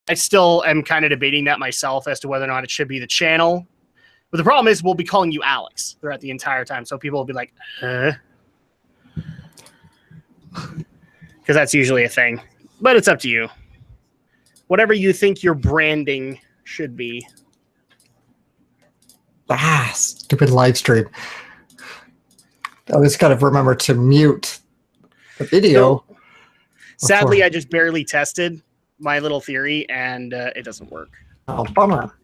I still am kind of debating that myself as to whether or not it should be the channel. But the problem is we'll be calling you Alex throughout the entire time. So people will be like, huh? Because that's usually a thing. But it's up to you. Whatever you think your branding should be. Stupid live stream. I always got to remember to mute the video. So, sadly, I just barely tested my little theory, and it doesn't work. Oh, bummer.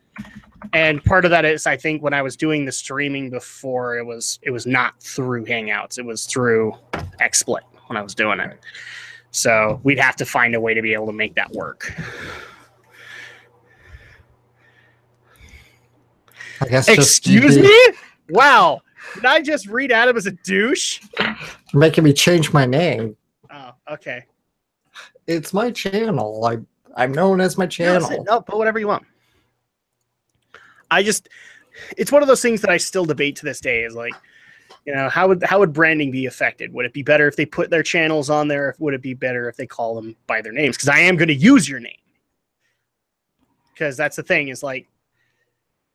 And part of that is, I think, when I was doing the streaming before, it was not through Hangouts. It was through XSplit when I was doing it. So we'd have to find a way to be able to make that work. I guess. Excuse me? Wow. Did I just read Adam as a douche? You're making me change my name. Oh, okay. It's my channel. I'm known as my channel. No, put whatever you want. It's one of those things that I still debate to this day is like, you know, how would branding be affected? Would it be better if they put their channels on there? Would it be better if they call them by their names? Because I am going to use your name. Because that's the thing is like,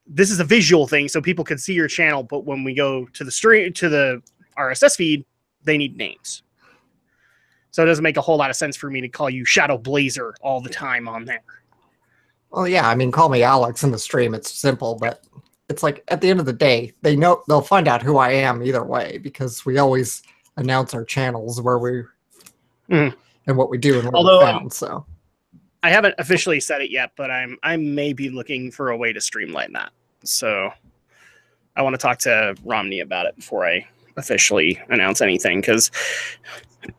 this is a visual thing, so people can see your channel. But when we go to the stream, to the RSS feed, they need names. So it doesn't make a whole lot of sense for me to call you Shadow Blazer all the time on there. Well, yeah, I mean, call me Alex in the stream. It's simple, but it's like at the end of the day, they'll find out who I am either way because we always announce our channels where we and what we do and what we found. So I haven't officially said it yet, but I may be looking for a way to streamline that. So I want to talk to Romney about it before I officially announce anything because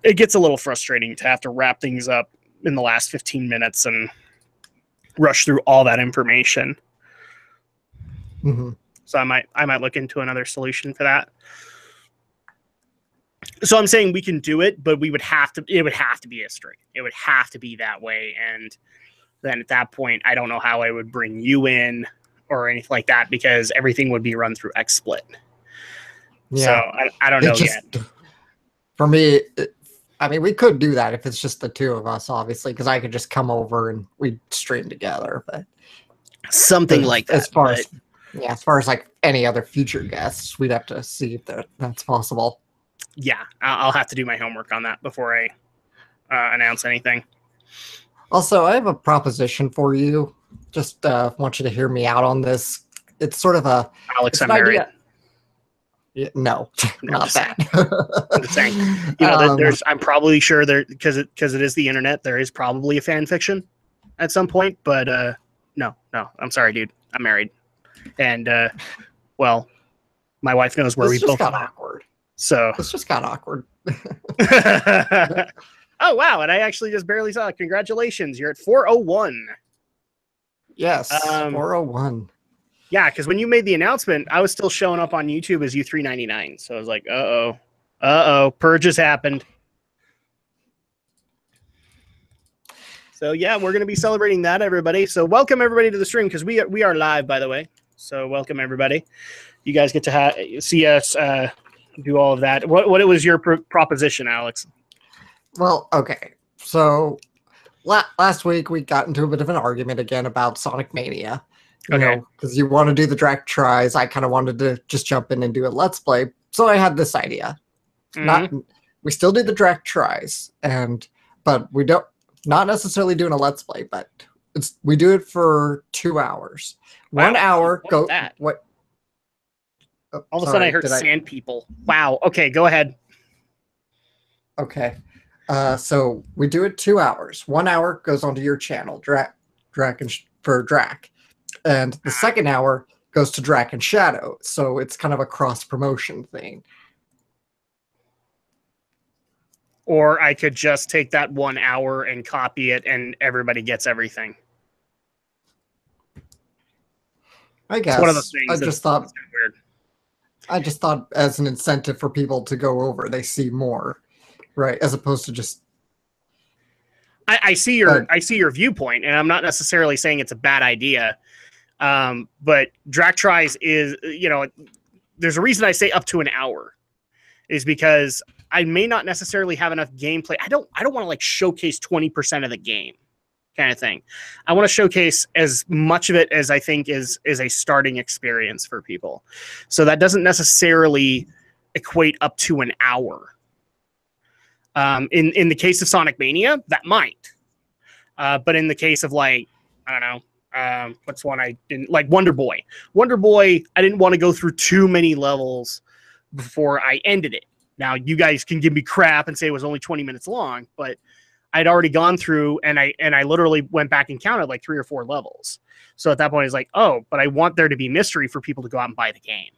it gets a little frustrating to have to wrap things up in the last 15 minutes and rush through all that information. So I might look into another solution for that. So I'm saying we can do it, but it would have to be a stream. It would have to be that way. And then at that point, I don't know how I would bring you in or anything like that because everything would be run through XSplit. Yeah. So I don't know yet. For me, I mean, we could do that if it's just the two of us, obviously, because I could just come over and we'd stream together. But something like that. As far as like any other future guests, we'd have to see if that's possible. Yeah, I'll have to do my homework on that before I announce anything. Also, I have a proposition for you. Just want you to hear me out on this. It's sort of a Alex, I'm married. Yeah, no, not that. I'm just saying, you know, I'm probably sure there because it is the internet. There is probably a fan fiction at some point, but no, I'm sorry, dude. I'm married, and well, my wife knows where we both got awkward. So this just got awkward. Oh wow! And I actually just barely saw it. Congratulations, you're at 401. Yes, 401. Yeah, because when you made the announcement, I was still showing up on YouTube as U399. So I was like, purge has happened. So yeah, we're gonna be celebrating that, everybody. So welcome everybody to the stream because we are live, by the way. So welcome everybody. You guys get to see us do all of that. What was your proposition, Alex? Well, okay. So last week we got into a bit of an argument again about Sonic Mania. Okay. Because you want to do the Drac tries. I kind of wanted to just jump in and do a Let's Play. So I had this idea. We still do the Drac tries, but we don't not necessarily doing a Let's Play, but we do it for 2 hours. Wow. 1 hour go that? What? All of a sudden I heard sand people. Wow. Okay, go ahead. Okay. So we do it 2 hours. 1 hour goes onto your channel, Drac for Drac. And the second hour goes to Drac and Shadow. So it's kind of a cross-promotion thing. Or I could just take that 1 hour and copy it and everybody gets everything. I guess. It's one of those things. I just thought as an incentive for people to go over, they see more, right? As opposed to just. I see your viewpoint, and I'm not necessarily saying it's a bad idea. But Drac tries is, there's a reason I say up to an hour is because I may not necessarily have enough gameplay. I don't want to like showcase 20% of the game. kind of thing. I want to showcase as much of it as I think is a starting experience for people. So that doesn't necessarily equate up to an hour. In the case of Sonic Mania, that might. But in the case of like, I don't know, what's one I didn't like, Wonder Boy. Wonder Boy, I didn't want to go through too many levels before I ended it. Now you guys can give me crap and say it was only 20 minutes long, but I'd already gone through and I literally went back and counted like 3 or 4 levels. So at that point, it's like, oh, but I want there to be mystery for people to go out and buy the game.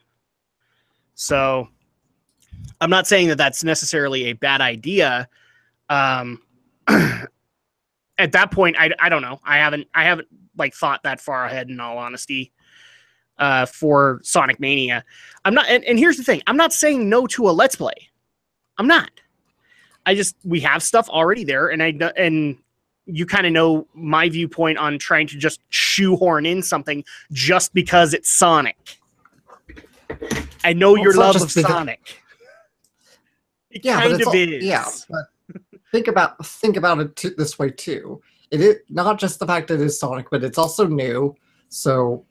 So I'm not saying that that's necessarily a bad idea. At that point, I don't know. I haven't like thought that far ahead, in all honesty, for Sonic Mania. I'm not, and here's the thing: I'm not saying no to a Let's Play. I'm not. We have stuff already there, and you kind of know my viewpoint on trying to just shoehorn in something just because it's Sonic. I know your love of Sonic. It kind of is. Yeah, but think about it this way too. It is not just the fact that it is Sonic, but it's also new, so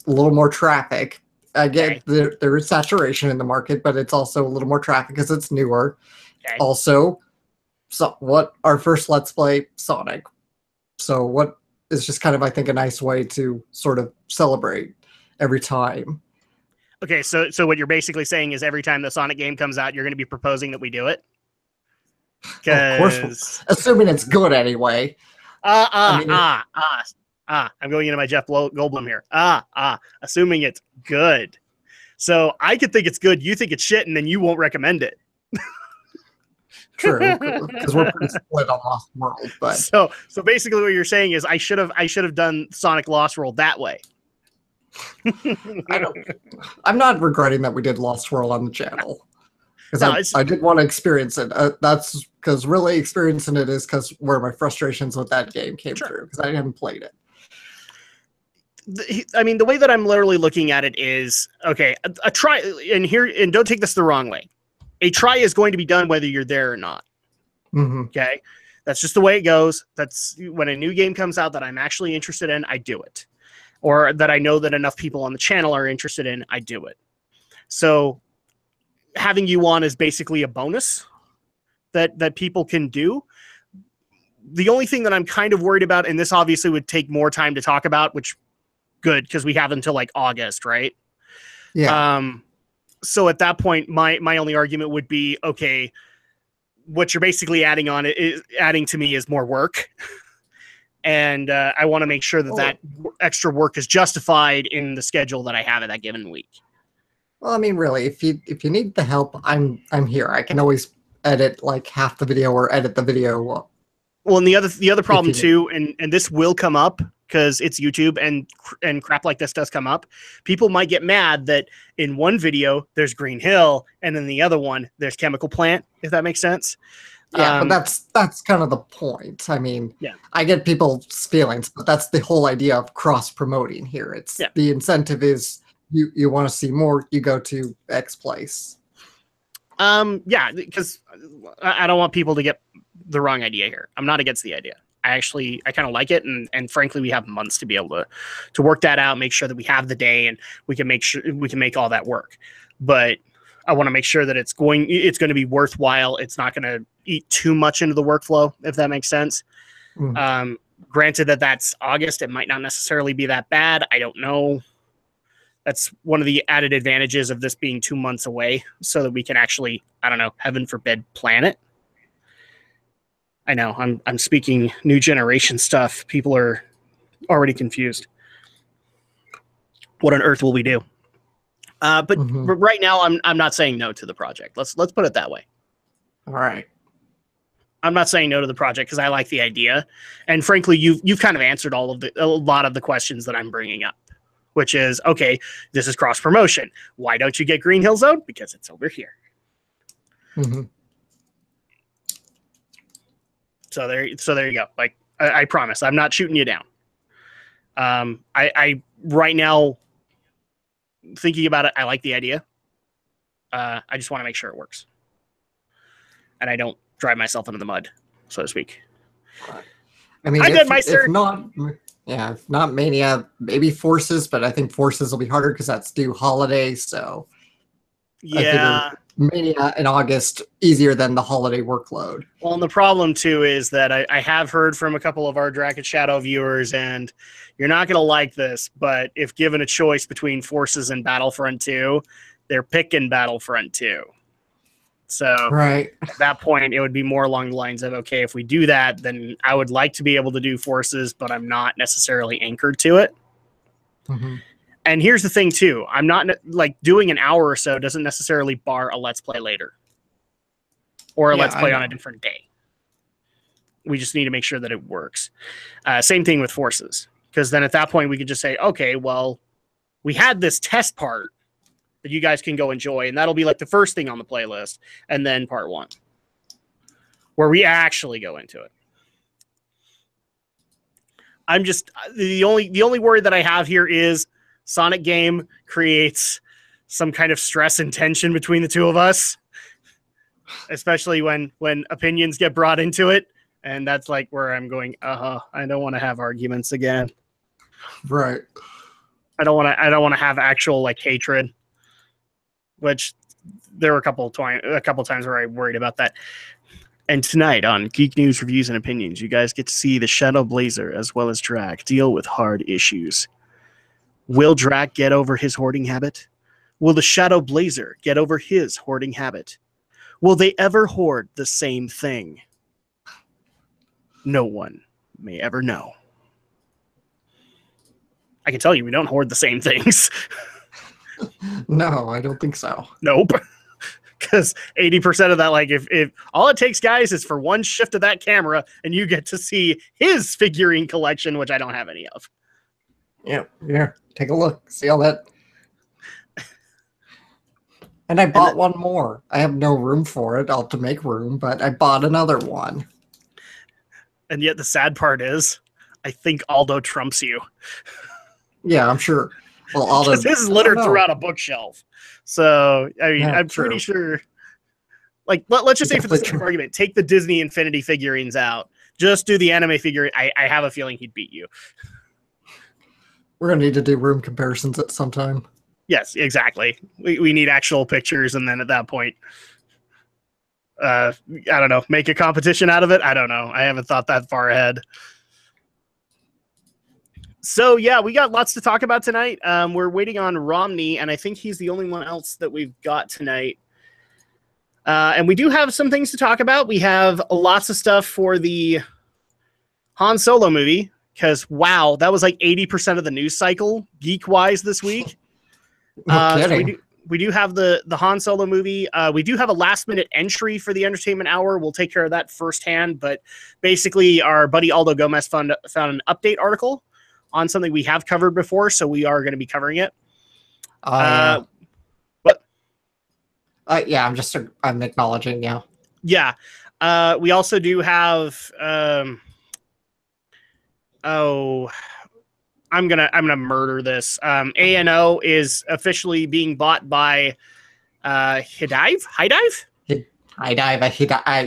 a little more traffic. Again, okay. There is saturation in the market, but it's also a little more traffic because it's newer. Okay. Also, so what our first Let's Play Sonic. So what is just kind of, I think, a nice way to sort of celebrate every time. Okay, so what you're basically saying is every time the Sonic game comes out, you're going to be proposing that we do it? Of course, assuming it's good anyway. I'm going into my Jeff Goldblum here. Assuming it's good. So I could think it's good, you think it's shit, and then you won't recommend it. True, because we're pretty split on Lost World. But so basically, what you're saying is I should have done Sonic Lost World that way. I'm not regretting that we did Lost World on the channel. Because I did want to experience it. That's because really experiencing it is because where my frustrations with that game came through, because I haven't played it. I mean, the way that I'm literally looking at it is, okay, a try, and don't take this the wrong way. A try is going to be done whether you're there or not. Mm-hmm. Okay? That's just the way it goes. That's when a new game comes out that I'm actually interested in, I do it. Or that I know that enough people on the channel are interested in, I do it. So having you on is basically a bonus that people can do. The only thing that I'm kind of worried about, and this obviously would take more time to talk about, which good, because we have until like August, right? Yeah. So at that point, my only argument would be, okay, what you're basically adding to me is more work. And I want to make sure that extra work is justified in the schedule that I have at that given week. Well, I mean, really, if you need the help, I'm here. I can always edit like half the video or edit the video. Well, and the other problem too, and this will come up because it's YouTube and crap like this does come up. People might get mad that in one video there's Green Hill and in the other one there's Chemical Plant, if that makes sense. Yeah, but that's kind of the point. I mean, yeah. I get people's feelings, but that's the whole idea of cross-promoting here. It's the incentive is you want to see more, you go to X place. Yeah, because I don't want people to get the wrong idea here. I'm not against the idea. I kind of like it, and frankly, we have months to be able to work that out, make sure that we have the day, and we can make all that work. But I want to make sure that it's going to be worthwhile. It's not going to eat too much into the workflow, if that makes sense. Mm-hmm. Granted that's August, it might not necessarily be that bad. I don't know. That's one of the added advantages of this being 2 months away, so that we can actually, I don't know, heaven forbid, plan it. I know I'm speaking new generation stuff. People are already confused. What on earth will we do? But right now, I'm not saying no to the project. Let's put it that way. All right. I'm not saying no to the project because I like the idea, and frankly, you've kind of answered a lot of the questions that I'm bringing up, which is, okay, this is cross promotion. Why don't you get Green Hill Zone? Because it's over here. Mm-hmm. So there you go. Like I promise, I'm not shooting you down. I right now, thinking about it, I like the idea. I just want to make sure it works, and I don't drive myself into the mud, so to speak. I I mean, I'm good, Meister. If not Mania, maybe Forces, but I think Forces will be harder because that's due holiday. So I Yeah. figure Mania in August easier than the holiday workload. Well, and the problem too is that I have heard from a couple of our Dragon Shadow viewers, and you're not going to like this, but if given a choice between Forces and Battlefront 2, they're picking Battlefront 2. So right. At that point, it would be more along the lines of, okay, if we do that, then I would like to be able to do Forces, but I'm not necessarily anchored to it. Mm-hmm. And here's the thing too, I'm not like doing an hour or so doesn't necessarily bar a Let's Play later or a Let's Play on a different day. We just need to make sure that it works. Same thing with Forces, because then at that point we could just say, okay, well, we had this test part that you guys can go enjoy, and that'll be like the first thing on the playlist, and then part 1, where we actually go into it. I'm just the only worry that I have here is Sonic game creates some kind of stress and tension between the two of us, especially when opinions get brought into it, and that's like where I'm going. I don't want to have arguments again. Right. I don't want to have actual like hatred. Which there were a couple times where I worried about that. And tonight on Geek News Reviews and Opinions, you guys get to see the Shadow Blazer as well as Drac deal with hard issues. Will Drac get over his hoarding habit? Will the Shadow Blazer get over his hoarding habit? Will they ever hoard the same thing? No one may ever know. I can tell you we don't hoard the same things. No, I don't think so. Nope. Because 80% of that, like if all it takes, guys, is for one shift of that camera and you get to see his figurine collection, which I don't have any of. Yeah. Take a look. See all that. And I bought one more. I have no room for it. I'll have to make room, but I bought another one. And yet the sad part is, I think Aldo trumps you. Yeah, I'm sure. Well, Aldo, because his is littered throughout a bookshelf. So, I mean, I'm pretty sure. Like, let's just say for the sake of argument, take the Disney Infinity figurines out. Just do the anime figure. I have a feeling he'd beat you. We're going to need to do room comparisons at some time. Yes, exactly. We need actual pictures, and then at that point, I don't know, make a competition out of it? I don't know. I haven't thought that far ahead. So, yeah, we got lots to talk about tonight. We're waiting on Romney, and I think he's the only one else that we've got tonight. And we do have some things to talk about. We have lots of stuff for the Han Solo movie, because, wow, that was like 80% of the news cycle, geek-wise, this week. No kidding. So we do have the Han Solo movie. We do have a last-minute entry for the Entertainment Hour. We'll take care of that firsthand. But basically, our buddy Aldo Gomez found an update article on something we have covered before, so we are going to be covering it. What? Yeah, I'm acknowledging. Yeah. Yeah. We also do have. I'm gonna murder this. ANO is officially being bought by Hidive.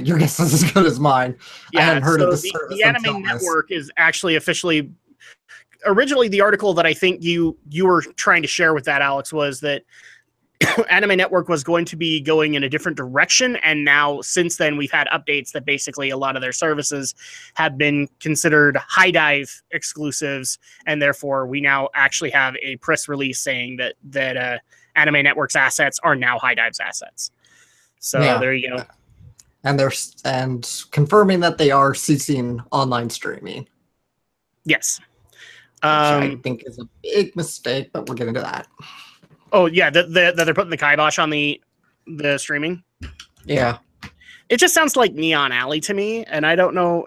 Your guess is as good as mine. Yeah, I hadn't heard of this. The Anime Network is actually officially. Originally, the article that I think you were trying to share with that, Alex, was that Anime Network was going to be going in a different direction, and now since then we've had updates that basically a lot of their services have been considered High Dive exclusives, and therefore we now actually have a press release saying that Anime Network's assets are now High Dive's assets. So There you go. And confirming that they are ceasing online streaming. Yes. Which I think is a big mistake, but we'll get into that. Oh, yeah, they're putting the kibosh on the streaming? Yeah. It just sounds like Neon Alley to me, and I don't know.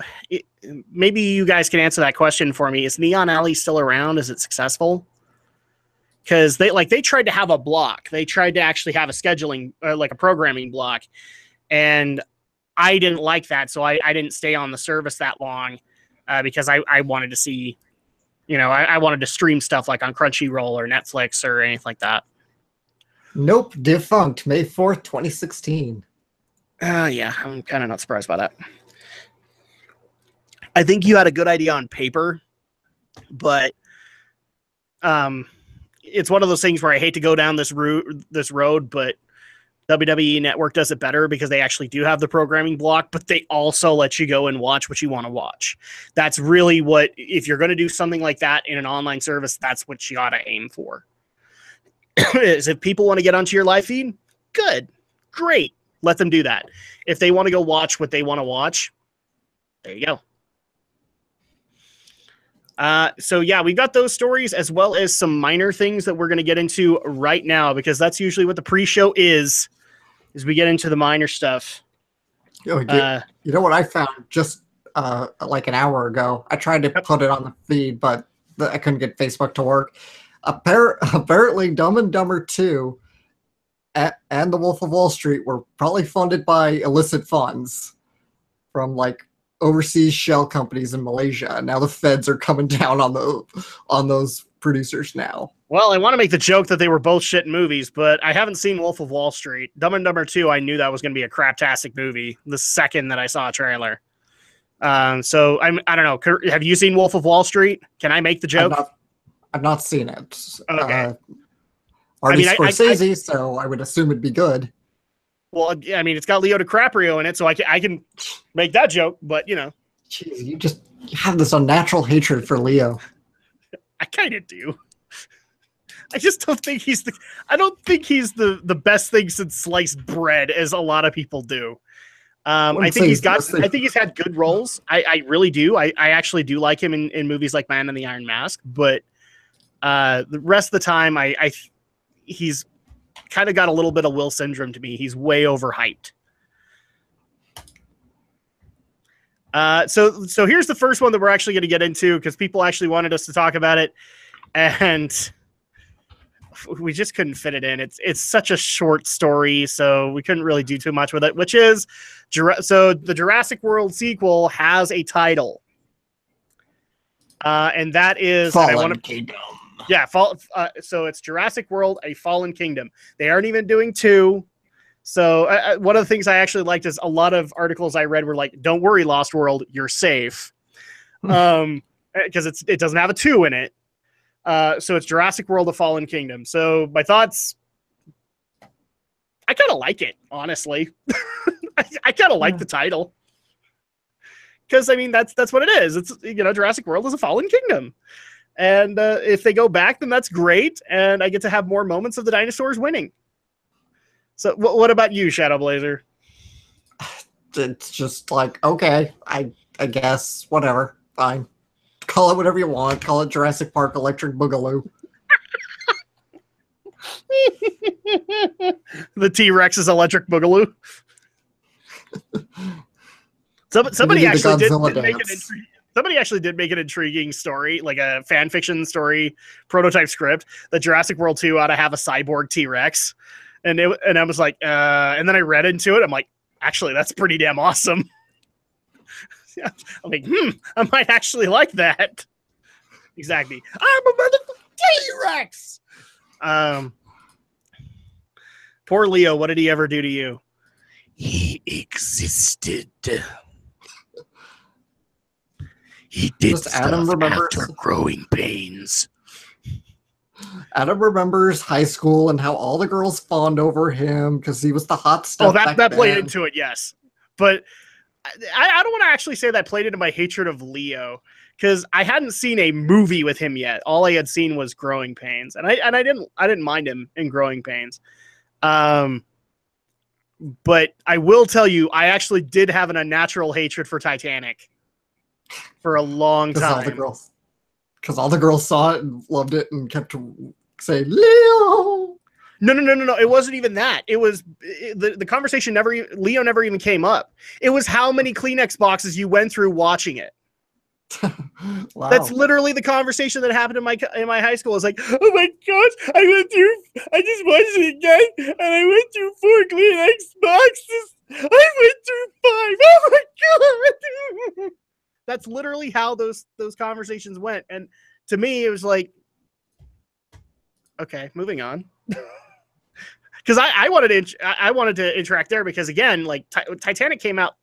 Maybe you guys can answer that question for me. Is Neon Alley still around? Is it successful? Because they tried to have a block. They tried to actually have a scheduling, like a programming block, and I didn't like that, so I didn't stay on the service that long because I wanted to see, I wanted to stream stuff like on Crunchyroll or Netflix or anything like that. Nope, defunct May 4th, 2016. Yeah, I'm kind of not surprised by that. I think you had a good idea on paper, but it's one of those things where I hate to go down this road, but WWE Network does it better because they actually do have the programming block, but they also let you go and watch what you want to watch. That's really what, if you're going to do something like that in an online service, that's what you ought to aim for. Is if people want to get onto your live feed, good, great, let them do that. If they want to go watch what they want to watch, there you go. So yeah, we've got those stories as well as some minor things that we're going to get into right now, because that's usually what the pre-show is we get into the minor stuff. You know what I found just like an hour ago? I tried to put it on the feed, but I couldn't get Facebook to work. Apparently Dumb and Dumber 2 and The Wolf of Wall Street were probably funded by illicit funds from like overseas shell companies in Malaysia. Now the feds are coming down on those producers now. Well, I want to make the joke that they were both shit movies, but I haven't seen Wolf of Wall Street. Dumb and Dumber 2, I knew that was going to be a craptastic movie the second that I saw a trailer. So I don't know. Have you seen Wolf of Wall Street? Can I make the joke? I've not seen it. Okay. Marty Scorsese, so I would assume it'd be good. Well, I mean, it's got Leo DiCaprio in it, so I can make that joke, but, you know. Jeez, you have this unnatural hatred for Leo. I kind of do. I just don't think he's the best thing since sliced bread, as a lot of people do. I think he's had good roles. I really do. I actually do like him in movies like Man in the Iron Mask, but the rest of the time, he's kind of got a little bit of Will syndrome to me. He's way overhyped. So here's the first one that we're actually going to get into, because people actually wanted us to talk about it, and we just couldn't fit it in. It's such a short story, so we couldn't really do too much with it, which is, so the Jurassic World sequel has a title. And that is... Fallen Kingdom. Yeah, so it's Jurassic World, A Fallen Kingdom. They aren't even doing 2. So one of the things I actually liked is a lot of articles I read were like, don't worry, Lost World, you're safe. Because it doesn't have a 2 in it. So it's Jurassic World, A Fallen Kingdom. So my thoughts, I kind of like it, honestly. I kind of like the title. Because, I mean, that's what it is. It's, Jurassic World is a Fallen Kingdom. And if they go back, then that's great. And I get to have more moments of the dinosaurs winning. So what about you, Shadow Blazer? It's just like, okay, I guess, whatever, fine. Call it whatever you want. Call it Jurassic Park Electric Boogaloo. The T-Rex's Electric Boogaloo. Somebody actually did make an intriguing story, like a fan fiction story, prototype script, that Jurassic World 2 ought to have a cyborg T-Rex. And I was like, and then I read into it. I'm like, actually, that's pretty damn awesome. I'm like, I might actually like that. Exactly. I'm a motherfucking T-Rex. Poor Leo. What did he ever do to you? He existed. He did stuff after growing pains. Adam remembers high school and how all the girls fawned over him because he was the hot stuff. Oh, that played into it, yes. But I don't want to actually say that played into my hatred of Leo, because I hadn't seen a movie with him yet. All I had seen was Growing Pains, and I didn't mind him in Growing Pains. But I will tell you, I actually did have an unnatural hatred for Titanic for a long time. Because all the girls saw it and loved it and kept saying, Leo! No. It wasn't even that. It was the conversation Leo never even came up. It was how many Kleenex boxes you went through watching it. Wow. That's literally the conversation that happened in my high school. It's like, oh my gosh, I just watched it again, and I went through 4 Kleenex boxes. I went through 5. Oh my god! That's literally how those conversations went, and to me, it was like, okay, moving on. Because I wanted to interact there, because again, like Titanic came out,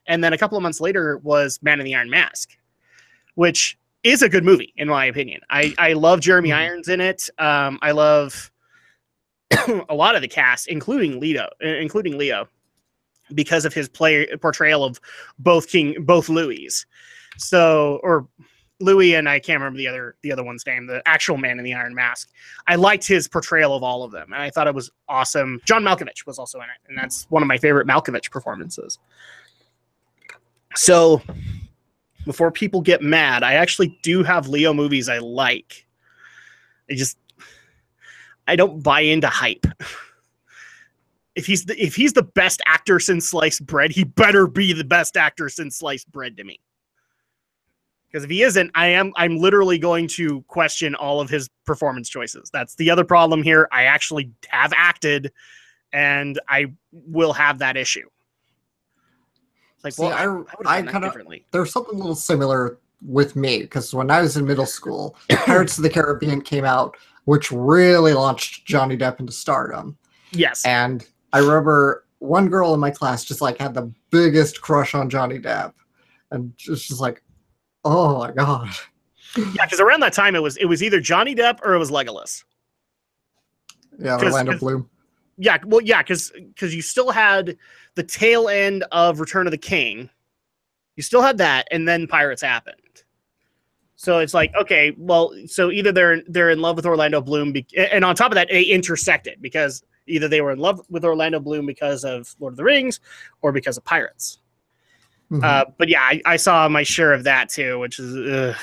and then a couple of months later was Man in the Iron Mask. which is a good movie in my opinion. I love Jeremy Irons in it. I love a lot of the cast, including Leo, because of his portrayal of both Louis. So, or Louis, and I can't remember the other one's name, the actual man in the Iron Mask. I liked his portrayal of all of them, and I thought it was awesome. John Malkovich was also in it, and that's one of my favorite Malkovich performances. So, before people get mad, I actually do have Leo movies I like. I don't buy into hype. If he's the best actor since sliced bread, he better be the best actor since sliced bread to me. Because if he isn't, I'm literally going to question all of his performance choices. That's the other problem here. I actually have acted, and I will have that issue. Like, see, well, I kind of there's something a little similar with me, because when I was in middle school, Pirates of the Caribbean came out, which really launched Johnny Depp into stardom. Yes, and I remember one girl in my class just like had the biggest crush on Johnny Depp, and just like, oh my god. Yeah, because around that time it was either Johnny Depp or it was Legolas. Yeah, Orlando Bloom. Yeah, well, yeah, because you still had the tail end of Return of the King. You still had that, and then Pirates happened. So it's like, okay, well, so either they're in love with Orlando Bloom, and on top of that, they intersected, because either they were in love with Orlando Bloom because of Lord of the Rings or because of Pirates. Mm-hmm. But yeah, I saw my share of that too, which is,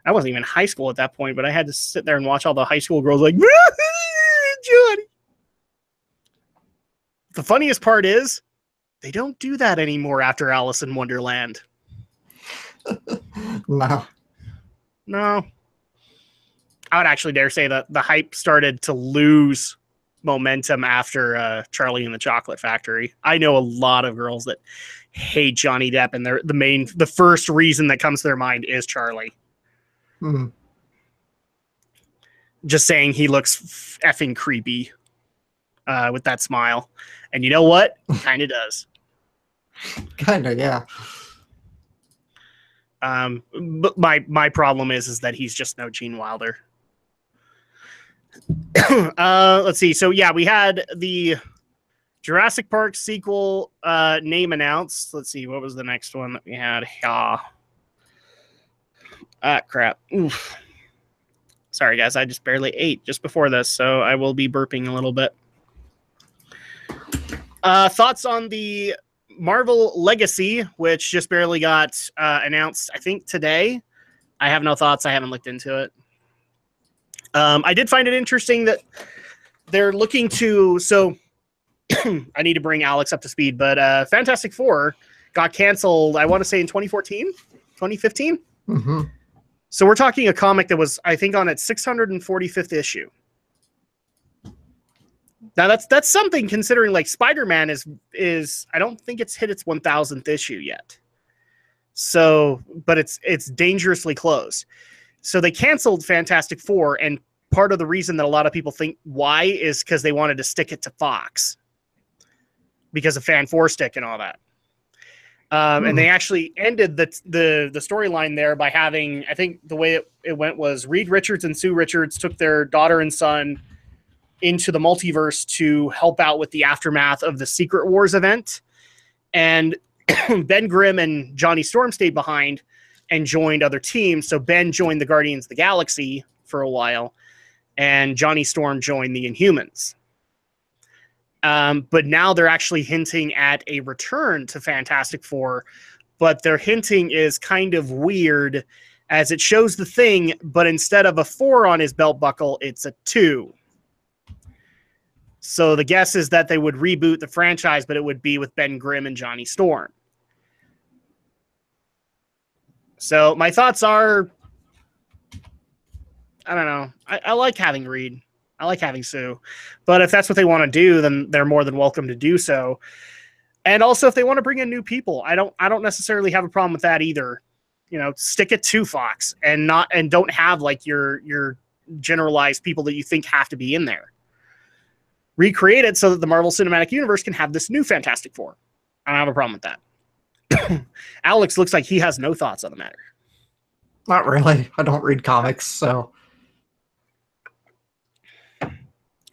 I wasn't even in high school at that point, but I had to sit there and watch all the high school girls like, Johnny. The funniest part is they don't do that anymore after Alice in Wonderland. No. I would actually dare say that the hype started to lose momentum after Charlie and the Chocolate Factory. I know a lot of girls that hate Johnny Depp, and the first reason that comes to their mind is Charlie. Mm-hmm. Just saying he looks effing creepy with that smile. And you know what? Kind of does. Kind of, yeah. But my problem is that he's just no Gene Wilder. Let's see. So yeah, we had the Jurassic Park sequel name announced. Let's see, what was the next one that we had? Crap. Oof. Sorry guys, I just barely ate just before this, so I will be burping a little bit. Thoughts on the Marvel Legacy, which just barely got announced, I think, today. I have no thoughts. I haven't looked into it. I did find it interesting that they're looking to... So, I need to bring Alex up to speed, but Fantastic Four got canceled, I want to say, in 2014? 2015? Mm-hmm. So we're talking a comic that was, I think, on its 645th issue. Now that's something, considering like Spider-Man is I don't think it's hit its 1000th issue yet. So, but it's dangerously close. So they canceled Fantastic Four, and part of the reason that a lot of people think why is because they wanted to stick it to Fox because of Fan Four Stick and all that. And they actually ended the storyline there by having, I think the way it went was Reed Richards and Sue Richards took their daughter and son into the multiverse to help out with the aftermath of the Secret Wars event. And Ben Grimm and Johnny Storm stayed behind and joined other teams. So Ben joined the Guardians of the Galaxy for a while, and Johnny Storm joined the Inhumans. But now they're actually hinting at a return to Fantastic Four, but their hinting is kind of weird, as it shows the Thing, but instead of a 4 on his belt buckle, it's a 2. So the guess is that they would reboot the franchise, but it would be with Ben Grimm and Johnny Storm. So my thoughts are, I don't know. I like having Reed. I like having Sue. But if that's what they want to do, then they're more than welcome to do so. And also, if they want to bring in new people, I don't necessarily have a problem with that either. You know, stick it to Fox and don't have like your generalized people that you think have to be in there. Recreate it so that the Marvel Cinematic Universe can have this new Fantastic Four. I don't have a problem with that. Alex looks like he has no thoughts on the matter. Not really. I don't read comics, so.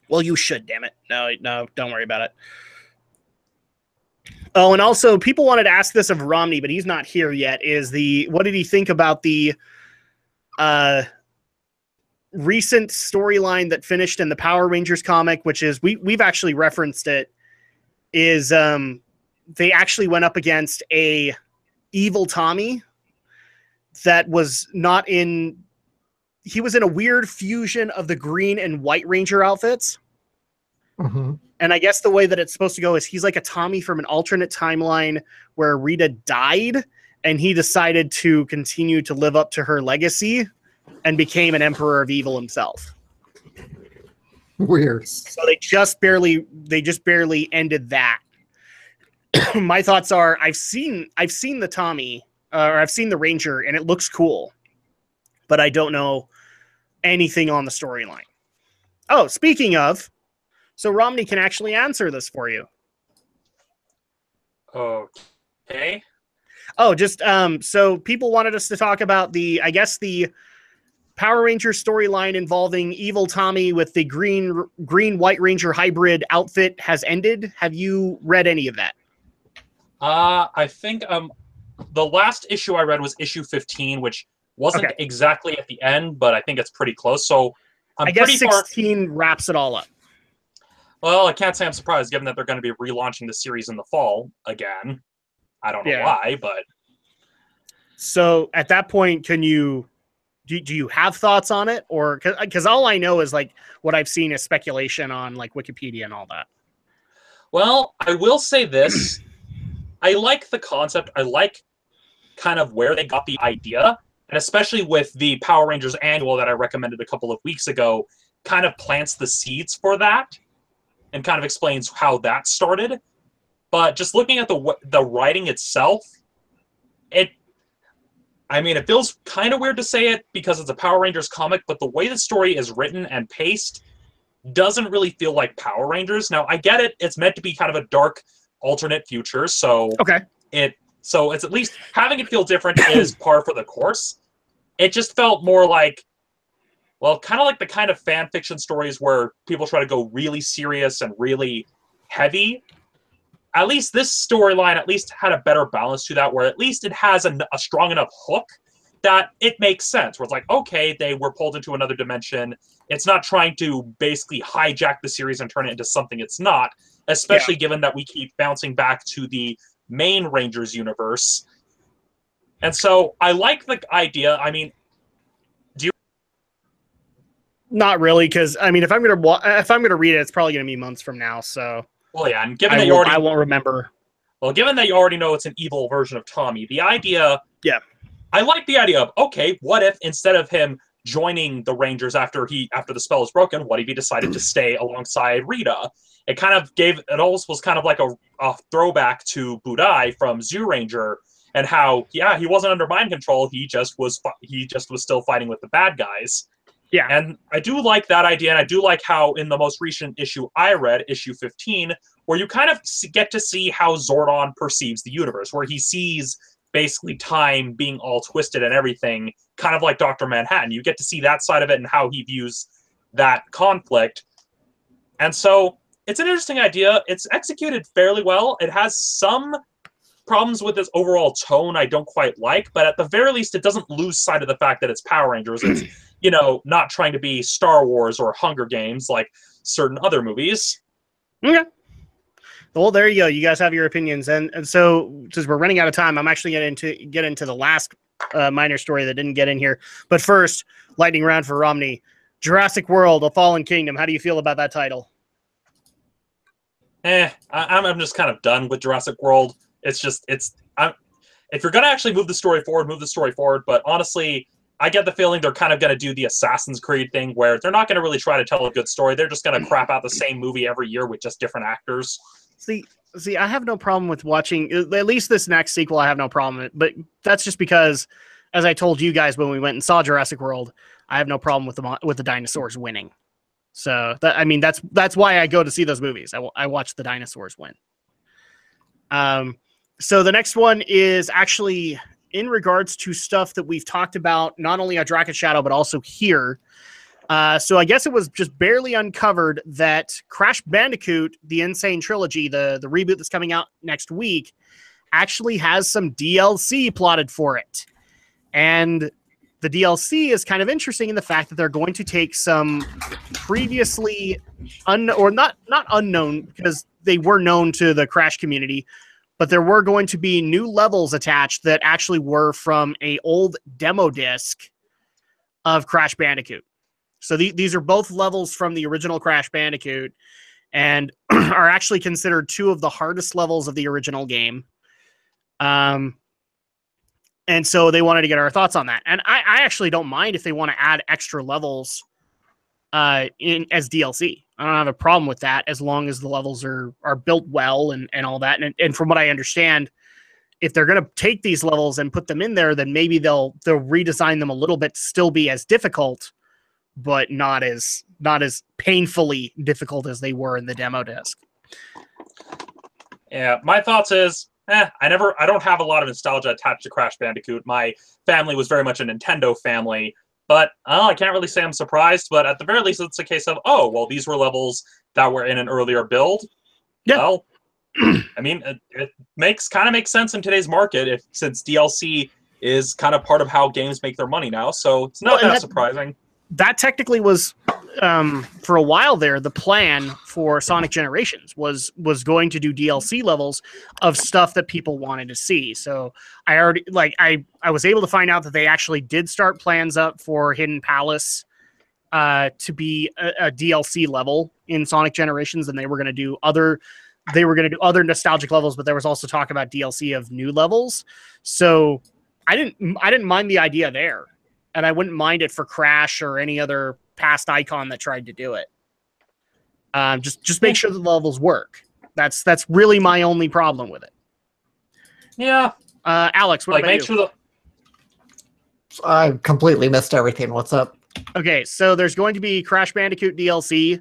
Well, you should, damn it. No, don't worry about it. Oh, and also, people wanted to ask this of Romney, but he's not here yet. What did he think about the recent storyline that finished in the Power Rangers comic, which is, we've actually referenced it, is they actually went up against a evil Tommy that was not in... He was in a weird fusion of the Green and White Ranger outfits. Mm-hmm. And I guess the way that it's supposed to go is he's like a Tommy from an alternate timeline where Rita died, and he decided to continue to live up to her legacy and became an Emperor of Evil himself. Weird. So they just barely ended that. My thoughts are, I've seen the Tommy, or I've seen the Ranger, and it looks cool, but I don't know anything on the storyline. Oh, speaking of, so Romney can actually answer this for you. Okay. Oh, just so people wanted us to talk about the Power Ranger storyline involving evil Tommy with the green White Ranger hybrid outfit has ended. Have you read any of that? I think the last issue I read was issue 15, which wasn't exactly at the end, but I think it's pretty close. So I guess 16 wraps it all up. Well, I can't say I'm surprised, given that they're going to be relaunching the series in the fall again. I don't know why, but... So, at that point, do you have thoughts on it? Or... Because all I know is, like, what I've seen is speculation on, like, Wikipedia and all that. Well, I will say this. I like the concept. I like kind of where they got the idea. And especially with the Power Rangers annual that I recommended a couple of weeks ago, kind of plants the seeds for that. And kind of explains how that started. But just looking at the writing itself, it feels kind of weird to say it because it's a Power Rangers comic, but the way the story is written and paced doesn't really feel like Power Rangers. Now, I get it. It's meant to be kind of a dark alternate future, so it's at least having it feel different is par for the course. It just felt more like, well, kind of like the kind of fan fiction stories where people try to go really serious and really heavy. At least this storyline had a better balance to that, where at least it has a strong enough hook that it makes sense. Where it's like, okay, they were pulled into another dimension. It's not trying to basically hijack the series and turn it into something it's not, especially given that we keep bouncing back to the main Rangers universe. And so I like the idea. I mean, not really, because if I'm gonna read it, it's probably gonna be months from now. So, well, yeah, and given that I won't remember. Well, given that you already know it's an evil version of Tommy, the idea, I like the idea of, okay, what if instead of him joining the Rangers after the spell is broken, what if he decided to stay alongside Rita? It almost was kind of like a throwback to Budai from Zyuranger, and how he wasn't under mind control, he just was still fighting with the bad guys. Yeah. And I do like that idea, and I do like how in the most recent issue I read, issue 15, where you kind of get to see how Zordon perceives the universe, where he sees basically time being all twisted and everything, kind of like Dr. Manhattan. You get to see that side of it and how he views that conflict. And so it's an interesting idea. It's executed fairly well. It has some problems with its overall tone I don't quite like, but at the very least, it doesn't lose sight of the fact that it's Power Rangers. It's not trying to be Star Wars or Hunger Games like certain other movies. Okay. Well, there you go. You guys have your opinions. And so, since we're running out of time, I'm actually going to get into the last minor story that didn't get in here. But first, lightning round for Romney. Jurassic World, A Fallen Kingdom. How do you feel about that title? I'm just kind of done with Jurassic World. If you're going to actually move the story forward. But honestly, I get the feeling they're kind of going to do the Assassin's Creed thing where they're not going to really try to tell a good story. They're just going to crap out the same movie every year with just different actors. See, I have no problem with watching, at least this next sequel, I have no problem with, but that's just because, as I told you guys when we went and saw Jurassic World, I have no problem with the dinosaurs winning. So, that's why I go to see those movies. I watch the dinosaurs win. So the next one is actually in regards to stuff that we've talked about, not only on Dragon Shadow, but also here. So I guess it was just barely uncovered that Crash Bandicoot, the Insane Trilogy, the reboot that's coming out next week, actually has some DLC plotted for it. And the DLC is kind of interesting in the fact that they're going to take some previously not unknown, because they were known to the Crash community, but there were going to be new levels attached that actually were from a old demo disc of Crash Bandicoot. So these are both levels from the original Crash Bandicoot and are actually considered two of the hardest levels of the original game. And so they wanted to get our thoughts on that. And I actually don't mind if they want to add extra levels in as DLC. I don't have a problem with that as long as the levels are built well and all that. And from what I understand, if they're going to take these levels and put them in there, then maybe they'll redesign them a little bit to still be as difficult, but not as painfully difficult as they were in the demo disc. Yeah, my thoughts is, I don't have a lot of nostalgia attached to Crash Bandicoot. My family was very much a Nintendo family, but I can't really say I'm surprised. But at the very least, it's a case of, oh, well, these were levels that were in an earlier build. Yeah. Well, I mean, it makes sense in today's market, since DLC is kind of part of how games make their money now. So it's not that surprising. That technically was, for a while there, the plan for Sonic Generations was going to do DLC levels of stuff that people wanted to see. So I was able to find out that they actually did start plans up for Hidden Palace to be a DLC level in Sonic Generations, and they were going to do other nostalgic levels, but there was also talk about DLC of new levels. So I didn't mind the idea there. And I wouldn't mind it for Crash or any other past icon that tried to do it. Just make sure the levels work. That's really my only problem with it. Yeah. Alex, what about you? I completely missed everything. What's up? Okay, so there's going to be Crash Bandicoot DLC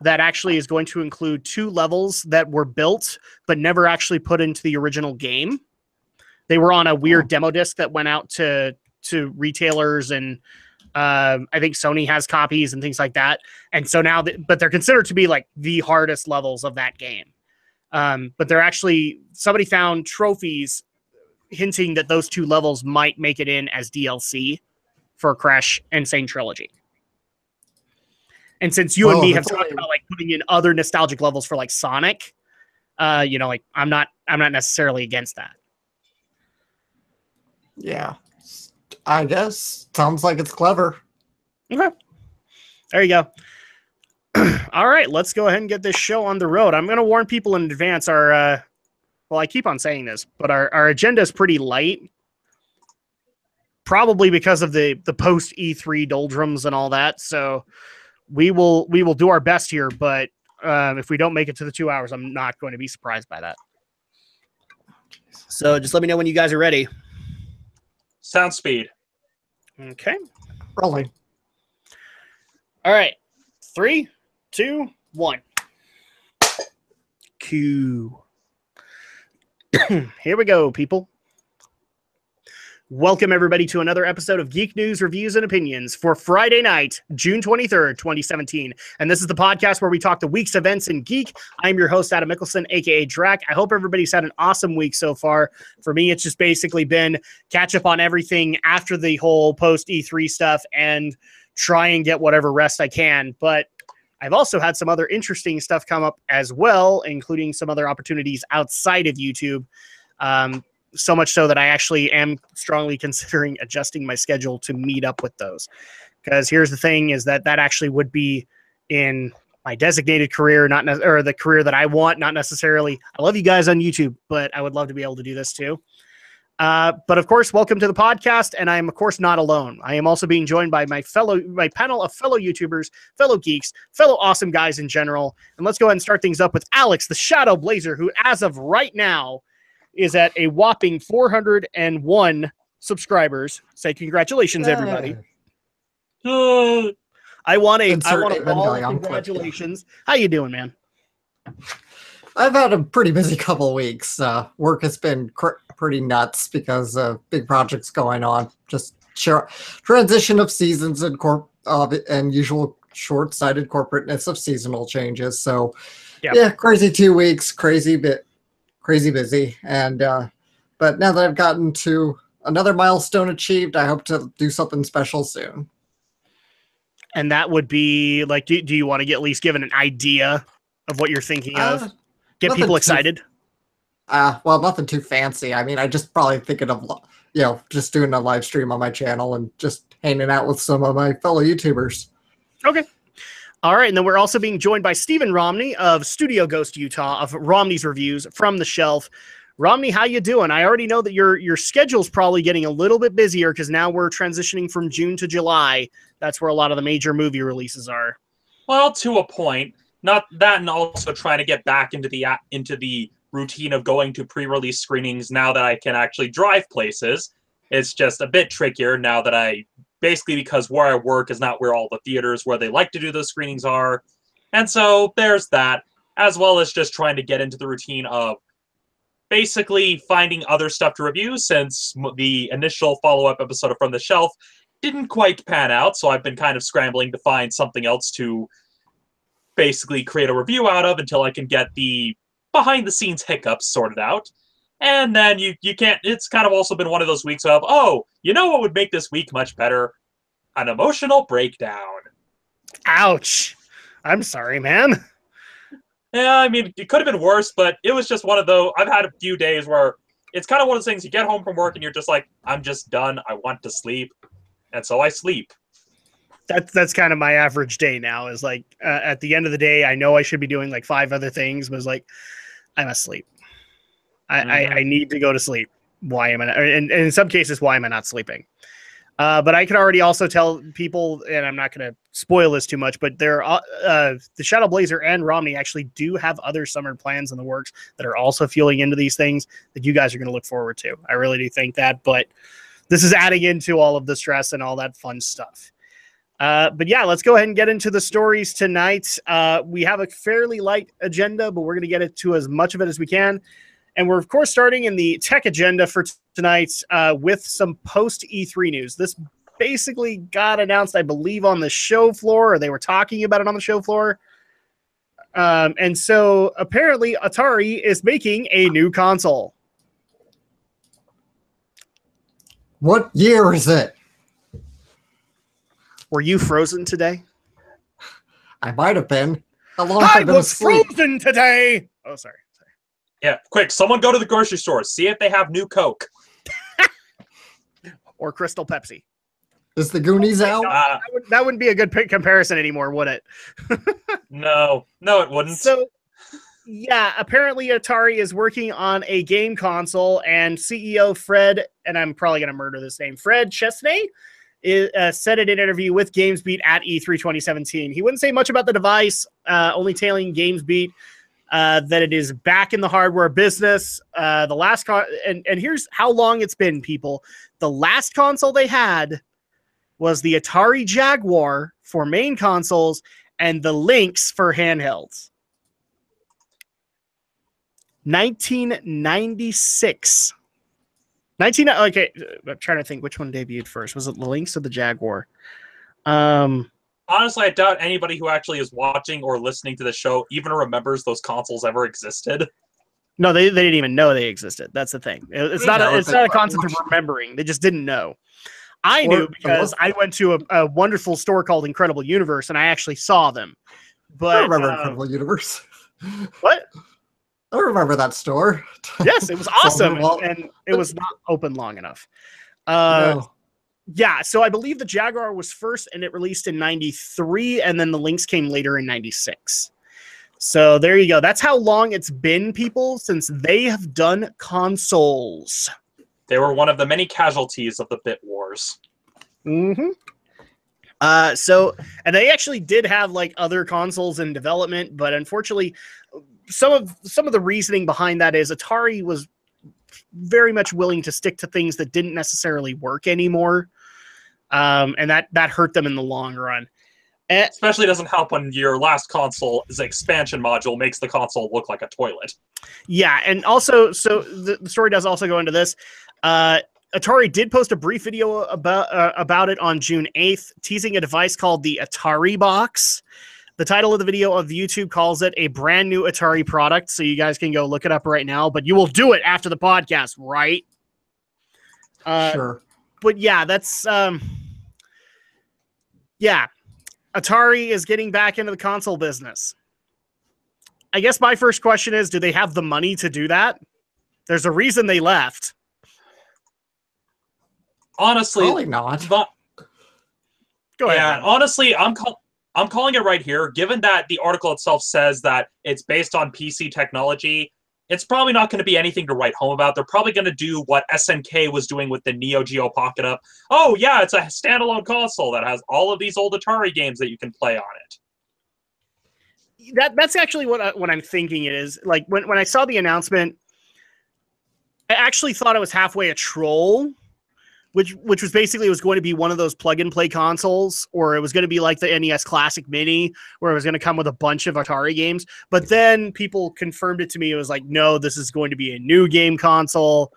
that actually is going to include 2 levels that were built but never actually put into the original game. They were on a weird demo disc that went out to retailers, and I think Sony has copies and things like that. And so now, but they're considered to be like the hardest levels of that game. But they're actually, somebody found trophies hinting that those 2 levels might make it in as DLC for Crash Insane Trilogy. And since you and me have talked about like putting in other nostalgic levels for like Sonic, like I'm not necessarily against that. Yeah. I guess. Sounds like it's clever. Okay. There you go. All right, let's go ahead and get this show on the road. I'm going to warn people in advance. I keep on saying this, but our agenda is pretty light. Probably because of the post E3 doldrums and all that. So we will do our best here, but if we don't make it to the 2 hours, I'm not going to be surprised by that. So just let me know when you guys are ready. Sound speed. Okay. Rolling. All right. 3, 2, 1. Cue. Here we go, people. Welcome, everybody, to another episode of Geek News, Reviews, and Opinions for Friday night, June 23rd, 2017. And this is the podcast where we talk the week's events in Geek. I'm your host, Adam Mickelson, a.k.a. Drac. I hope everybody's had an awesome week so far. For me, it's just basically been catch up on everything after the whole post-E3 stuff and try and get whatever rest I can. But I've also had some other interesting stuff come up as well, including some other opportunities outside of YouTube. So much so that I actually am strongly considering adjusting my schedule to meet up with those. Because here's the thing is that actually would be in my designated career, or the career that I want, not necessarily. I love you guys on YouTube, but I would love to be able to do this too. But of course, welcome to the podcast. And I am, of course, not alone. I am also being joined by my panel of fellow YouTubers, fellow geeks, fellow awesome guys in general. And let's go ahead and start things up with Alex, the Shadow Blazer, who as of right now is at a whopping 401 subscribers. Say congratulations, everybody. I want a ball of congratulations. How you doing, man? I've had a pretty busy couple of weeks. Work has been pretty nuts because of big projects going on. Just transition of seasons and usual short-sighted corporateness of seasonal changes. So, Yep. yeah, crazy 2 weeks, crazy busy. And but now that I've gotten to another milestone achieved, I hope to do something special soon. And that would be like, do you want to at least give an idea of what you're thinking of? Get people excited? Well, nothing too fancy. I mean, I just probably thinking of, just doing a live stream on my channel and just hanging out with some of my fellow YouTubers. Okay. All right. And then we're also being joined by Stephen Romney of Studio Ghost Utah of Romney's Reviews from the Shelf. Romney, how you doing? I already know that your schedule's probably getting a little bit busier because now we're transitioning from June to July. That's where a lot of the major movie releases are. Well, to a point. Not that, and also trying to get back into the routine of going to pre-release screenings now that I can actually drive places. It's just a bit trickier now that basically because where I work is not where all the theaters where they like to do those screenings are. And so there's that, as well as just trying to get into the routine of basically finding other stuff to review since the initial follow-up episode of From the Shelf didn't quite pan out, so I've been kind of scrambling to find something else to basically create a review out of until I can get the behind-the-scenes hiccups sorted out. And then you can't... It's kind of also been one of those weeks of, oh, you know what would make this week much better? An emotional breakdown. Ouch. I'm sorry, man. Yeah, I mean, it could have been worse, but it was just one of those... I've had a few days where it's kind of one of those things, you get home from work and you're just like, I'm just done, I want to sleep. And so I sleep. That's kind of my average day now is like at the end of the day, I know I should be doing like 5 other things, but it's like, I'm asleep. I need to go to sleep. Why am I not? And in some cases, why am I not sleeping? But I can already also tell people, and I'm not going to spoil this too much, but the Shadow Blazer and Romney actually do have other summer plans in the works that are also fueling into these things that you guys are going to look forward to. I really do think that, but this is adding into all of the stress and all that fun stuff. But yeah, let's go ahead and get into the stories tonight. We have a fairly light agenda, but we're going to get to as much of it as we can. And we're, of course, starting in the tech agenda for tonight with some post-E3 news. This basically got announced, I believe, on the show floor, or they were talking about it on the show floor. And so apparently Atari is making a new console. What year is it? Were you frozen today? I might have been. How long have I been asleep? Frozen today. Oh, sorry. Yeah, quick, someone go to the grocery store. See if they have new Coke. Or Crystal Pepsi. Is the Goonies out? That wouldn't be a good comparison anymore, would it? No, it wouldn't. So, yeah, apparently Atari is working on a game console, and CEO Fred, and I'm probably going to murder this name, Fred Chesney, said in an interview with GamesBeat at E3 2017. He wouldn't say much about the device, only telling GamesBeat that it is back in the hardware business. The last and here's how long it's been, people. The last console they had was the Atari Jaguar for main consoles and the Lynx for handhelds. 1996. Okay, I'm trying to think which one debuted first. Was it the Lynx or the Jaguar? Honestly, I doubt anybody who actually is watching or listening to the show even remembers those consoles ever existed. No, they didn't even know they existed. That's the thing. It's not a concept of remembering. They just didn't know. I knew because I went to a wonderful store called Incredible Universe, and I actually saw them. But I remember Incredible Universe. What? I remember that store. Yes, it was awesome, and it was not open long enough. No. Yeah, so I believe the Jaguar was first, and it released in 93, and then the Lynx came later in 96. So there you go. That's how long it's been, people, since they have done consoles. They were one of the many casualties of the Bit Wars. Mm-hmm. And they actually did have like other consoles in development, but unfortunately, some of the reasoning behind that is Atari was very much willing to stick to things that didn't necessarily work anymore, and that hurt them in the long run. Especially doesn't help when your last console's expansion module makes the console look like a toilet. Yeah, and also, so the story does also go into this. Atari did post a brief video about it on June 8th, teasing a device called the Atari Box. The title of the video of YouTube calls it a brand new Atari product, so you guys can go look it up right now, but you will do it after the podcast, right? Sure. But yeah, that's... yeah, Atari is getting back into the console business. I guess my first question is, do they have the money to do that? There's a reason they left. Honestly, Probably not. Go ahead. Yeah, Ben. honestly, I'm calling it right here. Given that the article itself says that it's based on PC technology, it's probably not going to be anything to write home about. They're probably going to do what SNK was doing with the Neo Geo Pocket Up. Oh yeah, it's a standalone console that has all of these old Atari games that you can play on it. That's actually what I'm thinking it is. Like when I saw the announcement, I actually thought it was halfway a troll, which was basically, it was going to be one of those plug and play consoles, or it was going to be like the NES Classic Mini, where it was going to come with a bunch of Atari games. But then people confirmed it to me. It was like, no, this is going to be a new game console.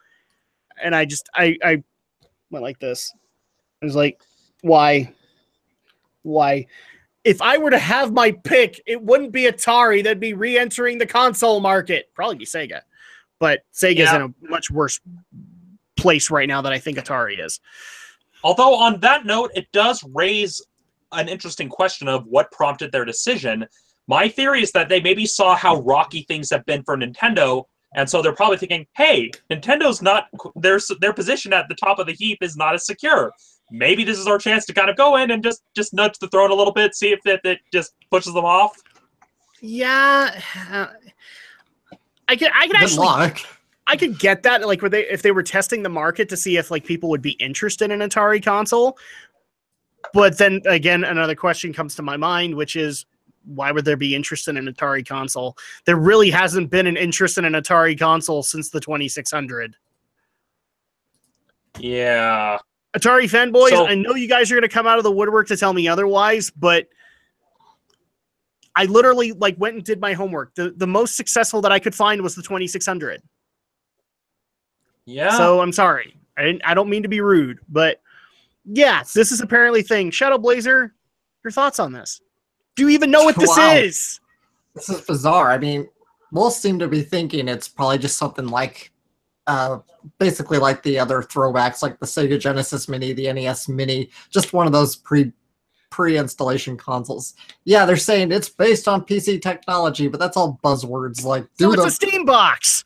And I went like this. I was like, why? If I were to have my pick, it wouldn't be Atari. That'd be re-entering the console market. Probably be Sega. But Sega's in a much worse place right now than I think Atari is. Although on that note, it does raise an interesting question of what prompted their decision. My theory is that they maybe saw how rocky things have been for Nintendo, and so they're probably thinking, hey, Nintendo's not, their position at the top of the heap is not as secure. Maybe this is our chance to kind of go in and just nudge the throne a little bit, see if it just pushes them off. Yeah. I could actually... I could get that, like, if they were testing the market to see if like people would be interested in an Atari console. But then again, another question comes to my mind, which is, why would there be interest in an Atari console? There really hasn't been an interest in an Atari console since the 2600. Yeah. Atari fanboys, so, I know you guys are going to come out of the woodwork to tell me otherwise, but I literally like went and did my homework. The most successful that I could find was the 2600. Yeah. So I'm sorry. I don't mean to be rude, but yeah, this is apparently a thing. Shadow Blazer, your thoughts on this? Do you even know what this is? This is bizarre. I mean, most seem to be thinking it's probably just something like, basically like the other throwbacks, like the Sega Genesis Mini, the NES Mini, just one of those pre-installation consoles. Yeah, they're saying it's based on PC technology, but that's all buzzwords. Like, so it's a Steam box.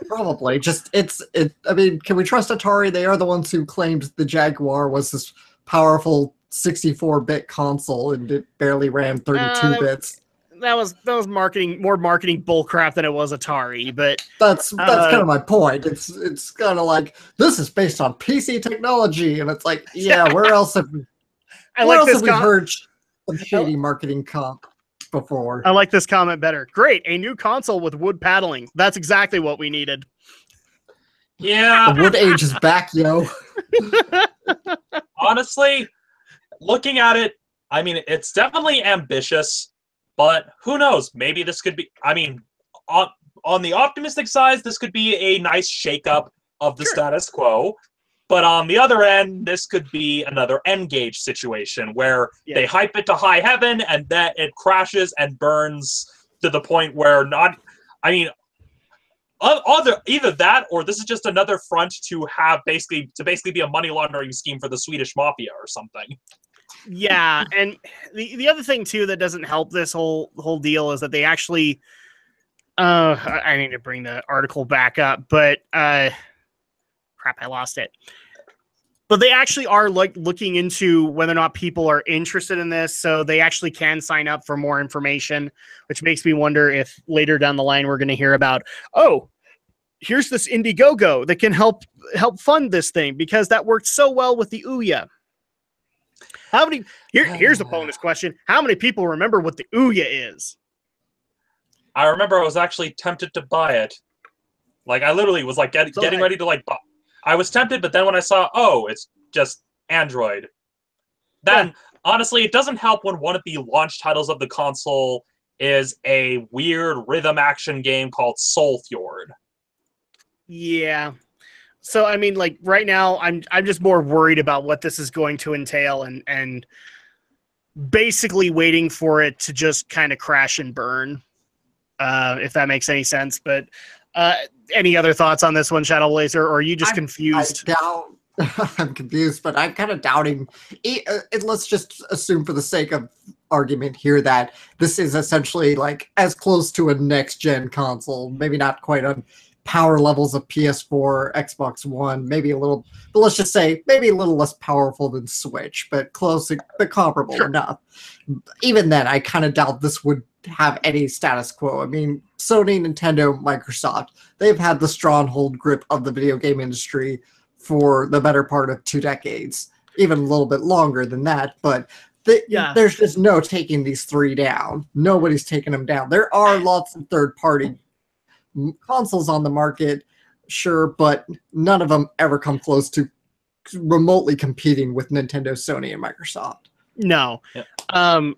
Probably. Just I mean, can we trust Atari? They are the ones who claimed the Jaguar was this powerful 64-bit console and it barely ran 32 bits. That was more marketing bullcrap than it was Atari, but that's kind of my point. It's kind of like, this is based on PC technology, and it's like, yeah, where else have we heard some shady marketing comp before? I like this comment better. Great, a new console with wood paddling. That's exactly what we needed. Yeah. The wood age is back, yo. Honestly, looking at it, I mean, it's definitely ambitious, but who knows? Maybe this could be, I mean, on the optimistic side, this could be a nice shakeup of the status quo. But on the other end, this could be another N-Gage situation where they hype it to high heaven and then it crashes and burns to the point where either that or this is just another front to basically be a money laundering scheme for the Swedish mafia or something. Yeah, and the other thing too that doesn't help this whole deal is that they actually I need to bring the article back up, but crap, I lost it. But they actually are like looking into whether or not people are interested in this, so they actually can sign up for more information, which makes me wonder if later down the line we're going to hear about, oh, here's this Indiegogo that can help fund this thing because that worked so well with the Ouya. Here's a bonus question. How many people remember what the Ouya is? I remember I was actually tempted to buy it. Like, I literally was like getting ready to like buy. I was tempted, but then when I saw, oh, it's just Android, then honestly, it doesn't help when one of the launch titles of the console is a weird rhythm action game called Soul Fjord. Yeah. So I mean, like right now, I'm just more worried about what this is going to entail, and basically waiting for it to just kind of crash and burn, if that makes any sense. But any other thoughts on this one, Shadow Blazer, or are you just confused? I doubt. I'm confused, but I'm kind of doubting. Let's just assume, for the sake of argument here, that this is essentially like as close to a next-gen console, maybe not quite on power levels of PS4, Xbox One, maybe a little, but let's just say maybe a little less powerful than Switch, but close, but comparable enough. Even then, I kind of doubt this would have any status quo. I mean, Sony, Nintendo, Microsoft, they've had the stronghold grip of the video game industry for the better part of 2 decades, even a little bit longer than that, but there's just no taking these 3 down. Nobody's taking them down. There are lots of third-party consoles on the market, sure, but none of them ever come close to remotely competing with Nintendo, Sony, and Microsoft. No. Yeah.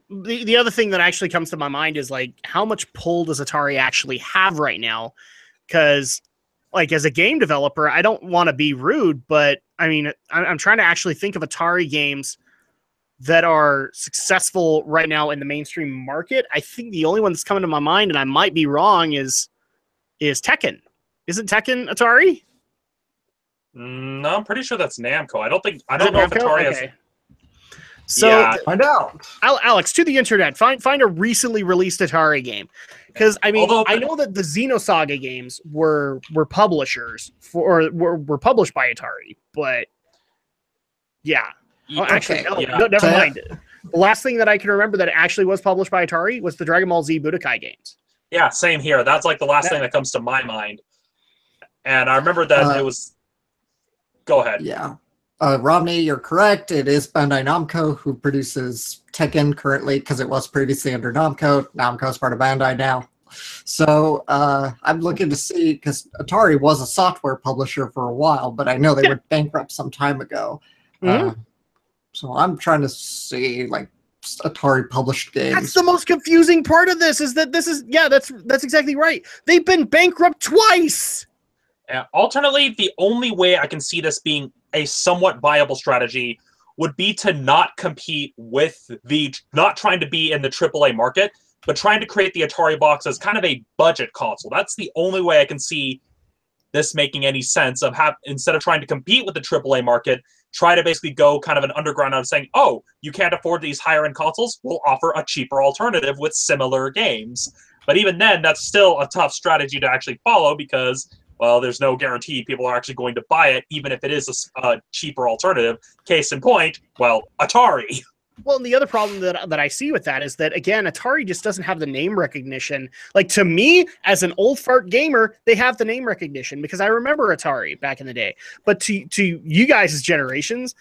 The other thing that actually comes to my mind is like, how much pull does Atari actually have right now? Because like, as a game developer, I don't want to be rude, but I mean, I'm trying to actually think of Atari games that are successful right now in the mainstream market. I think the only one that's coming to my mind, and I might be wrong, is Tekken. Isn't Tekken Atari? No, I'm pretty sure that's Namco. I don't know if Namco? Atari Okay. has. So Yeah. Find out. Alex, to the internet, find a recently released Atari game. Because I mean, I know that the Xenosaga games were publishers were published by Atari, but yeah. Oh, actually, no, never mind. The last thing that I can remember that actually was published by Atari was the Dragon Ball Z Budokai games. Yeah, same here. That's like the last thing that comes to my mind. And I remember that it was. Go ahead. Yeah. Romney, you're correct. It is Bandai Namco who produces Tekken currently, because it was previously under Namco. Namco is part of Bandai now. So I'm looking to see, because Atari was a software publisher for a while, but I know they went bankrupt some time ago. Mm-hmm. So I'm trying to see like Atari published games. That's the most confusing part of this. Is that this is that's exactly right. They've been bankrupt twice. Alternately, the only way I can see this being a somewhat viable strategy would be to not compete with not trying to be in the AAA market, but trying to create the Atari Box as kind of a budget console. That's the only way I can see this making any sense, of instead of trying to compete with the AAA market, try to basically go kind of an underground out of saying, oh, you can't afford these higher end consoles, we'll offer a cheaper alternative with similar games. But even then, that's still a tough strategy to actually follow, because, well, there's no guarantee people are actually going to buy it, even if it is a cheaper alternative. Case in point, well, Atari. Well, and the other problem that I see with that is that, again, Atari just doesn't have the name recognition. Like, to me, as an old fart gamer, they have the name recognition because I remember Atari back in the day. But to you guys' generations,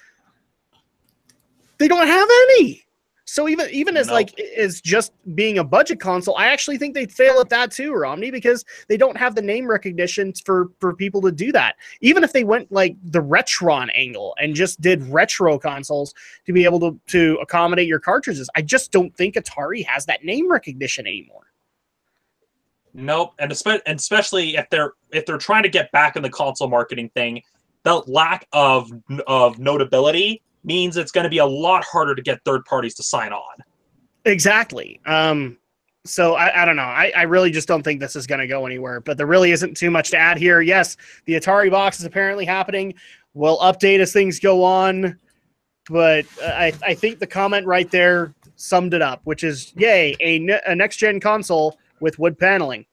they don't have any. So even as like as just being a budget console, I actually think they'd fail at that too, Romney, because they don't have the name recognition for people to do that. Even if they went like the Retron angle and just did retro consoles to be able to accommodate your cartridges, I just don't think Atari has that name recognition anymore. Nope, and especially if they're trying to get back in the console marketing thing, the lack of notability means it's going to be a lot harder to get third parties to sign on. Exactly. So I don't know. I really just don't think this is going to go anywhere, but there really isn't too much to add here. Yes, the Atari Box is apparently happening. We'll update as things go on, but I think the comment right there summed it up, which is, yay, a next-gen console with wood paneling.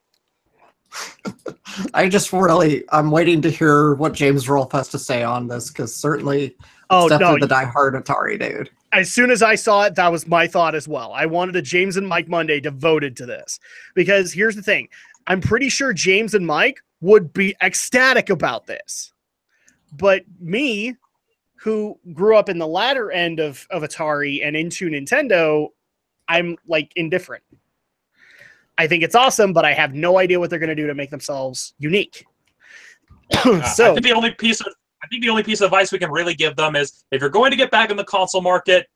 I'm waiting to hear what James Rolfe has to say on this, because certainly it's definitely the diehard Atari dude. As soon as I saw it, that was my thought as well. I wanted a James and Mike Monday devoted to this, because here's the thing. I'm pretty sure James and Mike would be ecstatic about this. But me, who grew up in the latter end of Atari and into Nintendo, I'm like indifferent. I think it's awesome, but I have no idea what they're going to do to make themselves unique. I think the only piece of advice we can really give them is, if you're going to get back in the console market,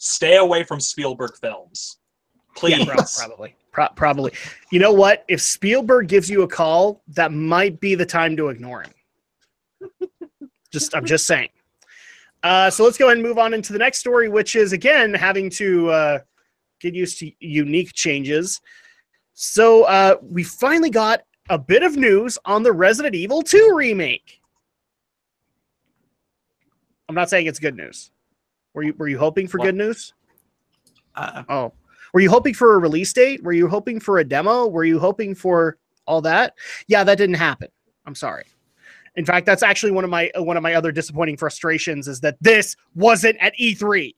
stay away from Spielberg films. Please. Yeah, probably. You know what? If Spielberg gives you a call, that might be the time to ignore him. I'm just saying. So let's go ahead and move on into the next story, which is, again, having to get used to unique changes. So we finally got a bit of news on the Resident Evil 2 remake. I'm not saying it's good news. Were you hoping for good news? Were you hoping for a release date? Were you hoping for a demo? Were you hoping for all that? Yeah, that didn't happen. I'm sorry. In fact, that's actually one of my other disappointing frustrations is that this wasn't at E3.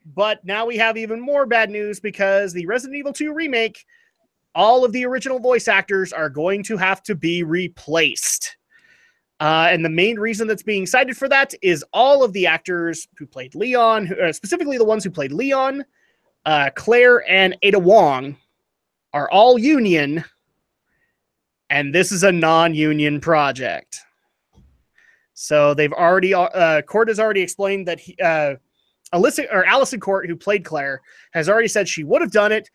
But now we have even more bad news because the Resident Evil 2 remake, all of the original voice actors are going to have to be replaced. And the main reason that's being cited for that is all of the actors who played Leon, specifically the ones who played Leon, Claire, and Ada Wong, are all union, and this is a non-union project. So they've already, Court has already explained that Allison Court, who played Claire, has already said she would have done it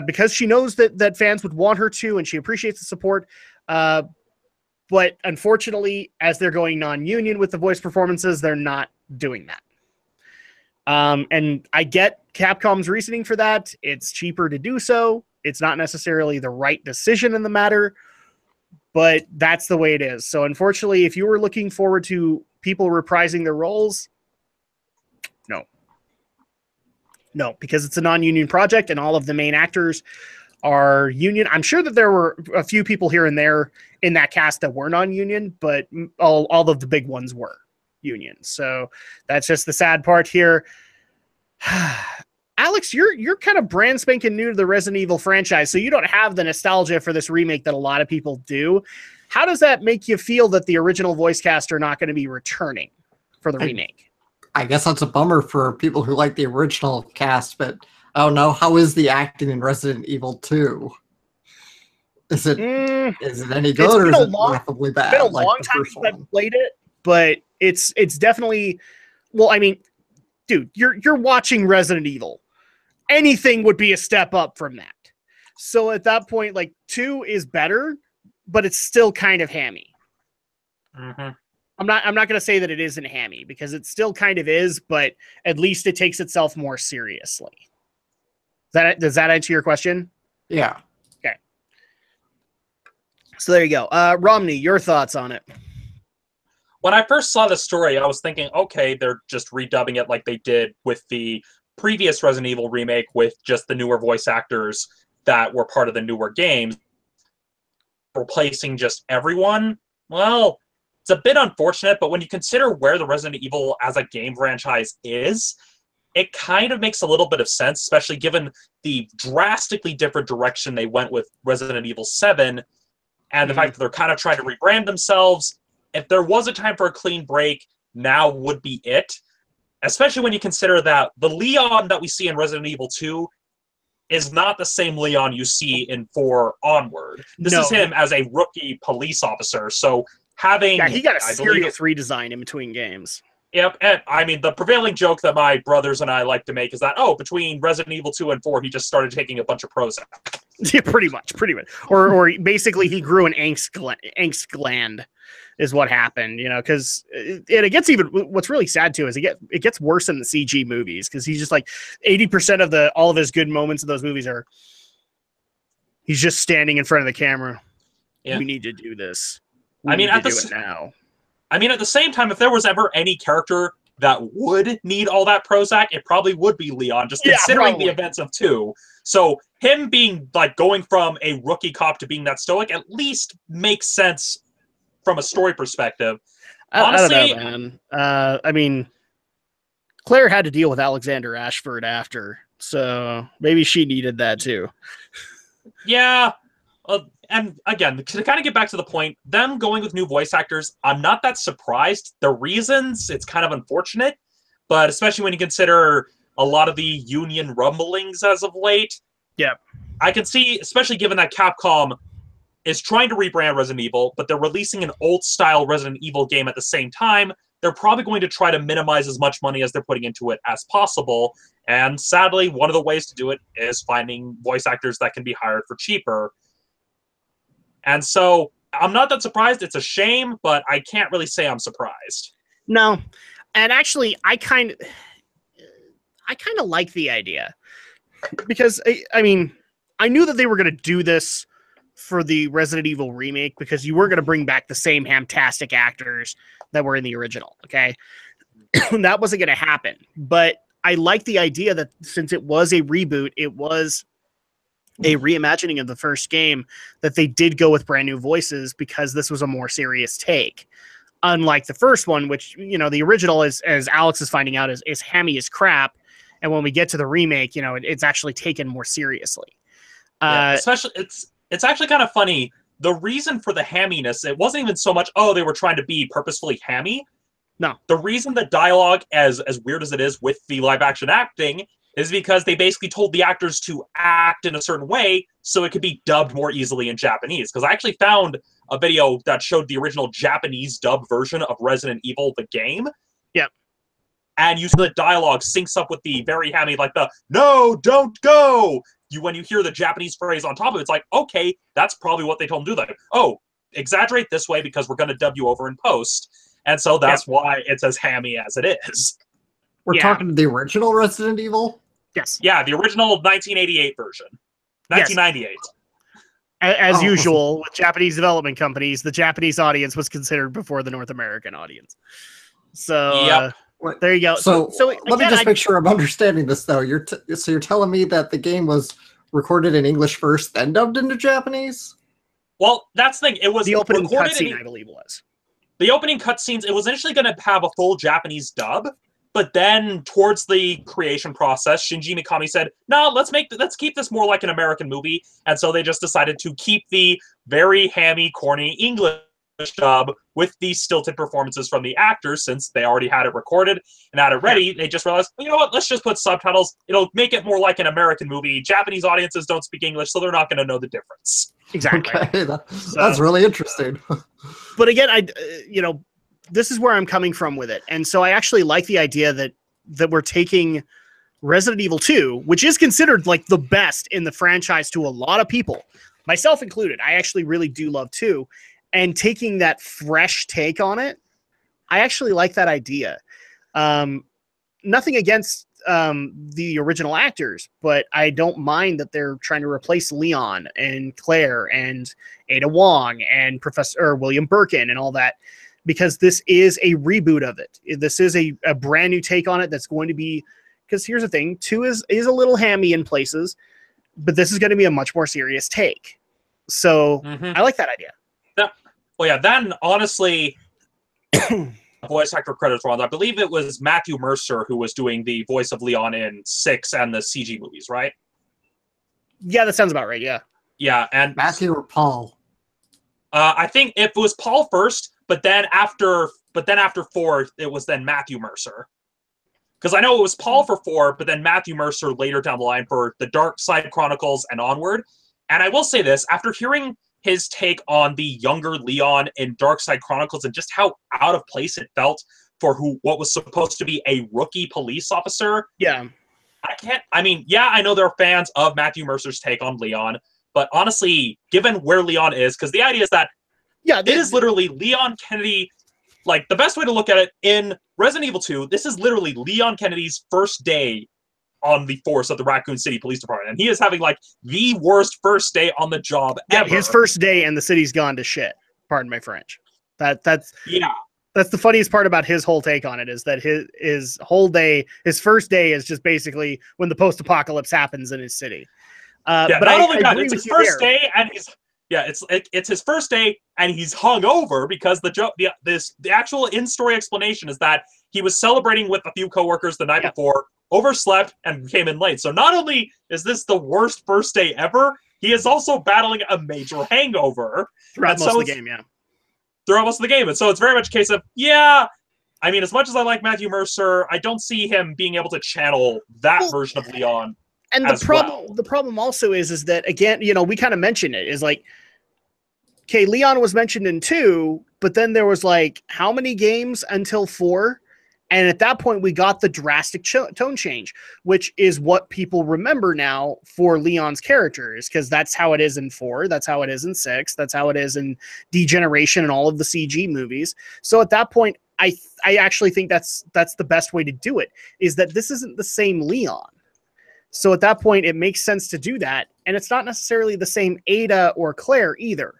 because she knows that fans would want her to, and she appreciates the support. But unfortunately, as they're going non-union with the voice performances, they're not doing that. And I get Capcom's reasoning for that. It's cheaper to do so. It's not necessarily the right decision in the matter, but that's the way it is. So unfortunately, if you were looking forward to people reprising their roles, no, because it's a non-union project and all of the main actors are union. I'm sure that there were a few people here and there in that cast that were non-union, but all of the big ones were union. So that's just the sad part here. Alex, you're kind of brand spanking new to the Resident Evil franchise, so you don't have the nostalgia for this remake that a lot of people do. How does that make you feel that the original voice cast are not going to be returning for the remake? I guess that's a bummer for people who like the original cast, but I don't know. How is the acting in Resident Evil 2? Is it any good or is it laughably bad? It's been a long time since I've played it, but it's definitely, well, I mean, dude, you're watching Resident Evil. Anything would be a step up from that. So at that point, like 2 is better, but it's still kind of hammy. Mm-hmm. I'm not going to say that it isn't hammy because it still kind of is, but at least it takes itself more seriously. Does that answer your question? Yeah. Okay. So there you go. Romney, your thoughts on it? When I first saw the story, I was thinking, okay, they're just redubbing it like they did with the previous Resident Evil remake with just the newer voice actors that were part of the newer games, replacing just everyone. Well, it's a bit unfortunate, but when you consider where the Resident Evil as a game franchise is, it kind of makes a little bit of sense, especially given the drastically different direction they went with Resident Evil 7 and the fact that they're kind of trying to rebrand themselves. If there was a time for a clean break, now would be it. Especially when you consider that the Leon that we see in Resident Evil 2 is not the same Leon you see in 4 onward. This is him as a rookie police officer. So having... Yeah, he got a serious redesign in between games. Yep, and I mean, the prevailing joke that my brothers and I like to make is that, between Resident Evil 2 and 4, he just started taking a bunch of Prozac. Yeah, pretty much. Or basically he grew an angst gland is what happened, because it gets even, what's really sad too is it gets worse in the CG movies because he's just like 80% of all of his good moments in those movies are he's just standing in front of the camera. Yeah. We need to do this. At the same time, if there was ever any character that would need all that Prozac, it probably would be Leon, just considering the events of 2. So him being going from a rookie cop to being that stoic at least makes sense from a story perspective. Honestly, I don't know, man. I mean, Claire had to deal with Alexander Ashford after, so maybe she needed that too. Yeah. And again, to kind of get back to the point, them going with new voice actors, I'm not that surprised. The reasons, it's kind of unfortunate, but especially when you consider a lot of the union rumblings as of late. Yeah. I can see, especially given that Capcom is trying to rebrand Resident Evil, but they're releasing an old-style Resident Evil game at the same time, they're probably going to try to minimize as much money as they're putting into it as possible. And sadly, one of the ways to do it is finding voice actors that can be hired for cheaper. And so I'm not that surprised. It's a shame, but I can't really say I'm surprised. No. And actually, I kind of like the idea. Because, I mean, I knew that they were going to do this for the Resident Evil remake because you were going to bring back the same hamtastic actors that were in the original, okay? That wasn't going to happen. But I like the idea that since it was a reboot, it was a reimagining of the first game, that they did go with brand new voices because this was a more serious take. Unlike the first one, which, you know, the original, is, as Alex is finding out, is hammy as crap. And when we get to the remake, you know, it's actually taken more seriously. Especially, it's actually kind of funny. The reason for the hamminess, it wasn't even so much, oh, they were trying to be purposefully hammy. No. The reason the dialogue, as weird as it is with the live action acting, is because they basically told the actors to act in a certain way so it could be dubbed more easily in Japanese. Because I actually found a video that showed the original Japanese dub version of Resident Evil, the game. Yep. And you see the dialogue syncs up with the very hammy, like the, no, don't go! When you hear the Japanese phrase on top of it, it's like, okay, that's probably what they told them to do. Like, oh, exaggerate this way because we're going to dub you over in post. And so that's why it's as hammy as it is. We're talking the original Resident Evil? Yes. Yeah, the original 1988 version. 1998. Yes. As usual, with Japanese development companies, the Japanese audience was considered before the North American audience. So, there you go. So let me just make sure I'm understanding this, though. You're telling me that the game was recorded in English first, then dubbed into Japanese? Well, that's the thing. It was the opening recorded cutscene, I believe it was. The opening cutscenes, it was initially going to have a full Japanese dub, but then towards the creation process, Shinji Mikami said, no, let's keep this more like an American movie. And so they just decided to keep the very hammy, corny English dub with the stilted performances from the actors, since they already had it recorded and had it ready. They just realized, well, you know what, let's just put subtitles. It'll make it more like an American movie. Japanese audiences don't speak English, so they're not going to know the difference. Exactly. Okay, that's really interesting. But again, this is where I'm coming from with it. And so I actually like the idea that we're taking Resident Evil 2, which is considered like the best in the franchise to a lot of people, myself included. I actually really do love 2. And taking that fresh take on it, I actually like that idea. Nothing against the original actors, but I don't mind that they're trying to replace Leon and Claire and Ada Wong and Professor William Birkin and all that, because this is a reboot of it. This is a brand new take on it that's going to be, because here's the thing, 2 is a little hammy in places, but this is going to be a much more serious take. So I like that idea. Well, yeah, then honestly, voice actor credits were on. I believe it was Matthew Mercer who was doing the voice of Leon in 6 and the CG movies, right? Yeah, that sounds about right. Yeah. Yeah, and Matthew or Paul? I think it was Paul first, but then after 4, it was then Matthew Mercer. Because I know it was Paul for 4, but then Matthew Mercer later down the line for the Dark Side Chronicles and onward. And I will say this, after hearing his take on the younger Leon in Dark Side Chronicles and just how out of place it felt for what was supposed to be a rookie police officer. Yeah. I know there are fans of Matthew Mercer's take on Leon, but honestly, given where Leon is, because the idea is that it is literally Leon Kennedy, like the best way to look at it in Resident Evil 2, this is literally Leon Kennedy's first day on the force of the Raccoon City Police Department. And he is having like the worst first day on the job ever. His first day and the city's gone to shit. Pardon my French. That's the funniest part about his whole take on it, is that his whole day, his first day is just basically when the post-apocalypse happens in his city. But not only that, it's his first day and it's his first day and he's hungover because the actual in-story explanation is that he was celebrating with a few coworkers the night before, overslept, and came in late. So not only is this the worst first day ever, he is also battling a major hangover. Throughout most of the game, Throughout most of the game. And so it's very much a case of, as much as I like Matthew Mercer, I don't see him being able to channel that version of Leon. And the problem also is that, again, we kind of mentioned it, is like, okay, Leon was mentioned in 2, but then there was like how many games until 4? And at that point, we got the drastic tone change, which is what people remember now for Leon's characters, because that's how it is in 4, that's how it is in 6, that's how it is in Degeneration and all of the CG movies. So at that point, I actually think that's the best way to do it, is that this isn't the same Leon. So at that point, it makes sense to do that, and it's not necessarily the same Ada or Claire either.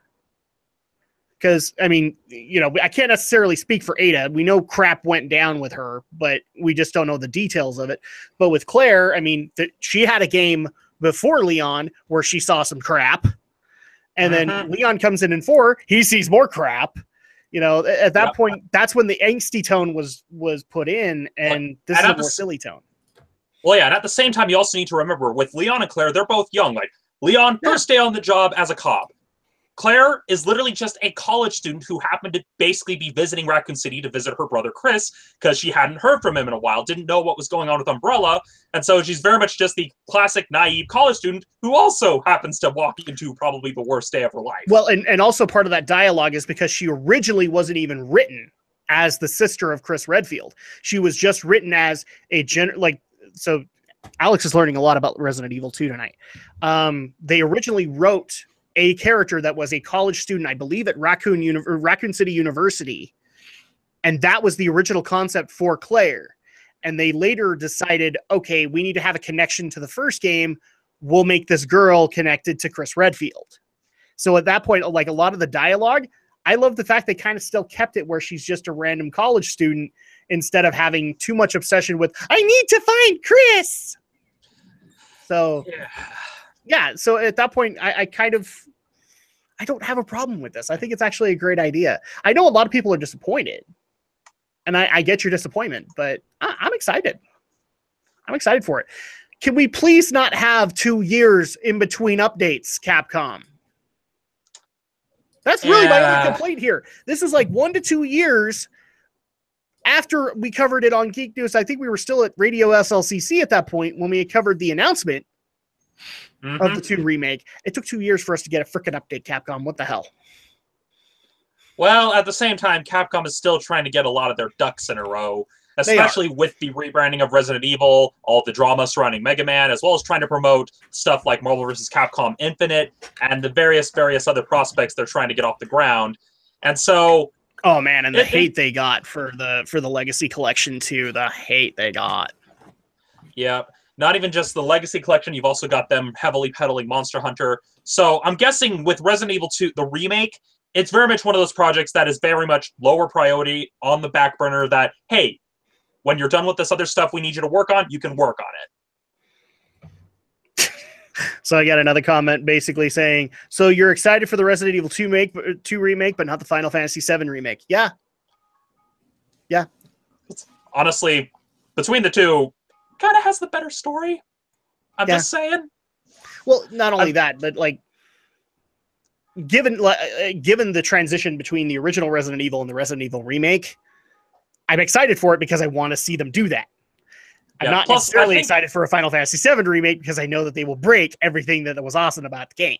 Because, I mean, you know, I can't necessarily speak for Ada. We know crap went down with her, but we just don't know the details of it. But with Claire, I mean, she had a game before Leon where she saw some crap. And then Leon comes in 4, he sees more crap. You know, at that point, that's when the angsty tone was put in, and this is a more silly tone. Well, yeah, and at the same time, you also need to remember, with Leon and Claire, they're both young. Like, Leon, first day on the job as a cop. Claire is literally just a college student who happened to basically be visiting Raccoon City to visit her brother Chris, because she hadn't heard from him in a while, didn't know what was going on with Umbrella, and so she's very much just the classic naive college student who also happens to walk into probably the worst day of her life. Well, and also part of that dialogue is because she originally wasn't even written as the sister of Chris Redfield. She was just written as a so Alex is learning a lot about Resident Evil 2 tonight. They originally wrote a character that was a college student, I believe, at Raccoon City University. And that was the original concept for Claire. And they later decided, okay, we need to have a connection to the first game. We'll make this girl connected to Chris Redfield. So at that point, like a lot of the dialogue, I love the fact they kind of still kept it where she's just a random college student instead of having too much obsession with, I need to find Chris. So... yeah, so at that point, I don't have a problem with this. I think it's actually a great idea. I know a lot of people are disappointed, and I get your disappointment, but I'm excited. I'm excited for it. Can we please not have 2 years in between updates, Capcom? That's really my only complaint here. This is like 1 to 2 years after we covered it on Geek News. I think we were still at Radio SLCC at that point when we had covered the announcement of the 2 remake. It took 2 years for us to get a freaking update, Capcom. What the hell? Well, at the same time, Capcom is still trying to get a lot of their ducks in a row, especially with the rebranding of Resident Evil, all the drama surrounding Mega Man, as well as trying to promote stuff like Marvel vs. Capcom Infinite and the various other prospects they're trying to get off the ground. And so... oh, man, and the hate they got for the Legacy Collection, too. The hate they got. Yeah. Not even just the Legacy Collection, you've also got them heavily peddling Monster Hunter. So I'm guessing with Resident Evil 2, the remake, it's very much one of those projects that is very much lower priority on the back burner that, hey, when you're done with this other stuff we need you to work on, you can work on it. So I got another comment basically saying, so you're excited for the Resident Evil 2 remake, but not the Final Fantasy 7 remake. Yeah. Yeah. Honestly, between the two, kind of has the better story. I'm just saying. Well, not only that, but like, given the transition between the original Resident Evil and the Resident Evil remake, I'm excited for it because I want to see them do that. I'm not necessarily excited for a Final Fantasy VII remake because I know that they will break everything that was awesome about the game.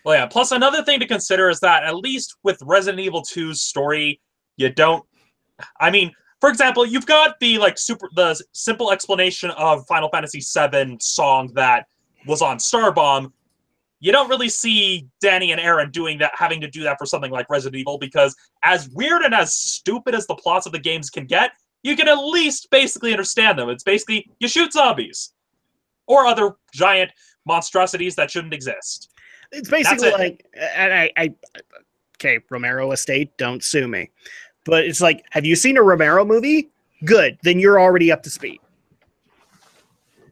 Well, yeah. Plus, another thing to consider is that at least with Resident Evil 2's story, you don't. I mean, for example, you've got the simple explanation of Final Fantasy VII song that was on Starbomb. You don't really see Danny and Aaron having to do that for something like Resident Evil, because as weird and as stupid as the plots of the games can get, you can at least basically understand them. It's basically, you shoot zombies. Or other giant monstrosities that shouldn't exist. It's basically like, okay, Romero Estate, don't sue me. But it's like, have you seen a Romero movie? Good. Then you're already up to speed.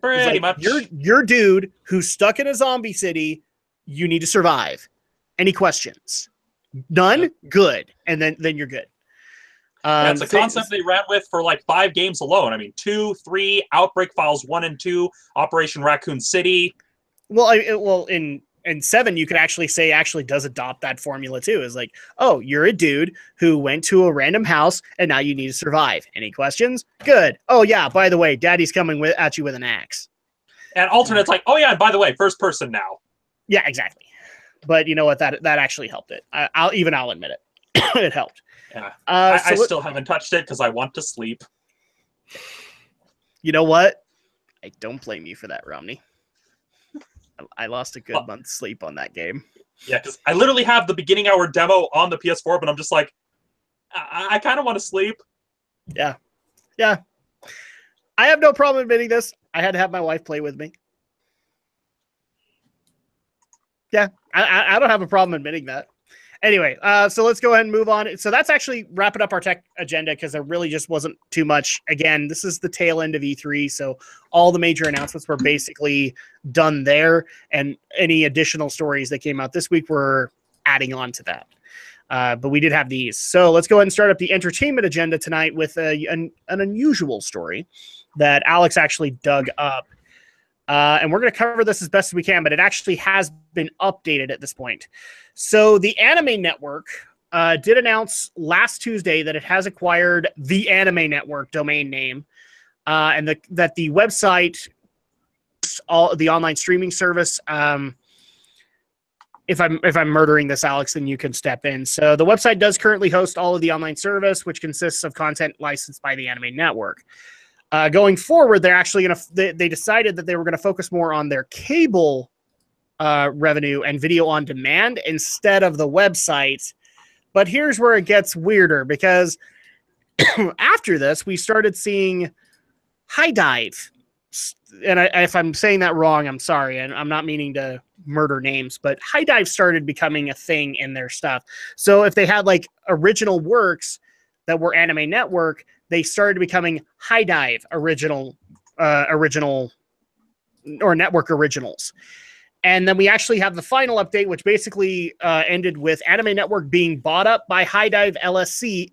Pretty much. You're dude who's stuck in a zombie city. You need to survive. Any questions? None? Good. And then you're good. That's a concept they ran with for like 5 games alone. I mean, 2, 3, Outbreak Files 1 and 2, Operation Raccoon City. Well, in 7, you could actually say does adopt that formula too. Is like, oh, you're a dude who went to a random house and now you need to survive. Any questions? Good. Oh yeah, by the way, daddy's coming at you with an axe. And alternate's like, oh yeah, and by the way, first person now. Yeah, exactly. But you know what? That actually helped it. I'll admit it. It helped. Yeah. I still haven't touched it because I want to sleep. You know what? I don't blame you for that, Romney. I lost a good month's sleep on that game. Yeah, because I literally have the beginning hour demo on the PS4, but I'm just like, I kind of want to sleep. Yeah. Yeah. I have no problem admitting this. I had to have my wife play with me. Yeah, I don't have a problem admitting that. Anyway, so let's go ahead and move on. So that's actually wrapping up our tech agenda because there really just wasn't too much. Again, this is the tail end of E3, so all the major announcements were basically done there, and any additional stories that came out this week were adding on to that. But we did have these. So let's go ahead and start up the entertainment agenda tonight with an unusual story that Alex actually dug up. And we're going to cover this as best as we can, but it actually has been updated at this point. So the Anime Network did announce last Tuesday that it has acquired the Anime Network domain name, and that the website, the online streaming service. If I'm murdering this, Alex, then you can step in. So the website does currently host all of the online service, which consists of content licensed by the Anime Network. Going forward, they're actually they decided that they were going to focus more on their cable revenue and video on demand instead of the website. But here's where it gets weirder, because after this, we started seeing High Dive. And if I'm saying that wrong, I'm sorry. And I'm not meaning to murder names, but High Dive started becoming a thing in their stuff. So if they had like original works that were Anime Network, they started becoming High Dive original or network originals. And then we actually have the final update, which basically ended with Anime Network being bought up by High Dive LLC,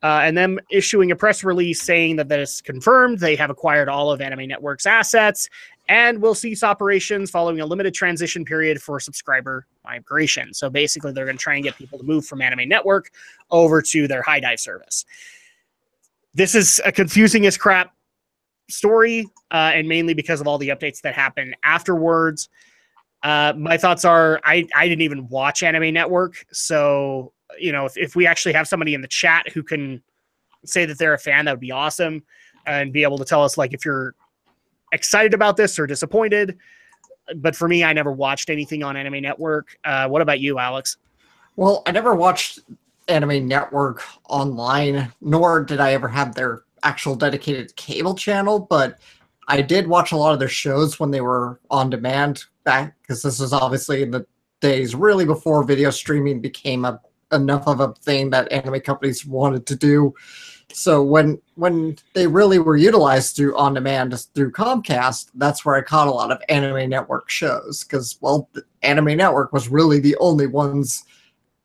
and them issuing a press release saying that is confirmed. They have acquired all of Anime Network's assets and will cease operations following a limited transition period for subscriber migration. So basically, they're going to try and get people to move from Anime Network over to their High Dive service. This is a confusing as crap story, and mainly because of all the updates that happened afterwards. My thoughts are, I didn't even watch Anime Network, so you know, if we actually have somebody in the chat who can say that they're a fan, that would be awesome, and be able to tell us like if you're excited about this or disappointed. But for me, I never watched anything on Anime Network. What about you, Alex? Well, I never watched Anime Network online, nor did I ever have their actual dedicated cable channel, but I did watch a lot of their shows when they were on demand back, because this was obviously in the days really before video streaming became enough of a thing that anime companies wanted to do. So when they really were utilized through on demand through Comcast, that's where I caught a lot of Anime Network shows, because, well, the Anime Network was really the only ones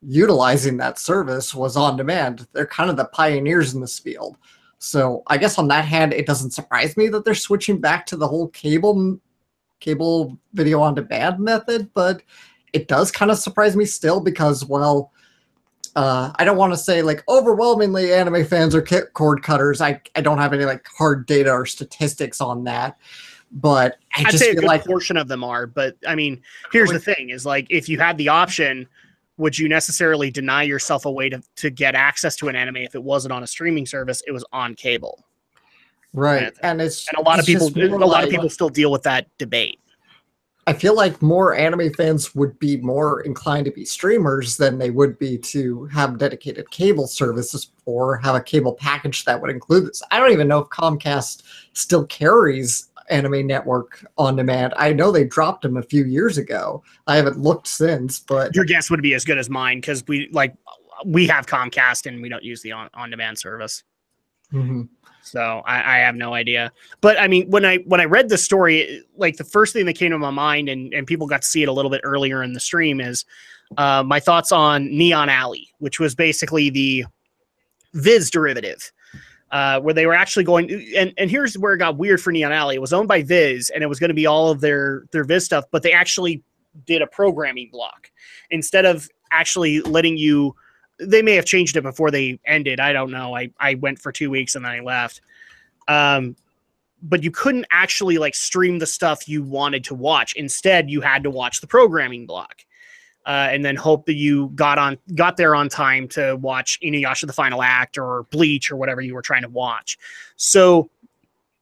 utilizing that service was on demand. They're kind of the pioneers in this field. So I guess on that hand, it doesn't surprise me that they're switching back to the whole cable video on demand method, but it does kind of surprise me still because, well, I don't want to say like overwhelmingly anime fans are cord cutters. I don't have any like hard data or statistics on that, but I'd just say a feel good like portion of them are. But I mean, here's the thing: is like if you had the option, would you necessarily deny yourself a way to get access to an anime if it wasn't on a streaming service? It was on cable, right? And a lot of people still deal with that debate. I feel like more anime fans would be more inclined to be streamers than they would be to have dedicated cable services or have a cable package that would include this. I don't even know if Comcast still carries Anime Network on demand. I know they dropped them a few years ago. I haven't looked since, but your guess would be as good as mine because we have Comcast and we don't use the on demand service. Mm-hmm. So I have no idea. But I mean, when I read the story, like the first thing that came to my mind, and people got to see it a little bit earlier in the stream, is my thoughts on Neon Alley, which was basically the Viz derivative, where they were actually going. And here's where it got weird for Neon Alley. It was owned by Viz, and it was going to be all of their Viz stuff, but they actually did a programming block instead of actually letting you. They may have changed it before they ended. I don't know. I went for 2 weeks and then I left. but you couldn't actually like stream the stuff you wanted to watch. Instead, you had to watch the programming block. And then hope that you got there on time to watch Inuyasha the Final Act or Bleach or whatever you were trying to watch. So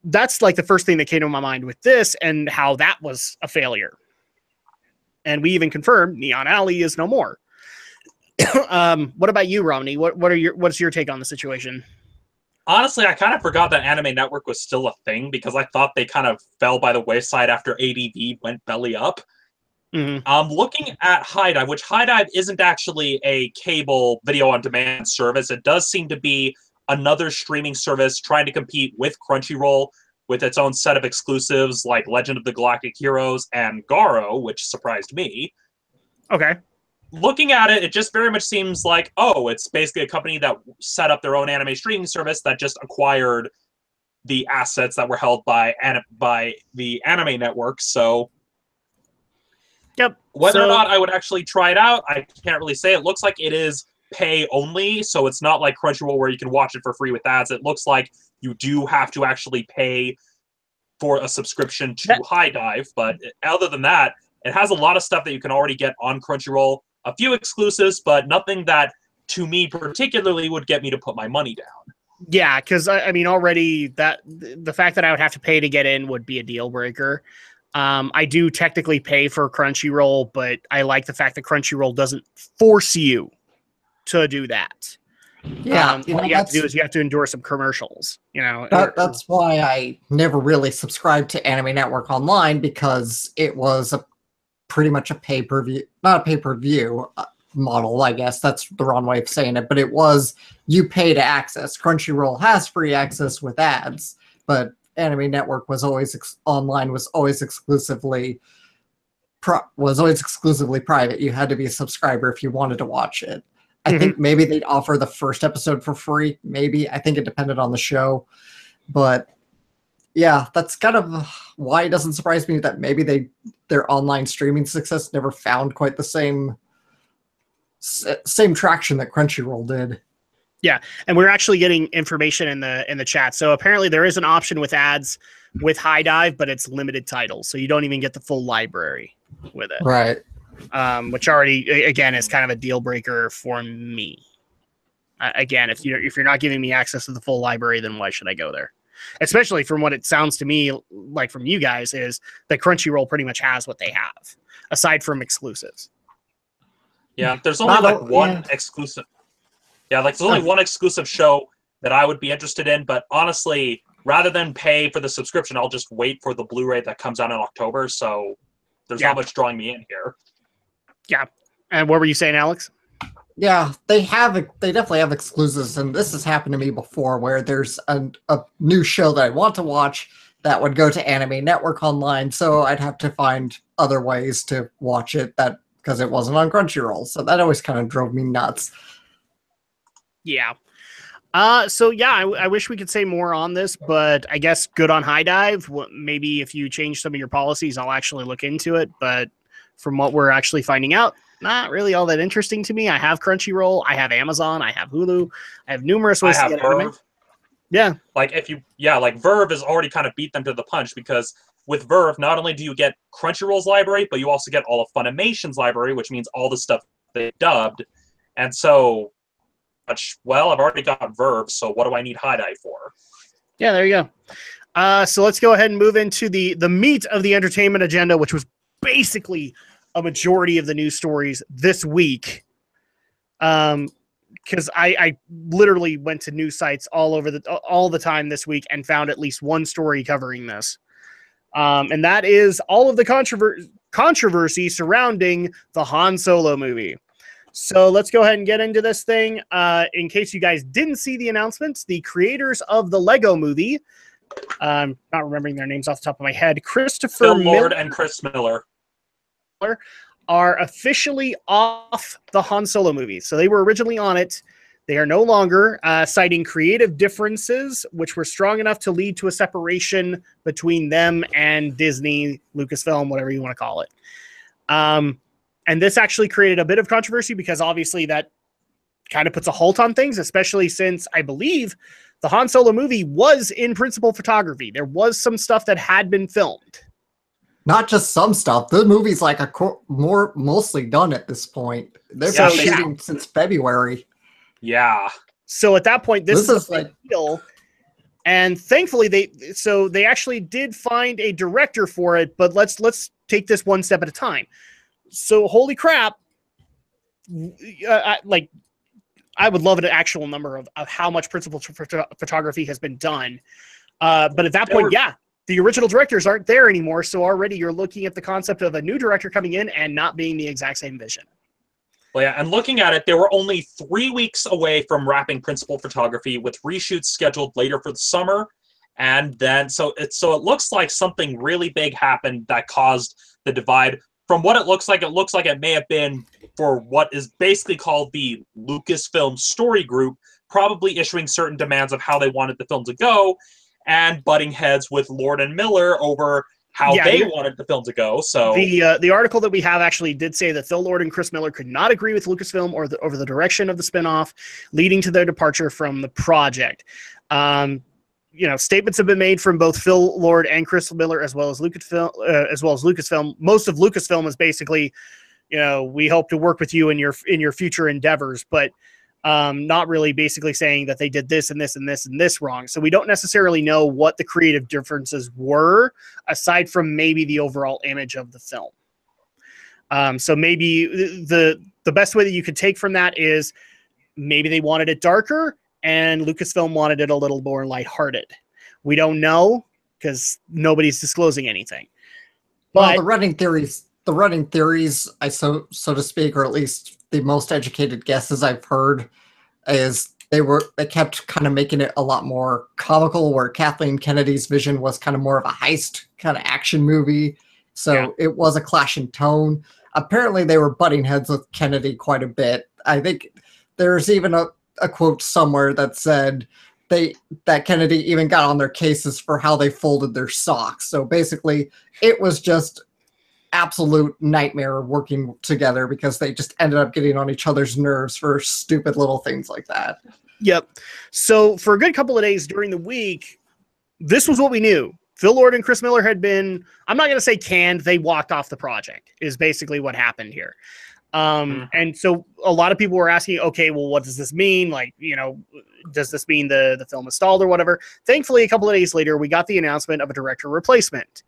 that's like the first thing that came to my mind with this and how that was a failure. And we even confirmed Neon Alley is no more. What about you, Romney? What's your take on the situation? Honestly, I kind of forgot that Anime Network was still a thing because I thought they kind of fell by the wayside after ADV went belly up. Mm-hmm. Looking at HiDive, which HiDive isn't actually a cable video on demand service. It does seem to be another streaming service trying to compete with Crunchyroll with its own set of exclusives like Legend of the Galactic Heroes and Garo, which surprised me. Okay. Looking at it, it just very much seems like, oh, it's basically a company that set up their own anime streaming service that just acquired the assets that were held by the Anime Network. So yep. Whether or not I would actually try it out, I can't really say. It looks like it is pay only, so it's not like Crunchyroll where you can watch it for free with ads. It looks like you do have to actually pay for a subscription to HiDive, but other than that, it has a lot of stuff that you can already get on Crunchyroll. A few exclusives, but nothing that, to me particularly, would get me to put my money down. Yeah, because I mean, already the fact that I would have to pay to get in would be a deal breaker. I do technically pay for Crunchyroll, but I like the fact that Crunchyroll doesn't force you to do that. Yeah, what you have to do is you have to endure some commercials. That's why I never really subscribed to Anime Network Online, because it was pretty much a pay-per-view, not a pay-per-view model, I guess. That's the wrong way of saying it, but it was you pay to access. Crunchyroll has free access with ads, but Anime Network was always online, was always exclusively private. You had to be a subscriber if you wanted to watch it. I think maybe they'd offer the first episode for free. Maybe. I think it depended on the show. But yeah, that's kind of why it doesn't surprise me that maybe their online streaming success never found quite the same traction that Crunchyroll did. Yeah, and we're actually getting information in the chat. So apparently there is an option with ads with HiDive, but it's limited titles, so you don't even get the full library with it. Right. Which already, again, is kind of a deal breaker for me. Again, if you're not giving me access to the full library, then why should I go there? Especially from what it sounds to me like from you guys is that Crunchyroll pretty much has what they have, aside from exclusives. Yeah, there's only one exclusive. Yeah, there's only one exclusive show that I would be interested in, but honestly, rather than pay for the subscription, I'll just wait for the Blu-ray that comes out in October, so there's not much drawing me in here. Yeah. And what were you saying, Alex? Yeah, they definitely have exclusives, and this has happened to me before, where there's a new show that I want to watch that would go to Anime Network Online, so I'd have to find other ways to watch it because it wasn't on Crunchyroll. So that always kind of drove me nuts. Yeah. So yeah, I wish we could say more on this, but I guess good on HiDive. Maybe if you change some of your policies, I'll actually look into it. But from what we're actually finding out, not really all that interesting to me. I have Crunchyroll, I have Amazon, I have Hulu, I have numerous ways to get anime. Yeah. Like Verve has already kind of beat them to the punch, because with Verve, not only do you get Crunchyroll's library, but you also get all of Funimation's library, which means all the stuff they dubbed. And so, well, I've already got Verve, so what do I need HiDive for? Yeah, there you go. So let's go ahead and move into the meat of the entertainment agenda, which was basically a majority of the news stories this week. Because I literally went to news sites all the time this week and found at least one story covering this. And that is all of the controversy surrounding the Han Solo movie. So let's go ahead and get into this thing. In case you guys didn't see the announcements, the creators of the Lego movie, not remembering their names off the top of my head, Christopher Phil Lord Miller and Chris Miller, are officially off the Han Solo movie. So they were originally on it. They are no longer, citing creative differences, which were strong enough to lead to a separation between them and Disney, Lucasfilm, whatever you want to call it. And this actually created a bit of controversy because obviously that kind of puts a halt on things, especially since I believe the Han Solo movie was in principal photography. There was some stuff that had been filmed. Not just some stuff. The movie's like mostly done at this point. They've been shooting since February. Yeah. So at that point, this is like deal. And thankfully, they actually did find a director for it. But let's take this one step at a time. So holy crap! I would love an actual number of how much principal photography has been done. But at that point, the original directors aren't there anymore. So already you're looking at the concept of a new director coming in and not being the exact same vision. Well, yeah, and looking at it, they were only 3 weeks away from wrapping principal photography, with reshoots scheduled later for the summer. And then, so it looks like something really big happened that caused the divide. From what it looks like it may have been for what is basically called the Lucasfilm Story Group, probably issuing certain demands of how they wanted the film to go, and butting heads with Lord and Miller over how they wanted the film to go. So the article that we have actually did say that Phil Lord and Chris Miller could not agree with Lucasfilm over the direction of the spinoff, leading to their departure from the project. Statements have been made from both Phil Lord and Chris Miller, as well as Lucasfilm. Most of Lucasfilm is basically, we hope to work with you in your future endeavors, but not really basically saying that they did this and this and this and this wrong. So we don't necessarily know what the creative differences were, aside from maybe the overall image of the film. So maybe the best way that you could take from that is maybe they wanted it darker and Lucasfilm wanted it a little more lighthearted. We don't know because nobody's disclosing anything. But the running theories, so to speak, or at least the most educated guesses I've heard, is they kept kind of making it a lot more comical, where Kathleen Kennedy's vision was kind of more of a heist kind of action movie. So it was a clash in tone. Apparently they were butting heads with Kennedy quite a bit. I think there's even a quote somewhere that said that Kennedy even got on their cases for how they folded their socks. So basically it was just absolute nightmare working together, because they just ended up getting on each other's nerves for stupid little things like that. Yep. So for a good couple of days during the week, this was what we knew. Phil Lord and Chris Miller had been, I'm not going to say canned, they walked off the project, is basically what happened here. And so a lot of people were asking, okay, well, what does this mean? Does this mean the film is stalled or whatever? Thankfully, a couple of days later, we got the announcement of a director replacement.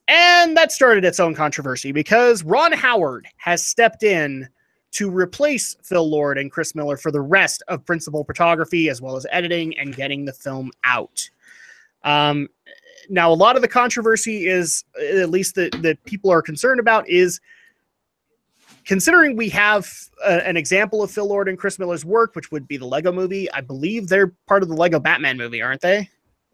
And that started its own controversy, because Ron Howard has stepped in to replace Phil Lord and Chris Miller for the rest of principal photography, as well as editing and getting the film out. Now, a lot of the controversy is, at least that people are concerned about, is considering we have an example of Phil Lord and Chris Miller's work, which would be the Lego movie. I believe they're part of the Lego Batman movie, aren't they?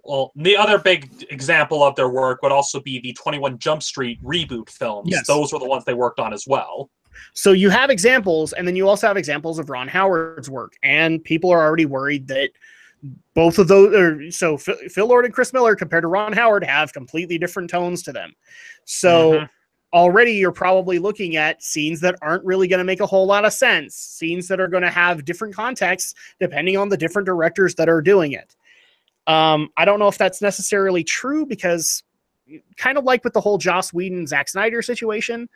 Well, the other big example of their work would also be the 21 Jump Street reboot films. Yes. Those were the ones they worked on as well. So you have examples, and then you also have examples of Ron Howard's work, and people are already worried that both of those, so Phil Lord and Chris Miller compared to Ron Howard, have completely different tones to them. So already you're probably looking at scenes that aren't really going to make a whole lot of sense, scenes that are going to have different contexts depending on the different directors that are doing it. I don't know if that's necessarily true, because kind of like with the whole Joss Whedon, Zack Snyder situation,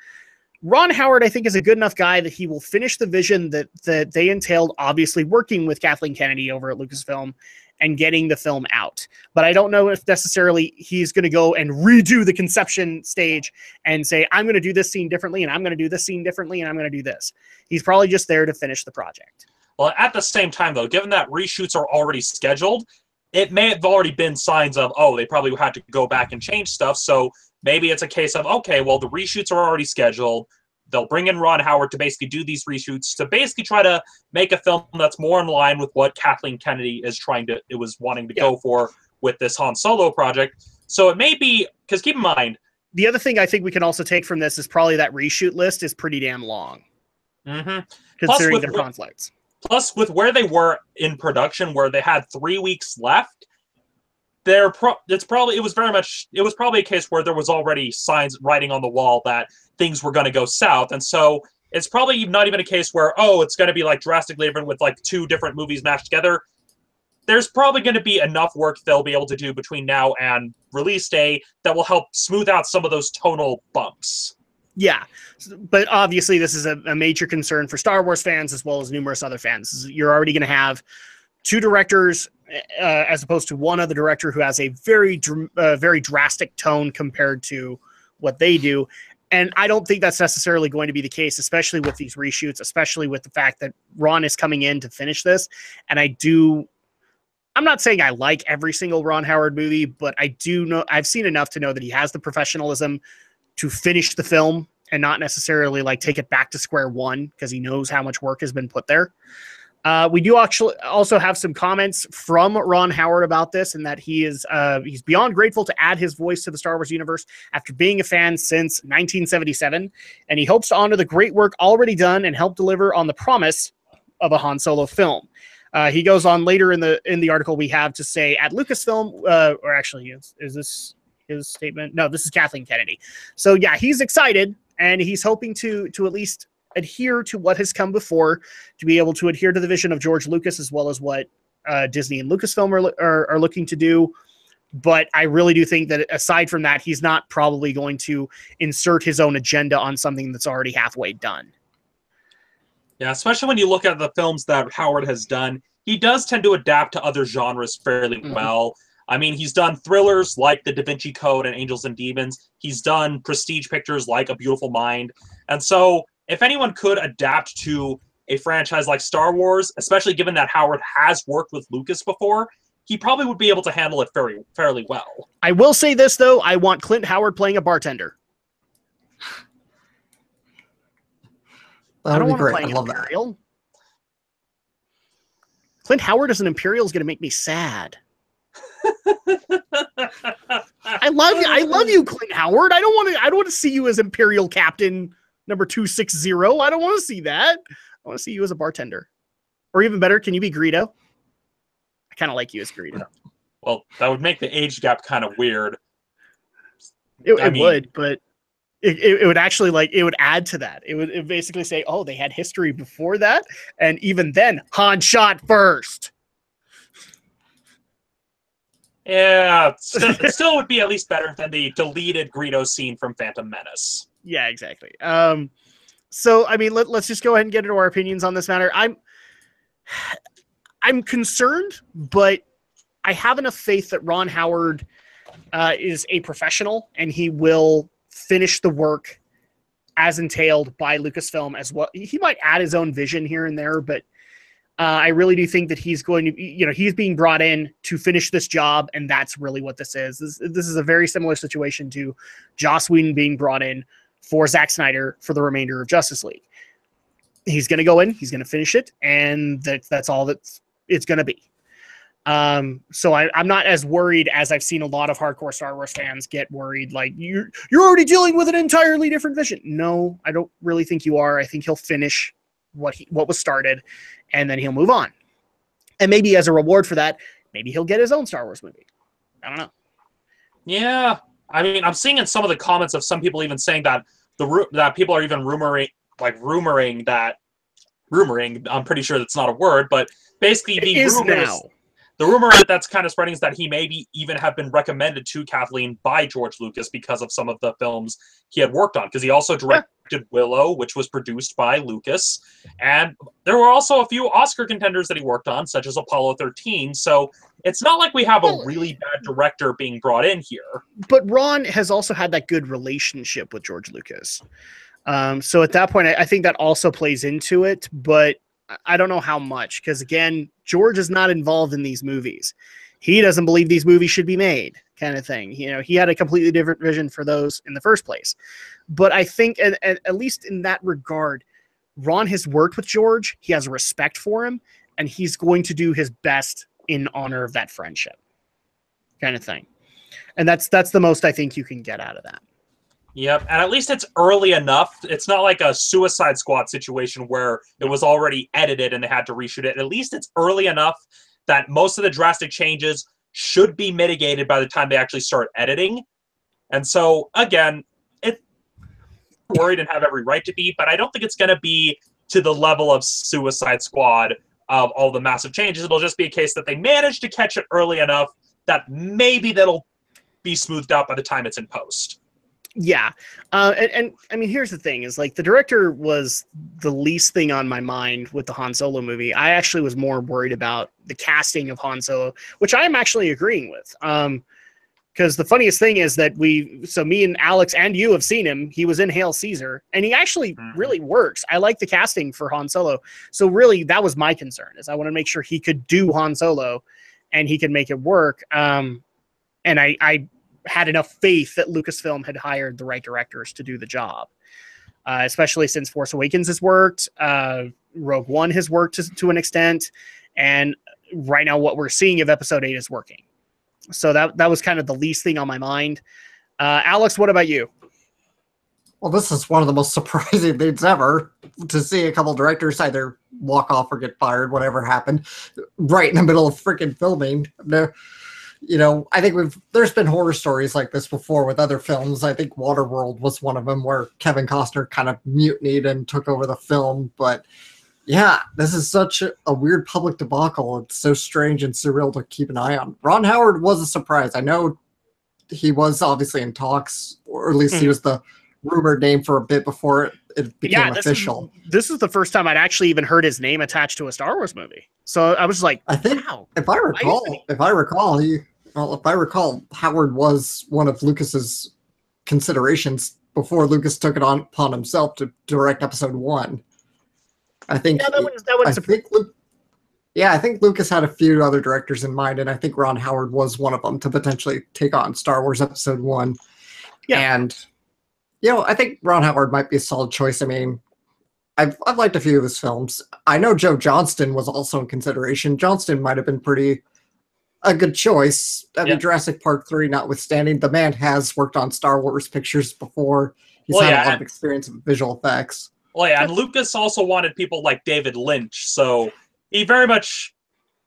Ron Howard, I think, is a good enough guy that he will finish the vision that they entailed, obviously working with Kathleen Kennedy over at Lucasfilm and getting the film out. But I don't know if necessarily he's going to go and redo the conception stage and say, I'm going to do this scene differently, and I'm going to do this scene differently, and I'm going to do this. He's probably just there to finish the project. Well, at the same time, though, given that reshoots are already scheduled, it may have already been signs of, they probably had to go back and change stuff. So maybe it's a case of, okay, well, the reshoots are already scheduled. They'll bring in Ron Howard to basically do these reshoots to basically try to make a film that's more in line with what Kathleen Kennedy was wanting to go for with this Han Solo project. So it may be, because keep in mind, the other thing I think we can also take from this is probably that reshoot list is pretty damn long, considering their conflicts. Plus, with where they were in production, where they had 3 weeks left, it was probably a case where there was already signs writing on the wall that things were going to go south, and so it's probably not even a case where it's going to be like drastically different with like two different movies mashed together. there's probably going to be enough work they'll be able to do between now and release day that will help smooth out some of those tonal bumps. Yeah, but obviously this is a major concern for Star Wars fans as well as numerous other fans. You're already going to have two directors as opposed to one other director who has a very drastic tone compared to what they do. And I don't think that's necessarily going to be the case, especially with these reshoots, especially with the fact that Ron is coming in to finish this. And I'm not saying I like every single Ron Howard movie, but I do know, I've seen enough to know that he has the professionalism to finish the film and not necessarily like take it back to square one, because he knows how much work has been put there. We do actually also have some comments from Ron Howard about this, and that he's beyond grateful to add his voice to the Star Wars universe after being a fan since 1977, and he hopes to honor the great work already done and help deliver on the promise of a Han Solo film. He goes on later in the article we have to say at Lucasfilm, or actually, is this his statement? No, this is Kathleen Kennedy. So yeah, he's excited, and he's hoping to at least adhere to what has come before, to be able to adhere to the vision of George Lucas as well as what Disney and Lucasfilm are looking to do. But I really do think that aside from that, he's not probably going to insert his own agenda on something that's already halfway done. Yeah, especially when you look at the films that Howard has done, he does tend to adapt to other genres fairly well. I mean, he's done thrillers like The Da Vinci Code and Angels and Demons. He's done prestige pictures like A Beautiful Mind. And so if anyone could adapt to a franchise like Star Wars, especially given that Howard has worked with Lucas before, he probably would be able to handle it fairly well. I will say this, though. I want Clint Howard playing a bartender. I don't want to play an Imperial. Clint Howard as an Imperial is going to make me sad. I love you, Clint Howard. I don't want to see you as Imperial Captain number 260. I don't want to see that. I want to see you as a bartender. Or even better, can you be Greedo? I kind of like you as Greedo. Well, that would make the age gap kind of weird. It would, but it would actually, like, it would add to that. It would basically say, oh, they had history before that, and even then, Han shot first. Yeah, it still would be at least better than the deleted Greedo scene from Phantom Menace. Yeah, exactly. So, I mean, let's just go ahead and get into our opinions on this matter. I'm concerned, but I have enough faith that Ron Howard is a professional, and he will finish the work as entailed by Lucasfilm as well. He might add his own vision here and there, but I really do think that he's going to, he's being brought in to finish this job, and that's really what this is. This is a very similar situation to Joss Whedon being brought in for Zack Snyder for the remainder of Justice League. He's going to go in, he's going to finish it, and that's all that it's going to be. So I'm not as worried as I've seen a lot of hardcore Star Wars fans get worried, like, you're already dealing with an entirely different vision. No, I don't really think you are. I think he'll finish what was started, and then he'll move on. And maybe as a reward for that, maybe he'll get his own Star Wars movie. I don't know. Yeah, I mean, I'm seeing in some of the comments of some people even saying that that people are even rumoring. I'm pretty sure that's not a word, but basically the rumor that's kind of spreading is that he maybe even have been recommended to Kathleen by George Lucas because of some of the films he had worked on. Because he also directed Willow, which was produced by Lucas. And there were also a few Oscar contenders that he worked on, such as Apollo 13. So it's not like we have a really bad director being brought in here. But Ron has also had that good relationship with George Lucas. So at that point, I think that also plays into it. But I don't know how much, because again, George is not involved in these movies. He doesn't believe these movies should be made, kind of thing. He had a completely different vision for those in the first place. But I think, at least in that regard, Ron has worked with George. He has respect for him, and he's going to do his best in honor of that friendship, kind of thing. And that's the most I think you can get out of that. Yep, and at least it's early enough. It's not like a Suicide Squad situation where it was already edited and they had to reshoot it. At least it's early enough that most of the drastic changes should be mitigated by the time they actually start editing. And so, again, it's worried and have every right to be, but I don't think it's going to be to the level of Suicide Squad of all the massive changes. It'll just be a case that they managed to catch it early enough that maybe that'll be smoothed out by the time it's in post. Yeah. And I mean, here's the thing is like the director was the least thing on my mind with the Han Solo movie. I actually was more worried about the casting of Han Solo, which I'm actually agreeing with. Because the funniest thing is that me and Alex and you have seen him. He was in Hail Caesar, and he actually really works. I like the casting for Han Solo. So really, that was my concern, is I want to make sure he could do Han Solo, and he could make it work. And I had enough faith that Lucasfilm had hired the right directors to do the job, especially since Force Awakens has worked, Rogue One has worked to an extent, and right now what we're seeing of Episode 8 is working. So that was kind of the least thing on my mind. Alex, what about you? Well, this is one of the most surprising things ever, to see a couple directors either walk off or get fired, whatever happened, right in the middle of freaking filming. You know, I think there's been horror stories like this before with other films. I think Waterworld was one of them, where Kevin Costner kind of mutinied and took over the film. But yeah, this is such a weird public debacle. It's so strange and surreal to keep an eye on. Ron Howard was a surprise. I know he was obviously in talks, or at least he was the rumored name for a bit before it became official. This is the first time I'd actually even heard his name attached to a Star Wars movie. So I was like, I think, wow. If I recall, Howard was one of Lucas's considerations before Lucas took it upon himself to direct Episode 1. I think I think Lucas had a few other directors in mind, and I think Ron Howard was one of them to potentially take on Star Wars Episode 1. Yeah. And, you know, I think Ron Howard might be a solid choice. I mean, I've liked a few of his films. I know Joe Johnston was also in consideration. Johnston might have been a good choice. I mean, Jurassic Park 3 notwithstanding, the man has worked on Star Wars pictures before. He's had a lot of experience with visual effects. Well, yeah, and Lucas also wanted people like David Lynch, so he very much,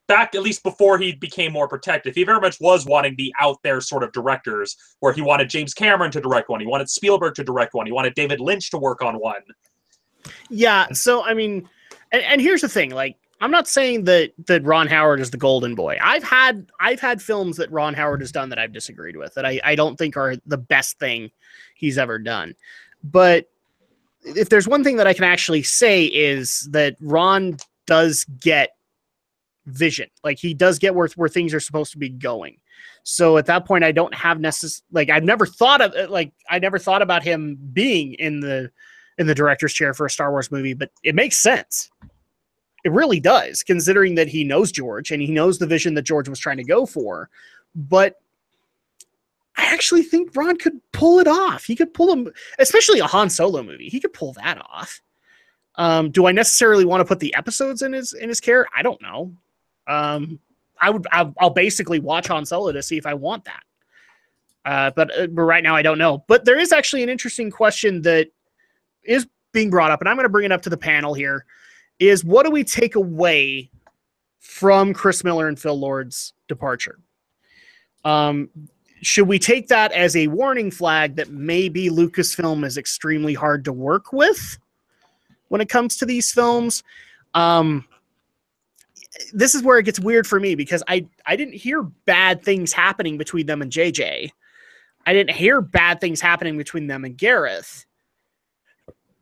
back at least before he became more protective, he very much was wanting the out there sort of directors, where he wanted James Cameron to direct one, he wanted Spielberg to direct one, he wanted David Lynch to work on one. Yeah, so I mean, and here's the thing, like, I'm not saying that Ron Howard is the golden boy. I've had films that Ron Howard has done that I've disagreed with, that I don't think are the best thing he's ever done. But if there's one thing that I can actually say is that Ron does get vision. Like, he does get where things are supposed to be going. So at that point, I don't have I never thought about him being in the director's chair for a Star Wars movie, but it makes sense. It really does, considering that he knows George and he knows the vision that George was trying to go for. But I actually think Ron could pull it off. He could pull them, especially a Han Solo movie. He could pull that off. Do I necessarily want to put the episodes in his care? I don't know. I'll basically watch Han Solo to see if I want that. But right now I don't know. But there is actually an interesting question that is being brought up, and I'm going to bring it up to the panel here, is what do we take away from Chris Miller and Phil Lord's departure? Should we take that as a warning flag that maybe Lucasfilm is extremely hard to work with when it comes to these films? This is where it gets weird for me, because I didn't hear bad things happening between them and JJ. I didn't hear bad things happening between them and Gareth.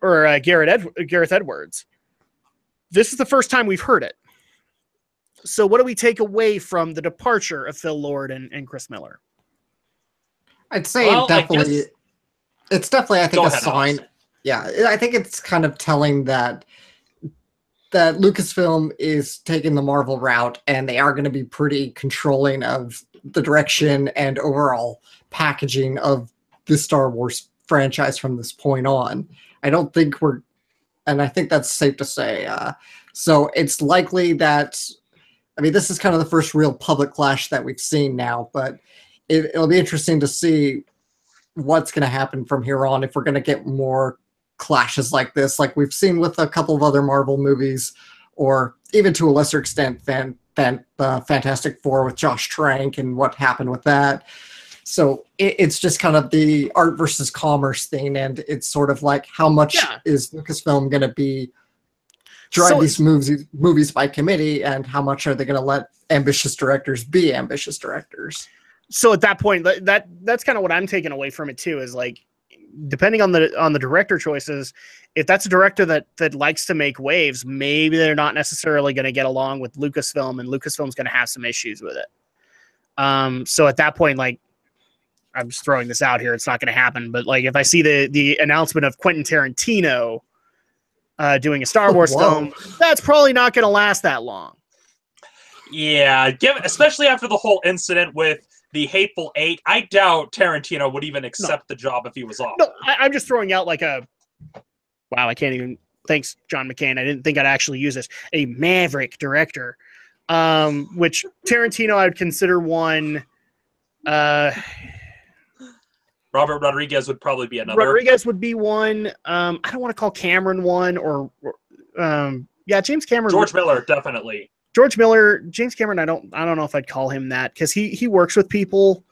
Or Gareth Edwards. This is the first time we've heard it. So what do we take away from the departure of Phil Lord and Chris Miller? I'd say it's definitely, I think, a sign. Alex. Yeah, I think it's kind of telling that Lucasfilm is taking the Marvel route, and they are going to be pretty controlling of the direction and overall packaging of the Star Wars franchise from this point on. I don't think and I think that's safe to say. So it's likely that, I mean, this is kind of the first real public clash that we've seen now, but it'll be interesting to see what's going to happen from here on, if we're going to get more clashes like this, like we've seen with a couple of other Marvel movies, or even to a lesser extent, Fantastic Four with Josh Trank and what happened with that. So it's just kind of the art versus commerce thing, and it's sort of like, how much is Lucasfilm going to be drive these movies by committee, and how much are they going to let ambitious directors be ambitious directors? So at that point, that's kind of what I'm taking away from it too, is like, depending on the director choices, if that's a director that likes to make waves, maybe they're not necessarily going to get along with Lucasfilm, and Lucasfilm's going to have some issues with it. So at that point, like, I'm just throwing this out here, it's not going to happen, but like, if I see the announcement of Quentin Tarantino doing a Star Wars film, that's probably not going to last that long. Yeah, especially after the whole incident with the Hateful Eight, I doubt Tarantino would even accept the job if he was off. No, I'm just throwing out like a, wow, I can't even, thanks, John McCain. I didn't think I'd actually use this. A maverick director, which Tarantino I would consider one. Robert Rodriguez would probably be another. Rodriguez would be one. I don't want to call Cameron one, or James Cameron. George Miller, definitely. George Miller, James Cameron. I don't know if I'd call him that, because he works with people.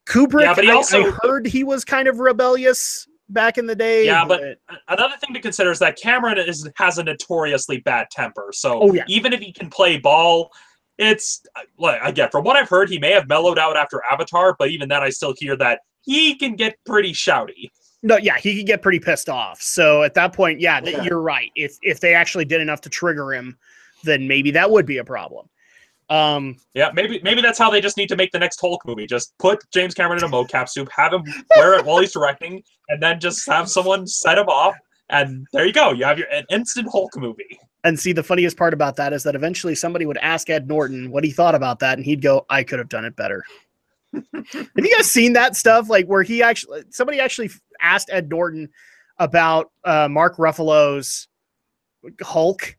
Kubrick, yeah, but I heard he was kind of rebellious back in the day. Yeah, but another thing to consider is that Cameron has a notoriously bad temper. So even if he can play ball, it's like, again, from what I've heard, he may have mellowed out after Avatar, but even then, I still hear that he can get pretty shouty. No, yeah, he can get pretty pissed off. So at that point, you're right. If they actually did enough to trigger him, then maybe that would be a problem. Yeah, maybe that's how they just need to make the next Hulk movie. Just put James Cameron in a mocap suit, have him wear it while he's directing, and then just have someone set him off, and there you go. You have an instant Hulk movie. And see, the funniest part about that is that eventually somebody would ask Ed Norton what he thought about that, and he'd go, "I could have done it better." Have you guys seen that stuff? Like, where somebody actually asked Ed Norton about Mark Ruffalo's Hulk,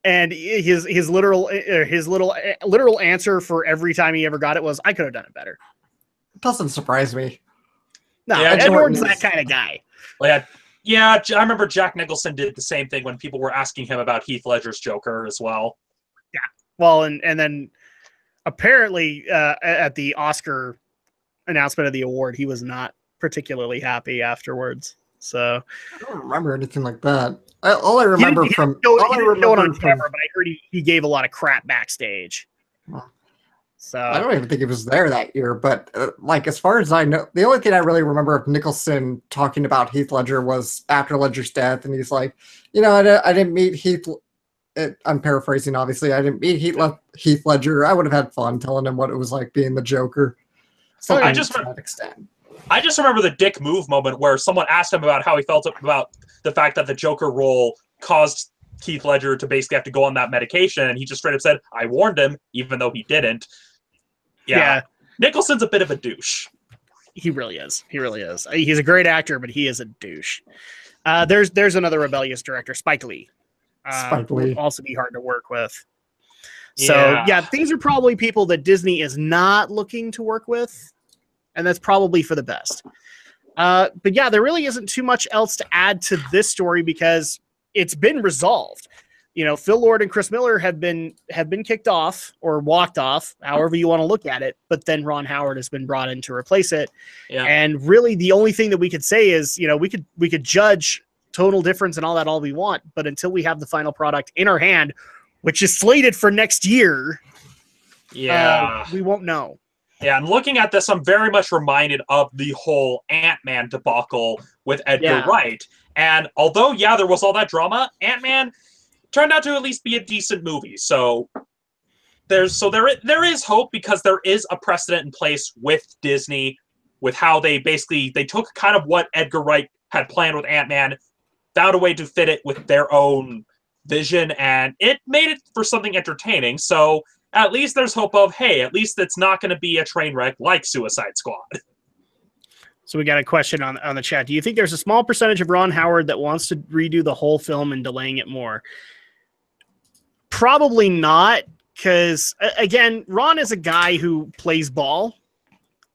and his literal answer for every time he ever got it was, "I could have done it better." It doesn't surprise me. No, yeah, Ed Norton's that kind of guy. Yeah, I remember Jack Nicholson did the same thing when people were asking him about Heath Ledger's Joker as well. Yeah, well, and then apparently at the Oscar announcement of the award, he was not particularly happy afterwards. So I don't remember anything like that. All I remember he didn't show it on camera, but I heard he gave a lot of crap backstage. So I don't even think he was there that year. But like, as far as I know, the only thing I really remember of Nicholson talking about Heath Ledger was after Ledger's death, and he's like, I didn't meet Heath. I'm paraphrasing, obviously. I didn't meet Heath Ledger. I would have had fun telling him what it was like being the Joker. I just remember the dick move moment where someone asked him about how he felt about the fact that the Joker role caused Heath Ledger to basically have to go on that medication, and he just straight up said, "I warned him," even though he didn't. Yeah. Nicholson's a bit of a douche. He really is. He really is. He's a great actor, but he is a douche. There's another rebellious director, Spike Lee. Would also be hard to work with. So these are probably people that Disney is not looking to work with, and that's probably for the best. But yeah, there really isn't too much else to add to this story because it's been resolved. Phil Lord and Chris Miller have been kicked off or walked off, however you want to look at it. But then Ron Howard has been brought in to replace it. Yeah. And really, the only thing that we could say is, we could judge tonal difference and all we want, but until we have the final product in our hand, which is slated for next year, we won't know. Yeah, and looking at this, I'm very much reminded of the whole Ant-Man debacle with Edgar Wright. And although, there was all that drama, Ant-Man turned out to at least be a decent movie. So there is hope, because there is a precedent in place with Disney, with how they took kind of what Edgar Wright had planned with Ant-Man, found a way to fit it with their own vision, and it made it for something entertaining. So at least there's hope of, hey, at least it's not going to be a train wreck like Suicide Squad. So we got a question on the chat. Do you think there's a small percentage of Ron Howard that wants to redo the whole film and delaying it more? Probably not, because, again, Ron is a guy who plays ball,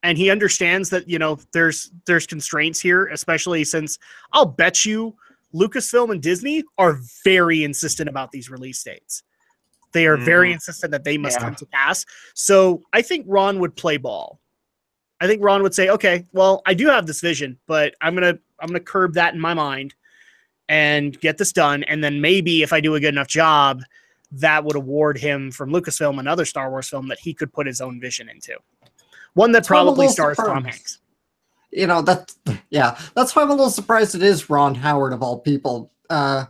and he understands that, there's constraints here, especially since I'll bet you Lucasfilm and Disney are very insistent about these release dates. They are very insistent that they must come to pass. So I think Ron would play ball. I think Ron would say, okay, well, I do have this vision, but I'm gonna curb that in my mind, and get this done. And then maybe if I do a good enough job, that would award him from Lucasfilm another Star Wars film that he could put his own vision into. One that probably stars Tom Hanks. You know, that's why I'm a little surprised it is Ron Howard of all people. I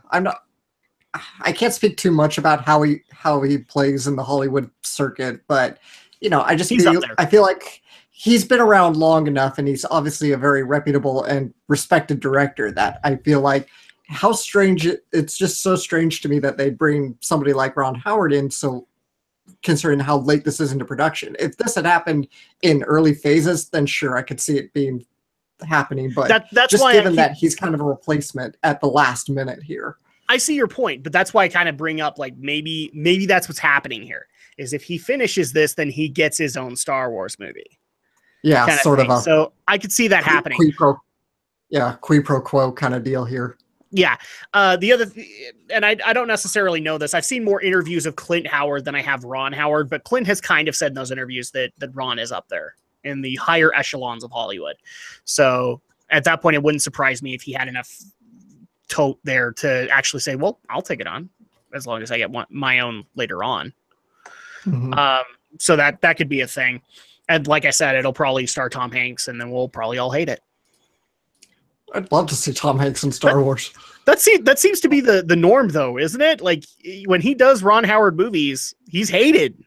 can't speak too much about how he plays in the Hollywood circuit, but you know, I feel like he's been around long enough, and he's obviously a very reputable and respected director that I feel like how strange it's just so strange to me that they bring somebody like Ron Howard in, so considering how late this is into production. If this had happened in early phases, then sure, I could see it being happening, but that's just why given that he's kind of a replacement at the last minute here. I see your point, but that's why I kind of bring up like maybe that's what's happening here, is if he finishes this, then he gets his own Star Wars movie. Yeah, sort of. So I could see that happening. Qui pro quo kind of deal here. Yeah. The other, and I don't necessarily know this. I've seen more interviews of Clint Howard than I have Ron Howard, but Clint has kind of said in those interviews that Ron is up there in the higher echelons of Hollywood. So at that point, it wouldn't surprise me if he had enough tote there to actually say, well, I'll take it on as long as I get my own later on. Mm-hmm. So that could be a thing. And like I said, it'll probably star Tom Hanks, and then we'll probably all hate it. I'd love to see Tom Hanks in Star Wars. That seems to be the norm, though, isn't it? Like, when he does Ron Howard movies, he's hated.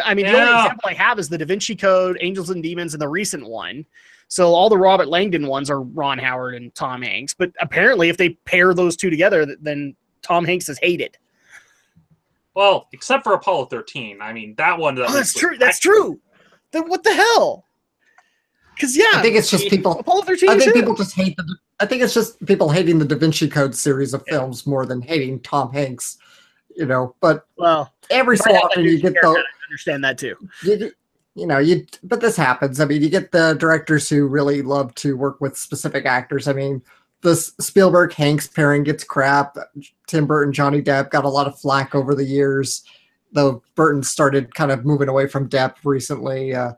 I mean, the only example I have is the Da Vinci Code, Angels and Demons, and the recent one. So all the Robert Langdon ones are Ron Howard and Tom Hanks. But apparently, if they pair those two together, then Tom Hanks is hated. Well, except for Apollo 13. I mean, that one... That's true. That's true. Then what the hell? Because I think it's just people. Apollo 13. I think people just hate the. I think it's just people hating the Da Vinci Code series of films more than hating Tom Hanks. You know, but every so often you get the. Understand that too. But this happens. I mean, you get the directors who really love to work with specific actors. I mean, the Spielberg Hanks pairing gets crap. Tim Burton, Johnny Depp got a lot of flack over the years, though Burton started kind of moving away from Depp recently. I'm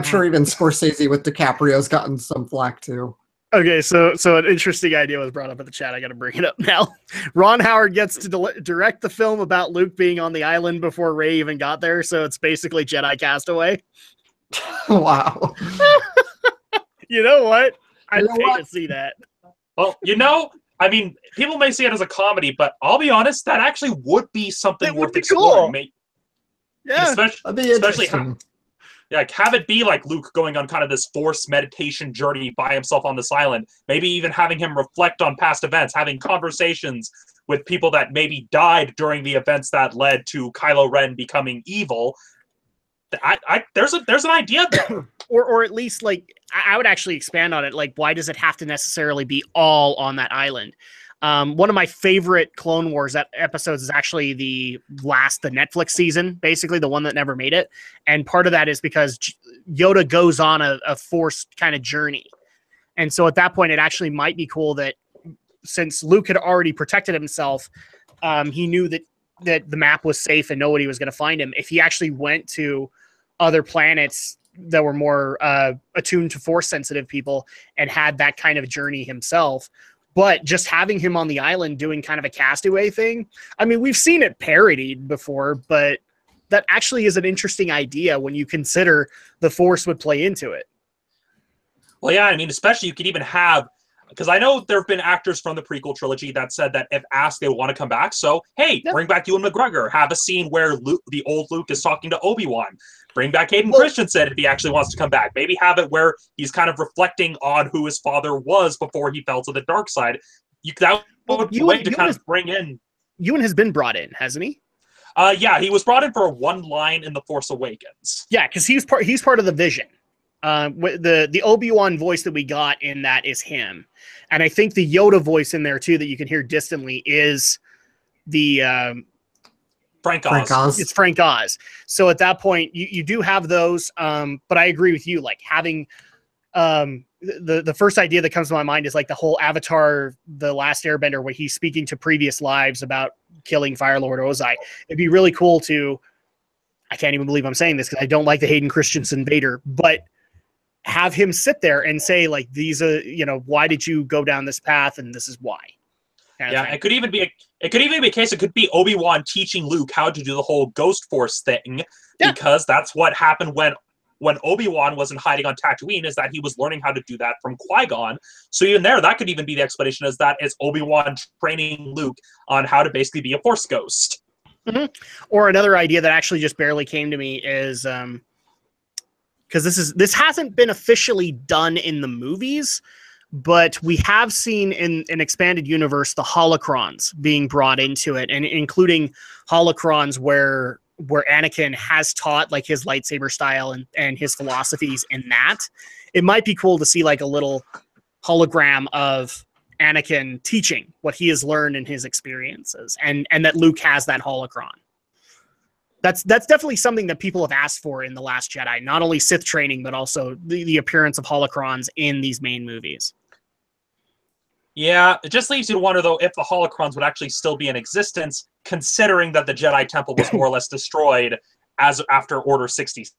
sure even Scorsese with DiCaprio's gotten some flack too. Okay, so an interesting idea was brought up in the chat. I got to bring it up now. Ron Howard gets to direct the film about Luke being on the island before Rey even got there, so it's basically Jedi Castaway. Wow. You know what? I'd pay to see that. Well, I mean, people may see it as a comedy, but I'll be honest, that actually would be something worth exploring. Cool. Yeah, especially have it be like Luke going on kind of this forced meditation journey by himself on this island. Maybe even having him reflect on past events, having conversations with people that maybe died during the events that led to Kylo Ren becoming evil. There's an idea there. or at least, like, I would actually expand on it. Like, why does it have to necessarily be all on that island? One of my favorite Clone Wars episodes is actually the Netflix season, basically the one that never made it. And part of that is because Yoda goes on a forced kind of journey. And so at that point, it actually might be cool that since Luke had already protected himself, he knew that the map was safe and nobody was going to find him. If he actually went to other planets that were more attuned to force sensitive people and had that kind of journey himself, but just having him on the island doing kind of a castaway thing. I mean, we've seen it parodied before, but that actually is an interesting idea when you consider the Force would play into it. Well, yeah, I mean, especially you could even have, because I know there have been actors from the prequel trilogy that said that if asked, they want to come back. So, hey, bring back Ewan McGregor. Have a scene where the old Luke is talking to Obi-Wan. Bring back Hayden Christensen if he actually wants to come back. Maybe have it where he's kind of reflecting on who his father was before he fell to the dark side. That would be a way to kind of bring in. Ewan has been brought in, hasn't he? Yeah, he was brought in for one line in The Force Awakens. Yeah, because he's part of the Vision. The Obi-Wan voice that we got in that is him. And I think the Yoda voice in there, too, that you can hear distantly is the... Frank Oz. It's Frank Oz. So at that point, you do have those. But I agree with you. Like having the first idea that comes to my mind is like the whole Avatar, The Last Airbender, where he's speaking to previous lives about killing Fire Lord Ozai. It'd be really cool to. I can't even believe I'm saying this because I don't like the Hayden Christensen Vader, but have him sit there and say, like, these are, you know, why did you go down this path, and this is why. Yeah, it could even be a case. It could be Obi-Wan teaching Luke how to do the whole Ghost Force thing, because that's what happened when Obi-Wan wasn't hiding on Tatooine, is that he was learning how to do that from Qui-Gon. So even there, that could even be the explanation, is that it's Obi-Wan training Luke on how to basically be a Force ghost. Mm-hmm. Or another idea that actually just barely came to me is, because this hasn't been officially done in the movies, but we have seen in an expanded universe the holocrons being brought into it, and including holocrons where Anakin has taught like his lightsaber style and his philosophies in that. It might be cool to see like a little hologram of Anakin teaching what he has learned in his experiences, and that Luke has that holocron. That's definitely something that people have asked for in The Last Jedi, not only Sith training, but also the appearance of holocrons in these main movies. Yeah, it just leaves you to wonder, though, if the holocrons would actually still be in existence, considering that the Jedi Temple was more or less destroyed as after Order 66.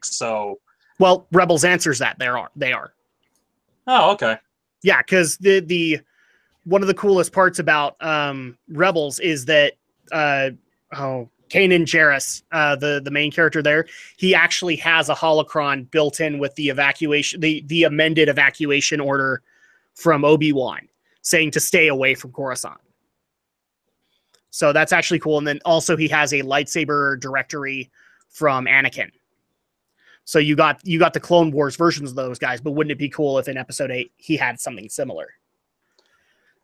So, well, Rebels answers that they are. Oh, okay. Yeah, because the one of the coolest parts about Rebels is that Kanan Jarrus, the main character there, he actually has a holocron built in with the evacuation, the amended evacuation order from Obi-Wan, saying to stay away from Coruscant. So that's actually cool. And then also he has a lightsaber directory from Anakin. So you got the Clone Wars versions of those guys, but wouldn't it be cool if in Episode 8 he had something similar?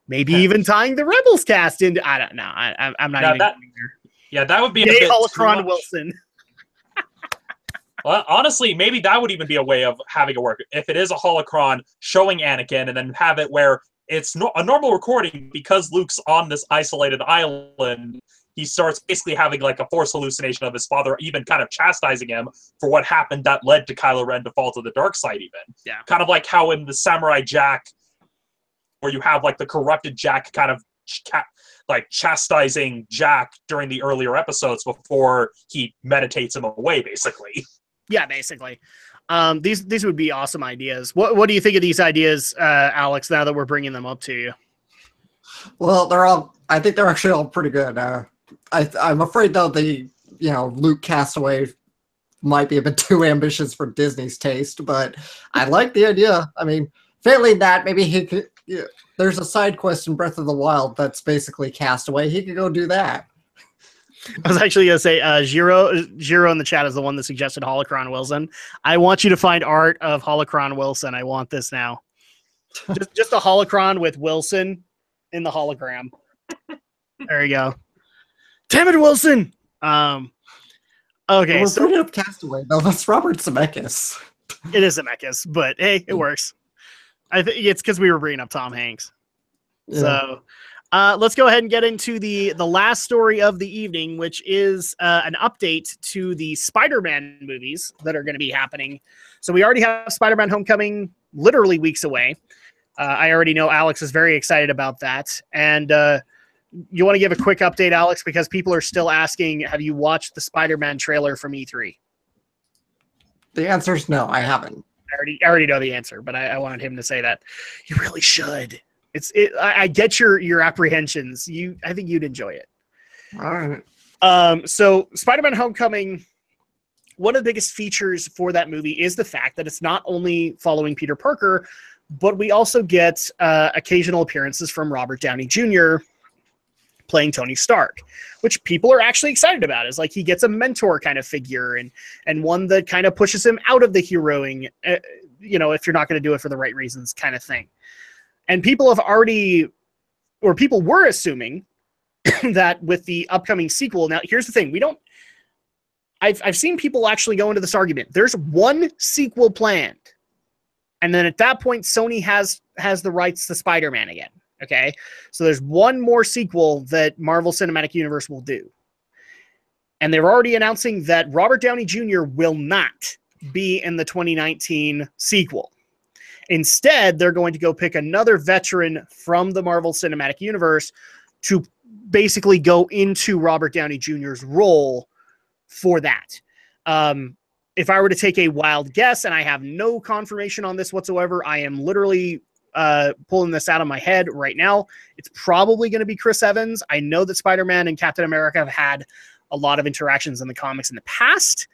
Maybe even tying the Rebels cast into, I don't know. I'm not even going there. Yeah, that would be a bit holocron Wilson. Well, honestly, maybe that would even be a way of having it work. If it is a holocron showing Anakin, and then have it where it's a normal recording, because Luke's on this isolated island, he starts basically having like a Force hallucination of his father, even kind of chastising him for what happened that led to Kylo Ren to fall to the dark side even. Yeah. Kind of like how in the Samurai Jack, where you have like the corrupted Jack kind of like chastising Jack during the earlier episodes before he meditates him away, basically. Yeah, basically. These would be awesome ideas. What do you think of these ideas, Alex, now that we're bringing them up to you? Well, I think they're actually all pretty good. I'm afraid, though, Luke Castaway might be a bit too ambitious for Disney's taste, but I like the idea. I mean, failing that, maybe he could... Yeah, there's a side quest in Breath of the Wild that's basically Castaway. He could go do that. I was actually going to say, Giro in the chat is the one that suggested Holocron Wilson. I want you to find art of Holocron Wilson. I want this now. just a Holocron with Wilson in the hologram. There you go. Damn it, Wilson! Okay, we're bringing up Castaway, though. That's Robert Zemeckis. It is Zemeckis, but hey, it works. I think it's because we were bringing up Tom Hanks. Yeah. So let's go ahead and get into the last story of the evening, which is an update to the Spider-Man movies that are going to be happening. So we already have Spider-Man Homecoming literally weeks away. I already know Alex is very excited about that. And you want to give a quick update, Alex, because people are still asking, have you watched the Spider-Man trailer from E3? The answer is no, I haven't. I already know the answer, but I wanted him to say that. You really should. I get your apprehensions. I think you'd enjoy it. All right. So Spider-Man Homecoming, one of the biggest features for that movie is the fact that it's not only following Peter Parker, but we also get occasional appearances from Robert Downey Jr. playing Tony Stark, which people are actually excited about. Is like he gets a mentor kind of figure and one that kind of pushes him out of the heroing, if you're not going to do it for the right reasons kind of thing. And people were assuming that with the upcoming sequel. Now, here's the thing. I've seen people actually go into this argument. There's one sequel planned. And then at that point, Sony has the rights to Spider-Man again. Okay, so there's one more sequel that Marvel Cinematic Universe will do. And they're already announcing that Robert Downey Jr. will not be in the 2019 sequel. Instead, they're going to go pick another veteran from the Marvel Cinematic Universe to basically go into Robert Downey Jr.'s role for that. if I were to take a wild guess, and I have no confirmation on this whatsoever, I am literally pulling this out of my head right now. It's probably going to be Chris Evans. I know that Spider-Man and Captain America have had a lot of interactions in the comics in the past.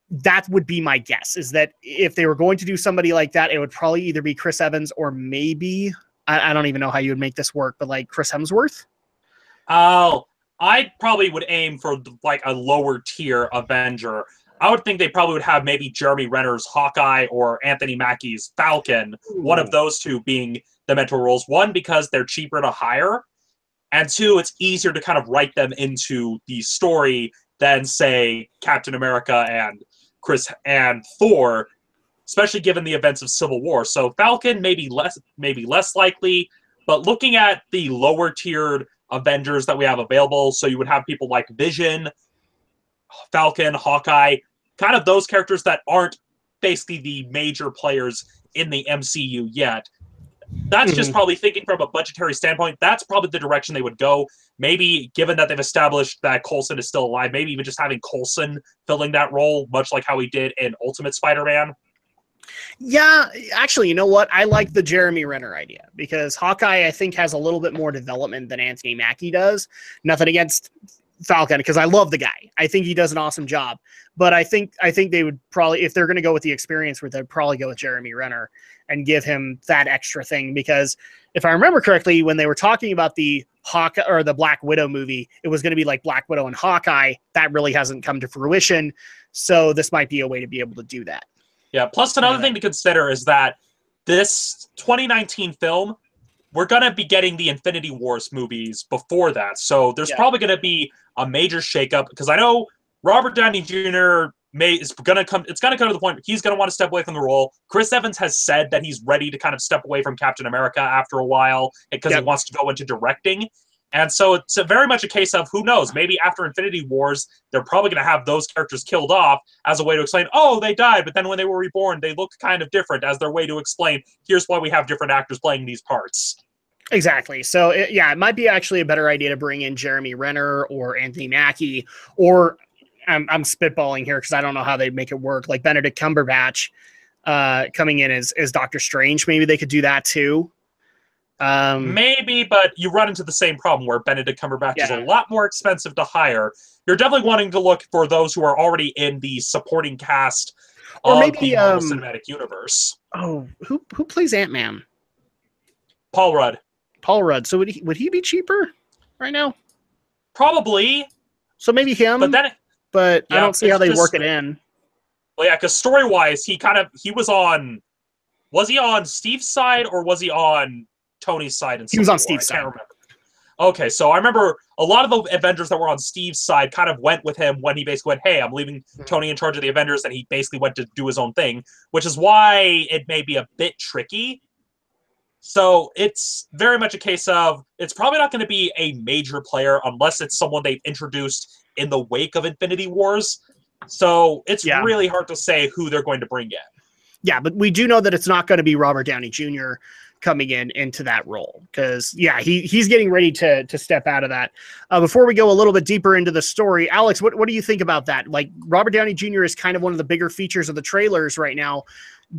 That would be my guess, is that if they were going to do somebody like that, it would probably either be Chris Evans or maybe, I don't even know how you would make this work, but like Chris Hemsworth. Oh, I probably would aim for like a lower tier Avenger. I would think they probably would have maybe Jeremy Renner's Hawkeye or Anthony Mackie's Falcon, one of those two being the mentor roles. One, because they're cheaper to hire, and two, it's easier to kind of write them into the story than, say, Captain America and Chris and Thor, especially given the events of Civil War. So Falcon maybe less likely, but looking at the lower tiered Avengers that we have available, so you would have people like Vision, Falcon, Hawkeye, kind of those characters that aren't basically the major players in the MCU yet. That's just probably thinking from a budgetary standpoint. That's probably the direction they would go. Maybe, given that they've established that Coulson is still alive, maybe even just having Coulson filling that role, much like how he did in Ultimate Spider-Man. Yeah, actually, you know what? I like the Jeremy Renner idea, because Hawkeye, I think, has a little bit more development than Anthony Mackie does. Nothing against Falcon, because I love the guy. I think he does an awesome job. But I think they would probably, if they're going to go with the experience route, they'd probably go with Jeremy Renner and give him that extra thing. Because if I remember correctly, when they were talking about the Hawkeye or the Black Widow movie, it was going to be like Black Widow and Hawkeye. That really hasn't come to fruition. So this might be a way to be able to do that. Yeah, plus another thing to consider is that this 2019 film, we're going to be getting the Infinity Wars movies before that. So there's probably going to be a major shakeup, because I know Robert Downey Jr. It's going to come to the point he's going to want to step away from the role. Chris Evans has said that he's ready to kind of step away from Captain America after a while because he wants to go into directing. And so it's very much a case of, who knows, maybe after Infinity Wars, they're probably going to have those characters killed off as a way to explain, oh, they died, but then when they were reborn, they looked kind of different, as their way to explain, here's why we have different actors playing these parts. Exactly. So, it might be actually a better idea to bring in Jeremy Renner or Anthony Mackie, or I'm spitballing here because I don't know how they make it work, like Benedict Cumberbatch coming in as Doctor Strange. Maybe they could do that too. Maybe, but you run into the same problem where Benedict Cumberbatch is a lot more expensive to hire. You're definitely wanting to look for those who are already in the supporting cast of the Marvel Cinematic Universe. Oh, who plays Ant-Man? Paul Rudd. Paul Rudd. So would he be cheaper right now? Probably. So maybe him. But I don't see how they work it in. Well, yeah, because story-wise, he was on. Was he on Steve's side or was he on Tony's side? He was on Steve's side. I can't remember. Okay, so I remember a lot of the Avengers that were on Steve's side kind of went with him when he basically went, hey, I'm leaving Tony in charge of the Avengers, and he basically went to do his own thing, which is why it may be a bit tricky. So it's very much a case of, it's probably not going to be a major player unless it's someone they've introduced in the wake of Infinity Wars. So it's really hard to say who they're going to bring in. Yeah, but we do know that it's not going to be Robert Downey Jr. coming into that role, because he's getting ready to step out of that. Before we go a little bit deeper into the story, Alex, what do you think about that? Like, Robert Downey Jr. is kind of one of the bigger features of the trailers right now.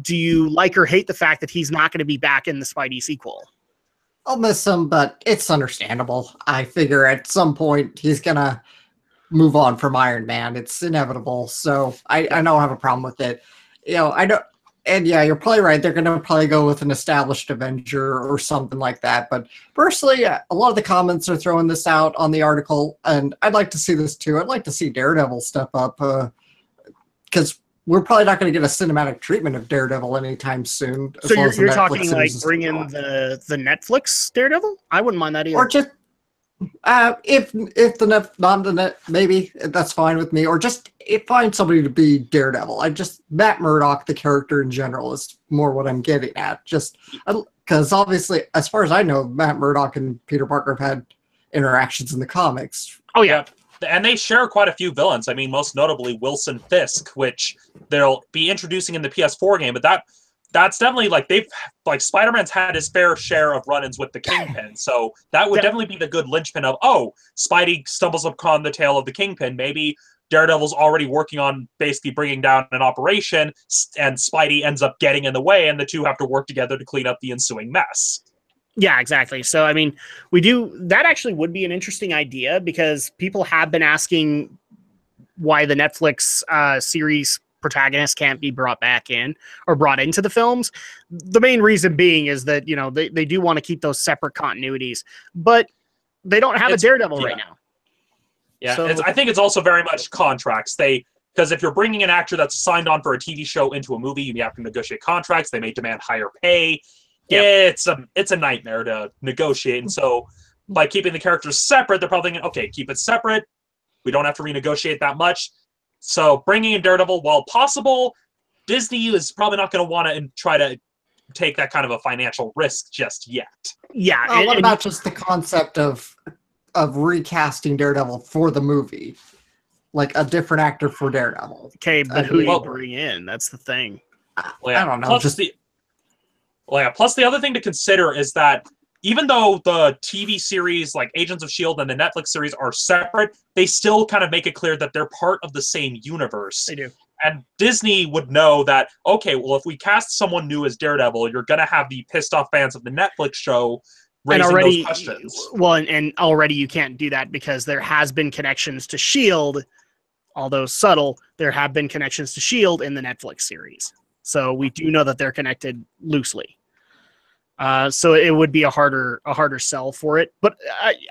Do you like or hate the fact that he's not going to be back in the Spidey sequel? I'll miss him, but it's understandable. I figure at some point he's gonna move on from Iron Man. It's inevitable. So I don't have a problem with it. I don't. And yeah, you're probably right. They're going to probably go with an established Avenger or something like that. But personally, a lot of the comments are throwing this out on the article, and I'd like to see this too. I'd like to see Daredevil step up, because we're probably not going to get a cinematic treatment of Daredevil anytime soon. So you're talking like bring in the Netflix Daredevil? I wouldn't mind that either. Or just if the net, maybe that's fine with me. Or just find somebody to be Daredevil. Matt Murdock, the character in general, is more what I'm getting at. Just because obviously, as far as I know, Matt Murdock and Peter Parker have had interactions in the comics. Oh yeah. And they share quite a few villains. I mean, most notably Wilson Fisk, which they'll be introducing in the PS4 game. But that's definitely Spider-Man's had his fair share of run-ins with the Kingpin. So that would definitely be the good linchpin of, Spidey stumbles upon the tail of the Kingpin. Maybe Daredevil's already working on basically bringing down an operation, and Spidey ends up getting in the way, and the two have to work together to clean up the ensuing mess. Yeah, exactly. So, I mean, that actually would be an interesting idea, because people have been asking why the Netflix series protagonist can't be brought back in or brought into the films. The main reason being is that, they do want to keep those separate continuities, but they don't have a Daredevil right now. Yeah, so, I think it's also very much contracts. Because if you're bringing an actor that's signed on for a TV show into a movie, you have to negotiate contracts. They may demand higher pay. Yep. It's a nightmare to negotiate. And so by keeping the characters separate, they're probably thinking, okay, keep it separate. We don't have to renegotiate that much. So bringing in Daredevil, while possible, Disney is probably not going to want to try to take that kind of a financial risk just yet. Yeah. What about just the concept of recasting Daredevil for the movie? Like a different actor for Daredevil. Okay, but who do you bring in? That's the thing. I don't know. Plus the other thing to consider is that even though the TV series like Agents of S.H.I.E.L.D. and the Netflix series are separate, they still kind of make it clear that they're part of the same universe. They do. And Disney would know that, okay, well, if we cast someone new as Daredevil, you're going to have the pissed off fans of the Netflix show raising those questions. Well, and already you can't do that, because there has been connections to S.H.I.E.L.D., although subtle, there have been connections to S.H.I.E.L.D. in the Netflix series. So we do know that they're connected loosely. So it would be a harder sell for it. But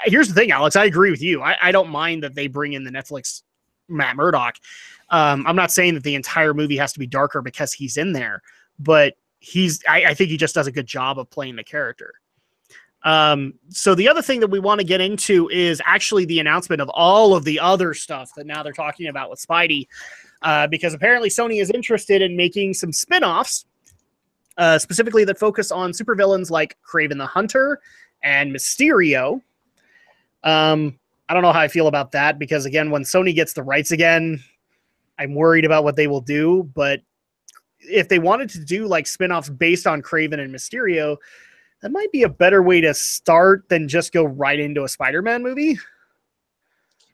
here's the thing, Alex. I agree with you. I don't mind that they bring in the Netflix Matt Murdock. I'm not saying that the entire movie has to be darker because he's in there, but I think he just does a good job of playing the character. So the other thing that we want to get into is actually the announcement of all of the other stuff that now they're talking about with Spidey, because apparently Sony is interested in making some spin-offs, specifically that focus on supervillains like Kraven the Hunter and Mysterio. I don't know how I feel about that, because again, when Sony gets the rights again, I'm worried about what they will do. But if they wanted to do like spin-offs based on Kraven and Mysterio, that might be a better way to start than just go right into a Spider-Man movie.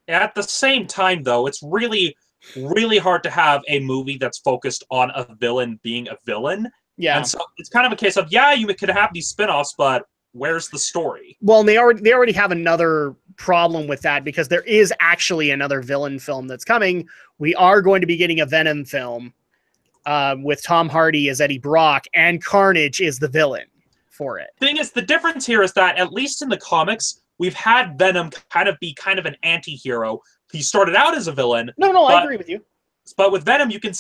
At the same time, though, it's really, really hard to have a movie that's focused on a villain being a villain. Yeah. And so it's kind of a case of, yeah, you could have these spin-offs, but where's the story? Well, and they already have another problem with that, because there is actually another villain film that's coming. We are going to be getting a Venom film with Tom Hardy as Eddie Brock, and Carnage is the villain for it. Thing is, the difference here is that, at least in the comics, we've had Venom be kind of an anti-hero. He started out as a villain. No, I agree with you. But with Venom, you can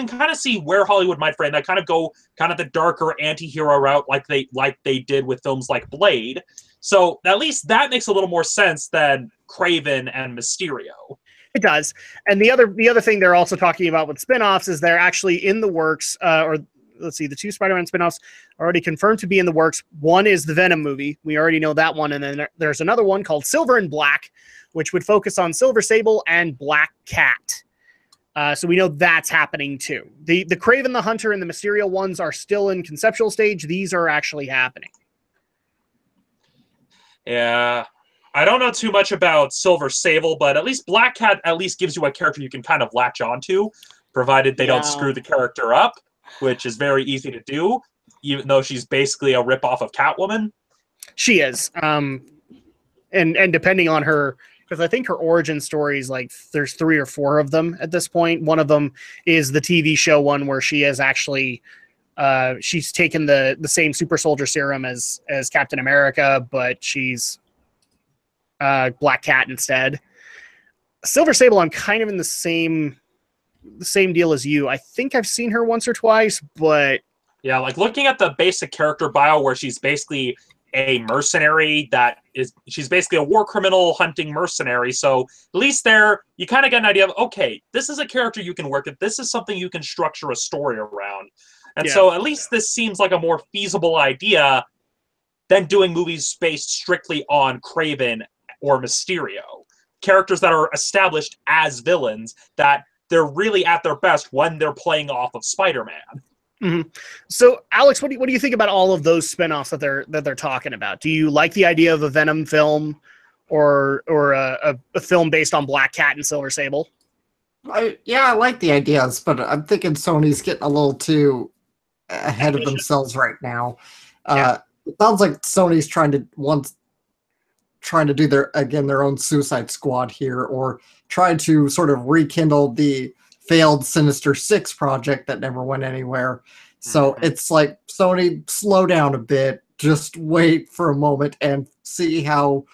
kind of see where Hollywood might frame that, kind of go kind of the darker anti-hero route, like they did with films like Blade. So at least that makes a little more sense than Kraven and Mysterio. It does. And the other thing they're also talking about with spin-offs is they're actually in the works, or let's see, the 2 Spider-Man spin-offs are already confirmed to be in the works. One is the Venom movie. We already know that one. And then there's another one called Silver and Black, which would focus on Silver Sable and Black Cat. So we know that's happening too. The Kraven the Hunter and the Mysterio ones are still in conceptual stage. These are actually happening. Yeah. I don't know too much about Silver Sable, but at least Black Cat at least gives you a character you can kind of latch onto, provided they don't screw the character up, which is very easy to do, even though she's basically a ripoff of Catwoman. She is. And depending on her, because I think her origin story is like there's 3 or 4 of them at this point. One of them is the TV show one where she is actually she's taken the same super soldier serum as Captain America, but she's Black Cat instead. Silver Sable, I'm kind of in the same deal as you. I think I've seen her once or twice, but yeah, like looking at the basic character bio where she's basically a mercenary she's basically a war criminal hunting mercenary. So at least there you kind of get an idea of, okay, this is a character you can work with. This is something you can structure a story around. And so at least this seems like a more feasible idea than doing movies based strictly on Kraven or Mysterio. Characters that are established as villains, that they're really at their best when they're playing off of Spider-Man. Mm-hmm. So, Alex, what do you think about all of those spinoffs that they're talking about? Do you like the idea of a Venom film, or a film based on Black Cat and Silver Sable. I like the ideas, but I'm thinking Sony's getting a little too ahead of themselves right now. It sounds like Sony's trying to do their own Suicide Squad here, or try to sort of rekindle the failed Sinister Six project that never went anywhere. So it's like, Sony, slow down a bit, just wait for a moment and see how,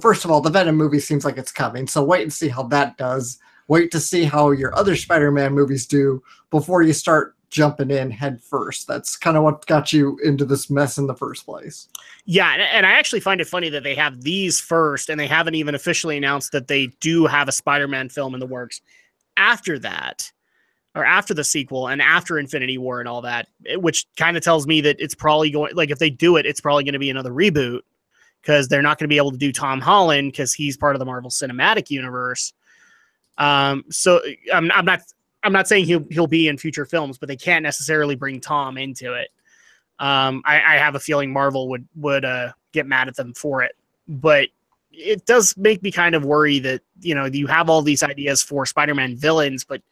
first of all, the Venom movie seems like it's coming, so wait and see how that does. Wait to see how your other Spider-Man movies do before you start jumping in head first. That's kind of what got you into this mess in the first place. Yeah, and I actually find it funny that they have these first, and they haven't even officially announced that they do have a Spider-Man film in the works after that, or after the sequel and after Infinity War and all that, which kind of tells me that it's probably going, like, if they do it, it's probably going to be another reboot, because they're not going to be able to do Tom Holland because he's part of the Marvel Cinematic Universe. So I'm not saying he'll be in future films, but they can't necessarily bring Tom into it. I have a feeling Marvel would get mad at them for it, but it does make me kind of worry that, you have all these ideas for Spider-Man villains, but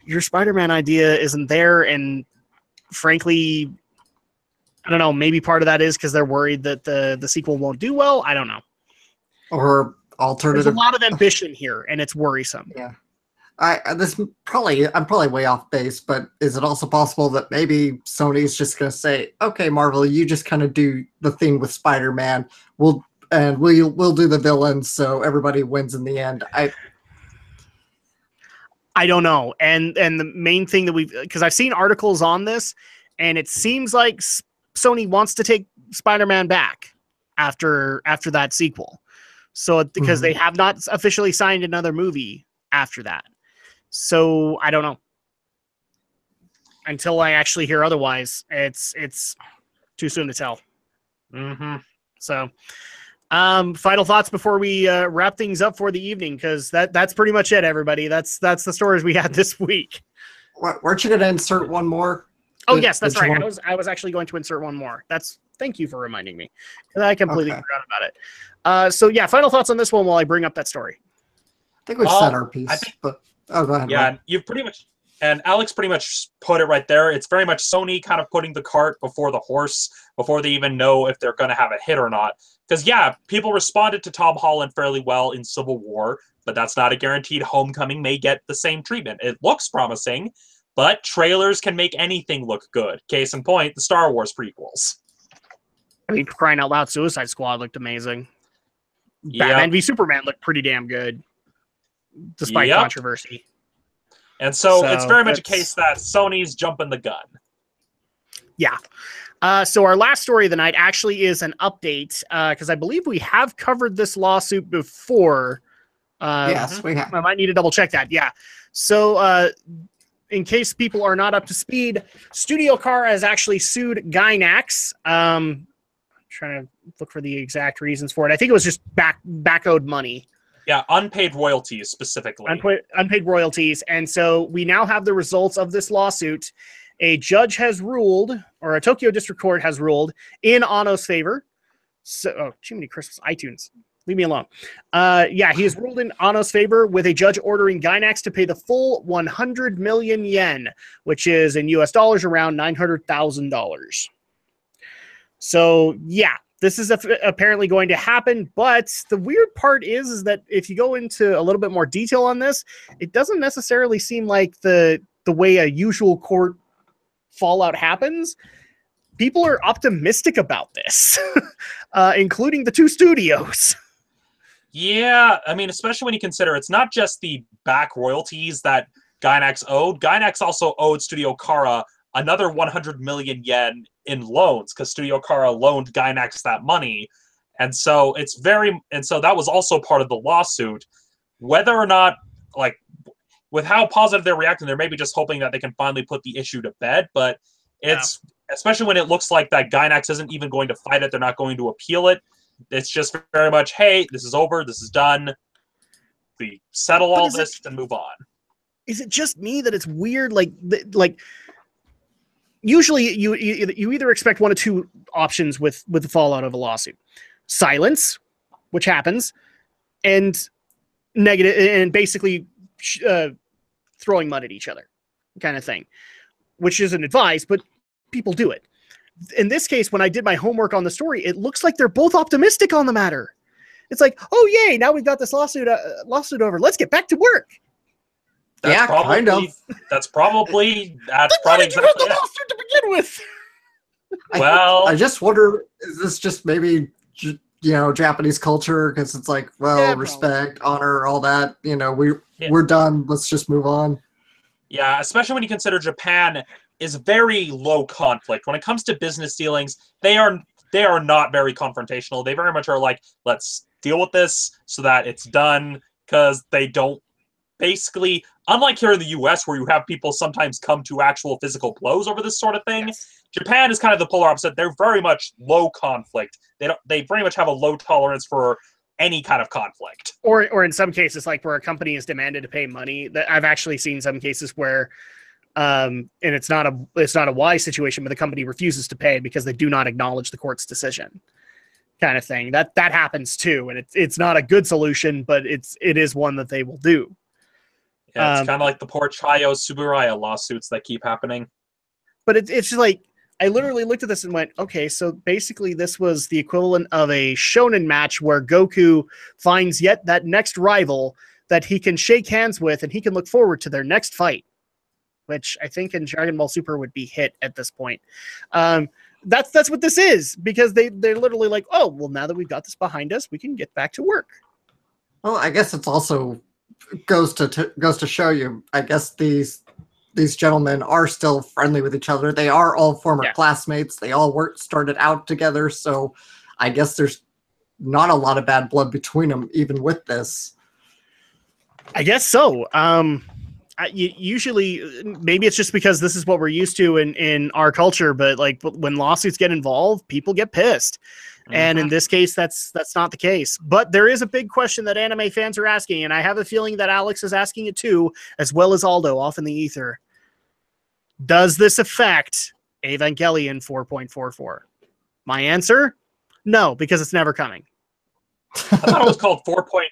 your Spider-Man idea isn't there. And frankly, I don't know, maybe part of that is because they're worried that the sequel won't do well. I don't know. Or alternative. There's a lot of ambition here, and it's worrisome. Yeah. I'm probably way off base, but is it also possible that maybe Sony's just going to say, okay, Marvel, you just kind of do the thing with Spider-Man. We'll do the villains, so everybody wins in the end. I don't know. And the main thing that because I've seen articles on this, and it seems like Sony wants to take Spider-Man back after that sequel. So because they have not officially signed another movie after that. So I don't know. Until I actually hear otherwise, it's too soon to tell. So, final thoughts before we wrap things up for the evening, because that's pretty much it, everybody. That's the stories we had this week. Weren't you going to insert one more? Oh yes, that's right. I was actually going to insert one more. Thank you for reminding me, because I completely forgot about it. So yeah, final thoughts on this one while I bring up that story. I think we've said our piece, but go ahead. Yeah, you've pretty much, and Alex pretty much put it right there. It's very much Sony kind of putting the cart before the horse, before they even know if they're going to have a hit or not. Because yeah, people responded to Tom Holland fairly well in Civil War, but that's not a guaranteed Homecoming may get the same treatment. It looks promising, but trailers can make anything look good. Case in point, the Star Wars prequels. I mean, crying out loud, Suicide Squad looked amazing. Batman v Superman looked pretty damn good, despite controversy. And so it's very much a case that Sony's jumping the gun. Yeah. So our last story of the night actually is an update, because I believe we have covered this lawsuit before. Yes, we have. I might need to double check that. Yeah. So in case people are not up to speed, Studio Car has actually sued Gainax. Trying to look for the exact reasons for it. I think it was just back owed money. Yeah, unpaid royalties specifically. Unpaid royalties. And so we now have the results of this lawsuit. A judge has ruled, or a Tokyo District Court has ruled, in Anno's favor. So, too many Christmas iTunes. Leave me alone. He has ruled in Anno's favor, with a judge ordering Gainax to pay the full 100 million yen, which is in US dollars around $900,000. So, yeah, this is apparently going to happen, but the weird part is that if you go into a little bit more detail on this, it doesn't necessarily seem like the way a usual court fallout happens. People are optimistic about this, including the two studios. Yeah, I mean, especially when you consider it's not just the back royalties that Gainax owed. Gainax also owed Studio Kara another 100 million yen in loans, because Studio Kara loaned Gainax that money. And so that was also part of the lawsuit. Whether or not, like, with how positive they're reacting, they're maybe just hoping that they can finally put the issue to bed. But it's, especially when it looks like that Gainax isn't even going to fight it, they're not going to appeal it. It's just very much, hey, this is over, this is done. We settle all this and move on. Is it just me that it's weird? Like usually you either expect one of two options with the fallout of a lawsuit. silence, which happens, and negative, and basically throwing mud at each other, kind of thing, which isn't advised, but people do it. In this case, when I did my homework on the story, it looks like they're both optimistic on the matter. It's like, oh yay, now we've got this lawsuit over. Let's get back to work. That's kind of. That's probably Why did you have the exactly it. lawsuit to begin with? Well, I just wonder, is this just maybe Japanese culture? Because it's like, well, Yeah, respect, honor, all that. Yeah. We're done. Let's just move on. yeah, especially when you consider Japan is very low conflict. When it comes to business dealings, they are not very confrontational. They very much are like, let's deal with this so that it's done, because they don't basically, unlike here in the US where you have people sometimes come to actual physical blows over this sort of thing, Japan is kind of the polar opposite. They're very much low conflict. They very much have a low tolerance for any kind of conflict. Or in some cases, like where a company is demanded to pay money, that I've actually seen some cases where and it's not a wise situation, but the company refuses to pay because they do not acknowledge the court's decision, kind of thing. That happens too, and it's not a good solution, but it is one that they will do. Yeah, it's kind of like the poor Chayo Tsuburaya lawsuits that keep happening. But it's just like, I literally looked at this and went, okay, so basically this was the equivalent of a shonen match where Goku finds yet that next rival that he can shake hands with and he can look forward to their next fight, which I think in Dragon Ball Super would be hit at this point. That's what this is, because they're literally like, oh, well, now that we've got this behind us, we can get back to work. Well, I guess it's also goes to show you, I guess these gentlemen are still friendly with each other. They are all former classmates. They all started out together. So I guess there's not a lot of bad blood between them, even with this. I guess so. Usually, maybe it's just because this is what we're used to in our culture, but like when lawsuits get involved, people get pissed. And in this case, that's not the case. But there is a big question that anime fans are asking, and I have a feeling that Alex is asking it too, as well as Aldo off in the ether. Does this affect Evangelion 4.44? My answer? No, because it's never coming. I thought it was called 4.0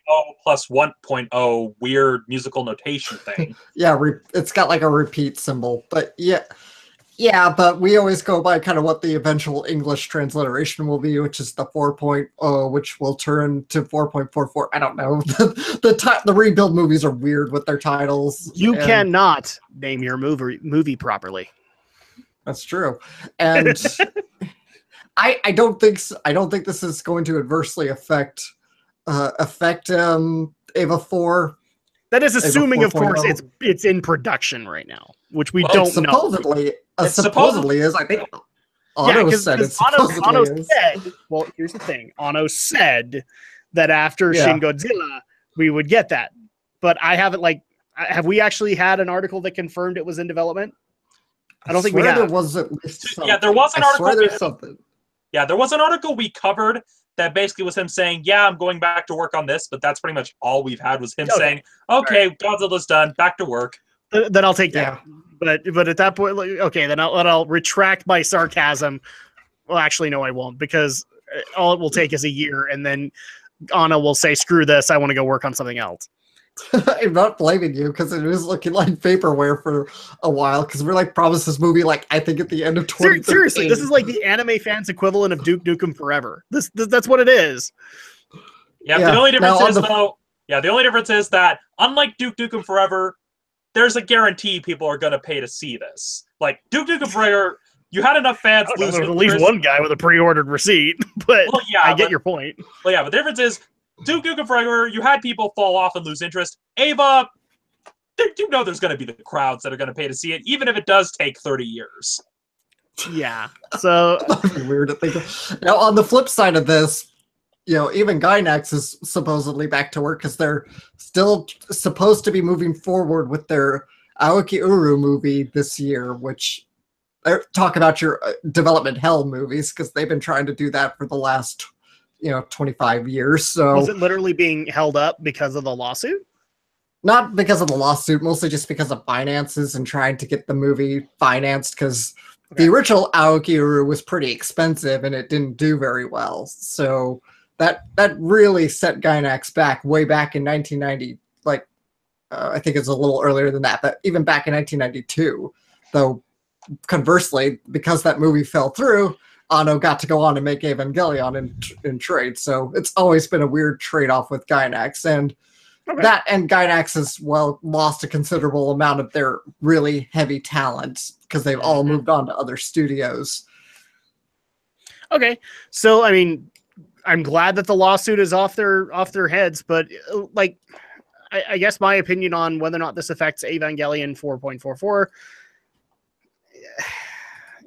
plus 1.0 weird musical notation thing. Yeah, it's got like a repeat symbol. But yeah, but we always go by kind of what the eventual English transliteration will be, which is the 4.0, which will turn to 4.44. I don't know. The rebuild movies are weird with their titles. You cannot name your movie properly. That's true. And I don't think this is going to adversely affect Eva 4. That is assuming, of course, it's in production right now, which we don't know. Supposedly is. I think Anno said it supposedly is. Well, here's the thing. Anno said that after Shin Godzilla, we would get that. But I haven't, have we actually had an article that confirmed it was in development? I don't think we have. There was at least something. Yeah, there was an article. There's something. Yeah, there was an article we covered that basically was him saying, yeah, I'm going back to work on this, but that's pretty much all we've had was him saying, okay, right. Godzilla's done, back to work. Then I'll take that. But at that point, okay, then I'll retract my sarcasm. Well, actually, no, I won't, because all it will take is a year, and then Anna will say, screw this, I want to go work on something else. I'm not blaming you, because it was looking like vaporware for a while, because we're promised this movie I think at the end of 2013. Seriously, this is like the anime fans equivalent of Duke Nukem Forever. That's what it is. Yeah, the only difference is that unlike Duke Nukem Forever, there's a guarantee people are going to pay to see this. Like Duke Nukem Forever, you had enough fans lose. There's at least one guy with a pre-ordered receit, but I get your point. Well, yeah, but the difference is Duke Nukem Forever, you had people fall off and lose interest. Ava, you know there's going to be the crowds that are going to pay to see it, even if it does take 30 years. Yeah, so that'd be weird to think of. Now, on the flip side of this, even Gainax is supposedly back to work because they're still supposed to be moving forward with their Aoki Uru movie this year, which talk about your development hell movies, because they've been trying to do that for the last 25 years. So was it literally being held up because of the lawsuit? Not because of the lawsuit, mostly just because of finances and trying to get the movie financed, because the original Aoki Uru was pretty expensive and it didn't do very well. So that really set Gainax back way back in 1990. Like, I think it's a little earlier than that, but even back in 1992. Though, conversely, because that movie fell through, Anno got to go on and make Evangelion in trade. So it's always been a weird trade-off with Gainax. And that and Gainax has, well, lost a considerable amount of their really heavy talent because they've all moved on to other studios. Okay. So, I mean, I'm glad that the lawsuit is off their heads, but like, I guess my opinion on whether or not this affects Evangelion 4.44,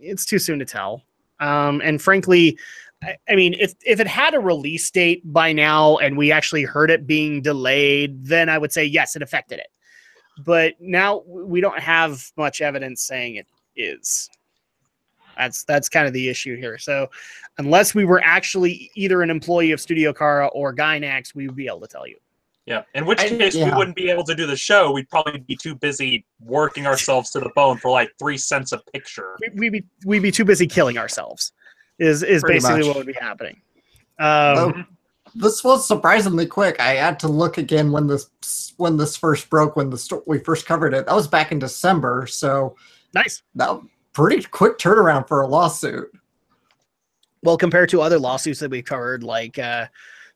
it's too soon to tell. And frankly, I mean, if it had a release date by now and we actually heard it being delayed, then I would say, yes, it affected it. But now we don't have much evidence saying it is. That's kind of the issue here. So unless we were actually either an employee of Studio Kara or Gainax, we would be able to tell you. Yeah, in which case we wouldn't be able to do the show. We'd probably be too busy working ourselves to the bone for like 3 cents a picture. We'd be too busy killing ourselves. Is basically what would be happening. This was surprisingly quick. I had to look again when this first broke, when we first covered it. That was back in December, so nice. That was pretty quick turnaround for a lawsuit. Well, compared to other lawsuits that we've covered, like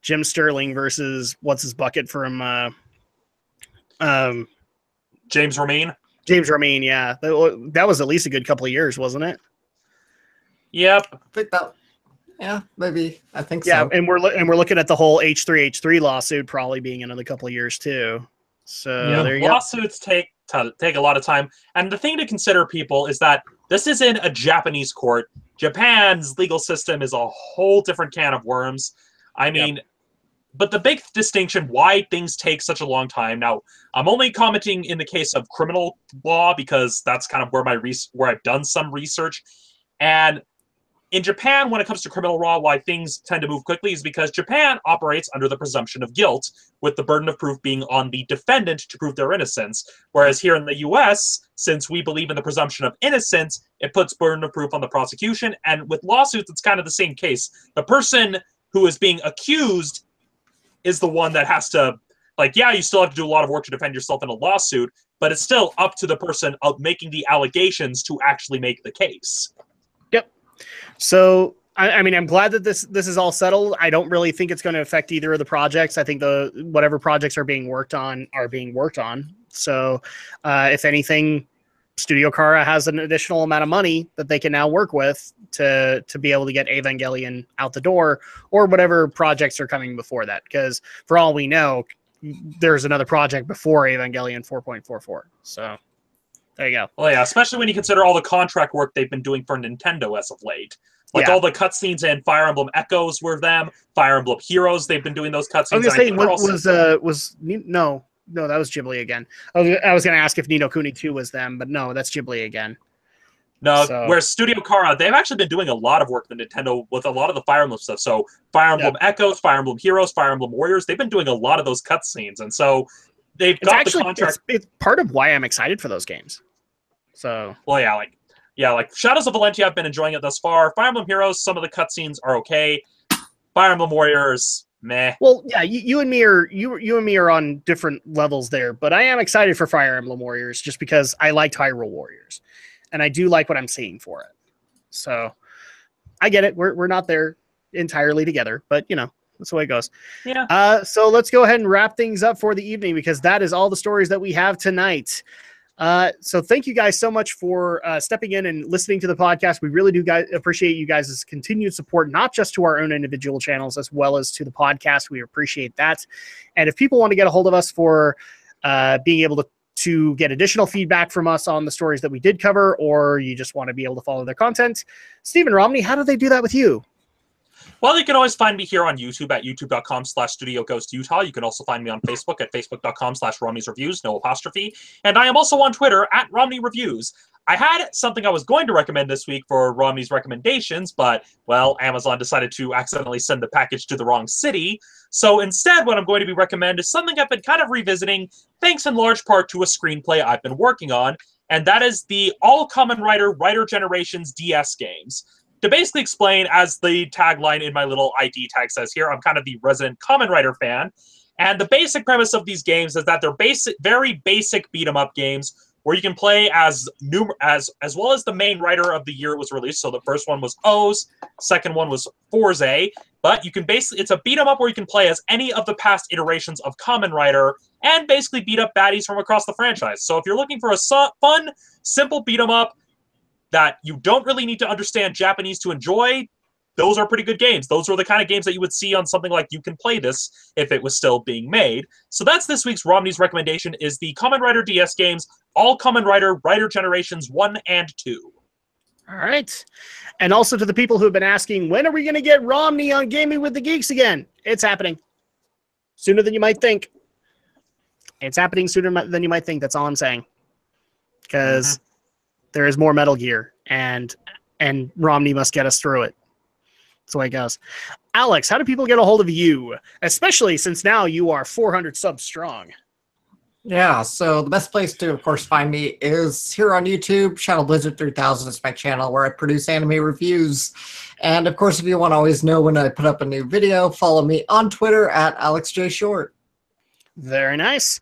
Jim Sterling versus what's his bucket from James Romine. James Romine, yeah, that was at least a good couple of years, wasn't it? Yep. I think that. Yeah, maybe. I think so. Yeah, and we're looking at the whole H3H3 lawsuit probably being another couple of years too. So there you go. Lawsuits take a lot of time, and the thing to consider, people, is that this is in a Japanese court. Japan's legal system is a whole different can of worms. I mean, but the big distinction why things take such a long time. Now, I'm only commenting in the case of criminal law because that's kind of where I've done some research, and in Japan, when it comes to criminal law, why things tend to move quickly is because Japan operates under the presumption of guilt, with the burden of proof being on the defendant to prove their innocence. Whereas here in the US, since we believe in the presumption of innocence, it puts burden of proof on the prosecution. And with lawsuits, it's kind of the same case. The person who is being accused is the one that has to, like, yeah, you still have to do a lot of work to defend yourself in a lawsuit, but it's still up to the person of making the allegations to actually make the case. So, I mean, I'm glad that this is all settled. I don't really think it's going to affect either of the projects. I think whatever projects are being worked on are being worked on. So, if anything, Studio Kara has an additional amount of money that they can now work with to be able to get Evangelion out the door, or whatever projects are coming before that. Because for all we know, there's another project before Evangelion 4.44. So. There you go. Well, yeah, especially when you consider all the contract work they've been doing for Nintendo as of late. Like all the cutscenes in Fire Emblem Echoes were them. Fire Emblem Heroes, they've been doing those cutscenes. I was going to say, no, that was Ghibli again. I was going to ask if Ni no Kuni 2 was them, but no, that's Ghibli again. No, whereas Studio Kara, they've actually been doing a lot of work with Nintendo with a lot of the Fire Emblem stuff. So Fire Emblem Echoes, Fire Emblem Heroes, Fire Emblem Warriors, they've been doing a lot of those cutscenes. And so they've got the contract. It's part of why I'm excited for those games. So, well, like Shadows of Valentia, I've been enjoying it thus far. Fire Emblem Heroes, some of the cutscenes are okay. Fire Emblem Warriors, meh. Well, yeah, you and me are on different levels there, but I am excited for Fire Emblem Warriors just because I liked Hyrule Warriors, and I do like what I'm seeing for it. So, I get it. We're not there entirely together, but that's the way it goes. Yeah. So let's go ahead and wrap things up for the evening because that is all the stories that we have tonight. So thank you guys so much for stepping in and listening to the podcast. We really do appreciate you guys' continued support, not just to our own individual channels, as well as to the podcast. We appreciate that. And if people want to get a hold of us for being able to get additional feedback from us on the stories that we did cover, or you just want to be able to follow their content, Stephen Romney, how do they do that with you? Well, you can always find me here on YouTube at youtube.com/StudioGhostUtah. You can also find me on Facebook at facebook.com/Romney'sReviews, no apostrophe. And I am also on Twitter at Romney Reviews. I had something I was going to recommend this week for Romney's recommendations, but, well, Amazon decided to accidentally send the package to the wrong city. So instead, what I'm going to be recommending is something I've been kind of revisiting, thanks in large part to a screenplay I've been working on, and that is the All Common Writer Generations DS games. to basically explain, as the tagline in my little ID tag says here, I'm kind of the resident Kamen Rider fan. And the basic premise of these games is that they're very basic beat 'em up games where you can play as well as the main rider of the year it was released. So the first one was O's, second one was Forze. But you can it's a beat 'em up where you can play as any of the past iterations of Kamen Rider and basically beat up baddies from across the franchise. So if you're looking for a fun, simple beat 'em up that you don't really need to understand Japanese to enjoy, those are pretty good games. Those are the kind of games that you would see on something like You Can Play This if it was still being made. So that's this week's Romney's recommendation, is the Kamen Rider DS games, all Kamen Rider, Rider Generations 1 and 2. All right. And also to the people who have been asking, when are we going to get Romney on Gaming with the Geeks again? It's happening. Sooner than you might think. It's happening sooner than you might think. That's all I'm saying. Because there is more Metal Gear, and Romney must get us through it. That's the way it goes. Alex, how do people get a hold of you? Especially since now you are 400 subs strong. Yeah, so the best place to, of course, find me is here on YouTube. Shadow Blizzard 3000 is my channel where I produce anime reviews. And, of course, if you want to always know when I put up a new video, follow me on Twitter at AlexJShort. Very nice.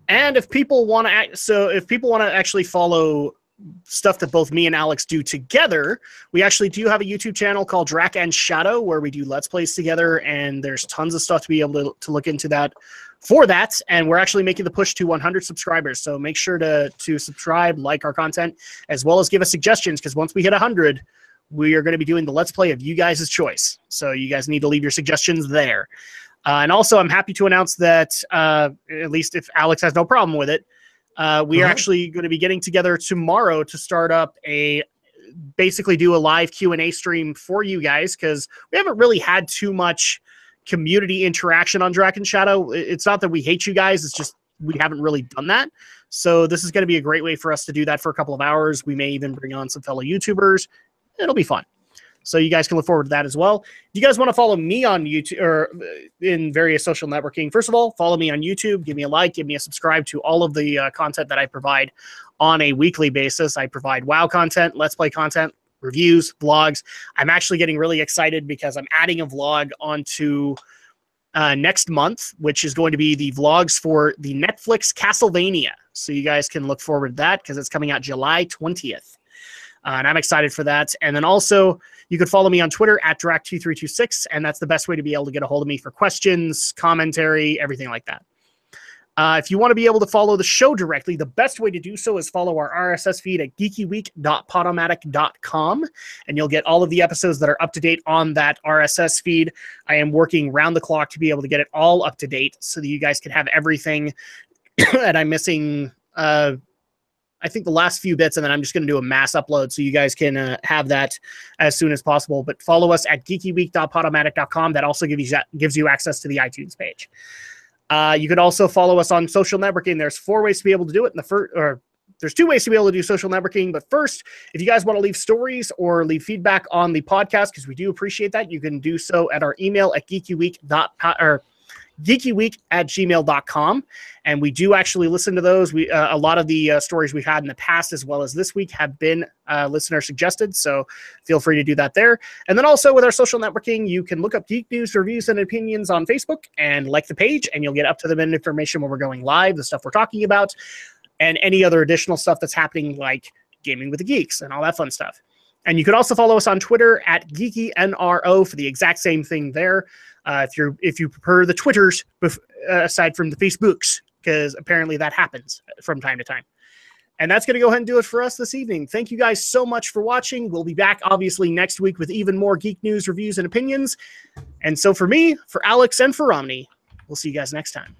And if people want to actually follow stuff that both me and Alex do together, we actually do have a YouTube channel called Drac and Shadow where we do Let's Plays together, and there's tons of stuff to be able to look into that for that. And we're actually making the push to 100 subscribers, so make sure to subscribe, like our content, as well as give us suggestions, because once we hit 100, we are going to be doing the Let's Play of you guys' choice. So you guys need to leave your suggestions there. And also, I'm happy to announce that, at least if Alex has no problem with it, we are actually going to be getting together tomorrow to start up basically do a live Q&A stream for you guys, because we haven't really had too much community interaction on Drac and Shadow. It's not that we hate you guys, it's just we haven't really done that. So this is going to be a great way for us to do that for a couple of hours. We may even bring on some fellow YouTubers. It'll be fun. So you guys can look forward to that as well. If you guys want to follow me on YouTube or in various social networking, first of all, follow me on YouTube. Give me a like. Give me a subscribe to all of the content that I provide on a weekly basis. I provide WoW content, Let's Play content, reviews, vlogs. I'm actually getting really excited because I'm adding a vlog onto next month, which is going to be the vlogs for the Netflix Castlevania. So you guys can look forward to that because it's coming out July 20th. And I'm excited for that. And then also, you could follow me on Twitter at Drac2326, and that's the best way to be able to get a hold of me for questions, commentary, everything like that. If you want to be able to follow the show directly, the best way to do so is follow our RSS feed at geekyweek.podomatic.com, and you'll get all of the episodes that are up to date on that RSS feed. I am working round the clock to be able to get it all up to date so that you guys can have everything. And I'm missing I think the last few bits, and then I'm just going to do a mass upload so you guys can have that as soon as possible. But follow us at geekyweek.podomatic.com. That also gives you access to the iTunes page. You can also follow us on social networking. There's 4 ways to be able to do it. There's 2 ways to be able to do social networking. But first, if you guys want to leave stories or leave feedback on the podcast, because we do appreciate that, you can do so at our email at geekyweek@gmail.com, and we do actually listen to those. A lot of the stories we've had in the past as well as this week have been listener suggested, so feel free to do that there. And then also with our social networking, you can look up Geek News, Reviews, and Opinions on Facebook and like the page, and you'll get up-to-the-minute information when we're going live, the stuff we're talking about, and any other additional stuff that's happening like Gaming with the Geeks and all that fun stuff. And you can also follow us on Twitter at GeekyNRO for the exact same thing there. If you prefer the Twitters aside from the Facebooks, because apparently that happens from time to time. And that's going to go ahead and do it for us this evening. Thank you guys so much for watching. We'll be back, obviously, next week with even more Geek News, Reviews, and Opinions. And so for me, for Alex, and for Romney, we'll see you guys next time.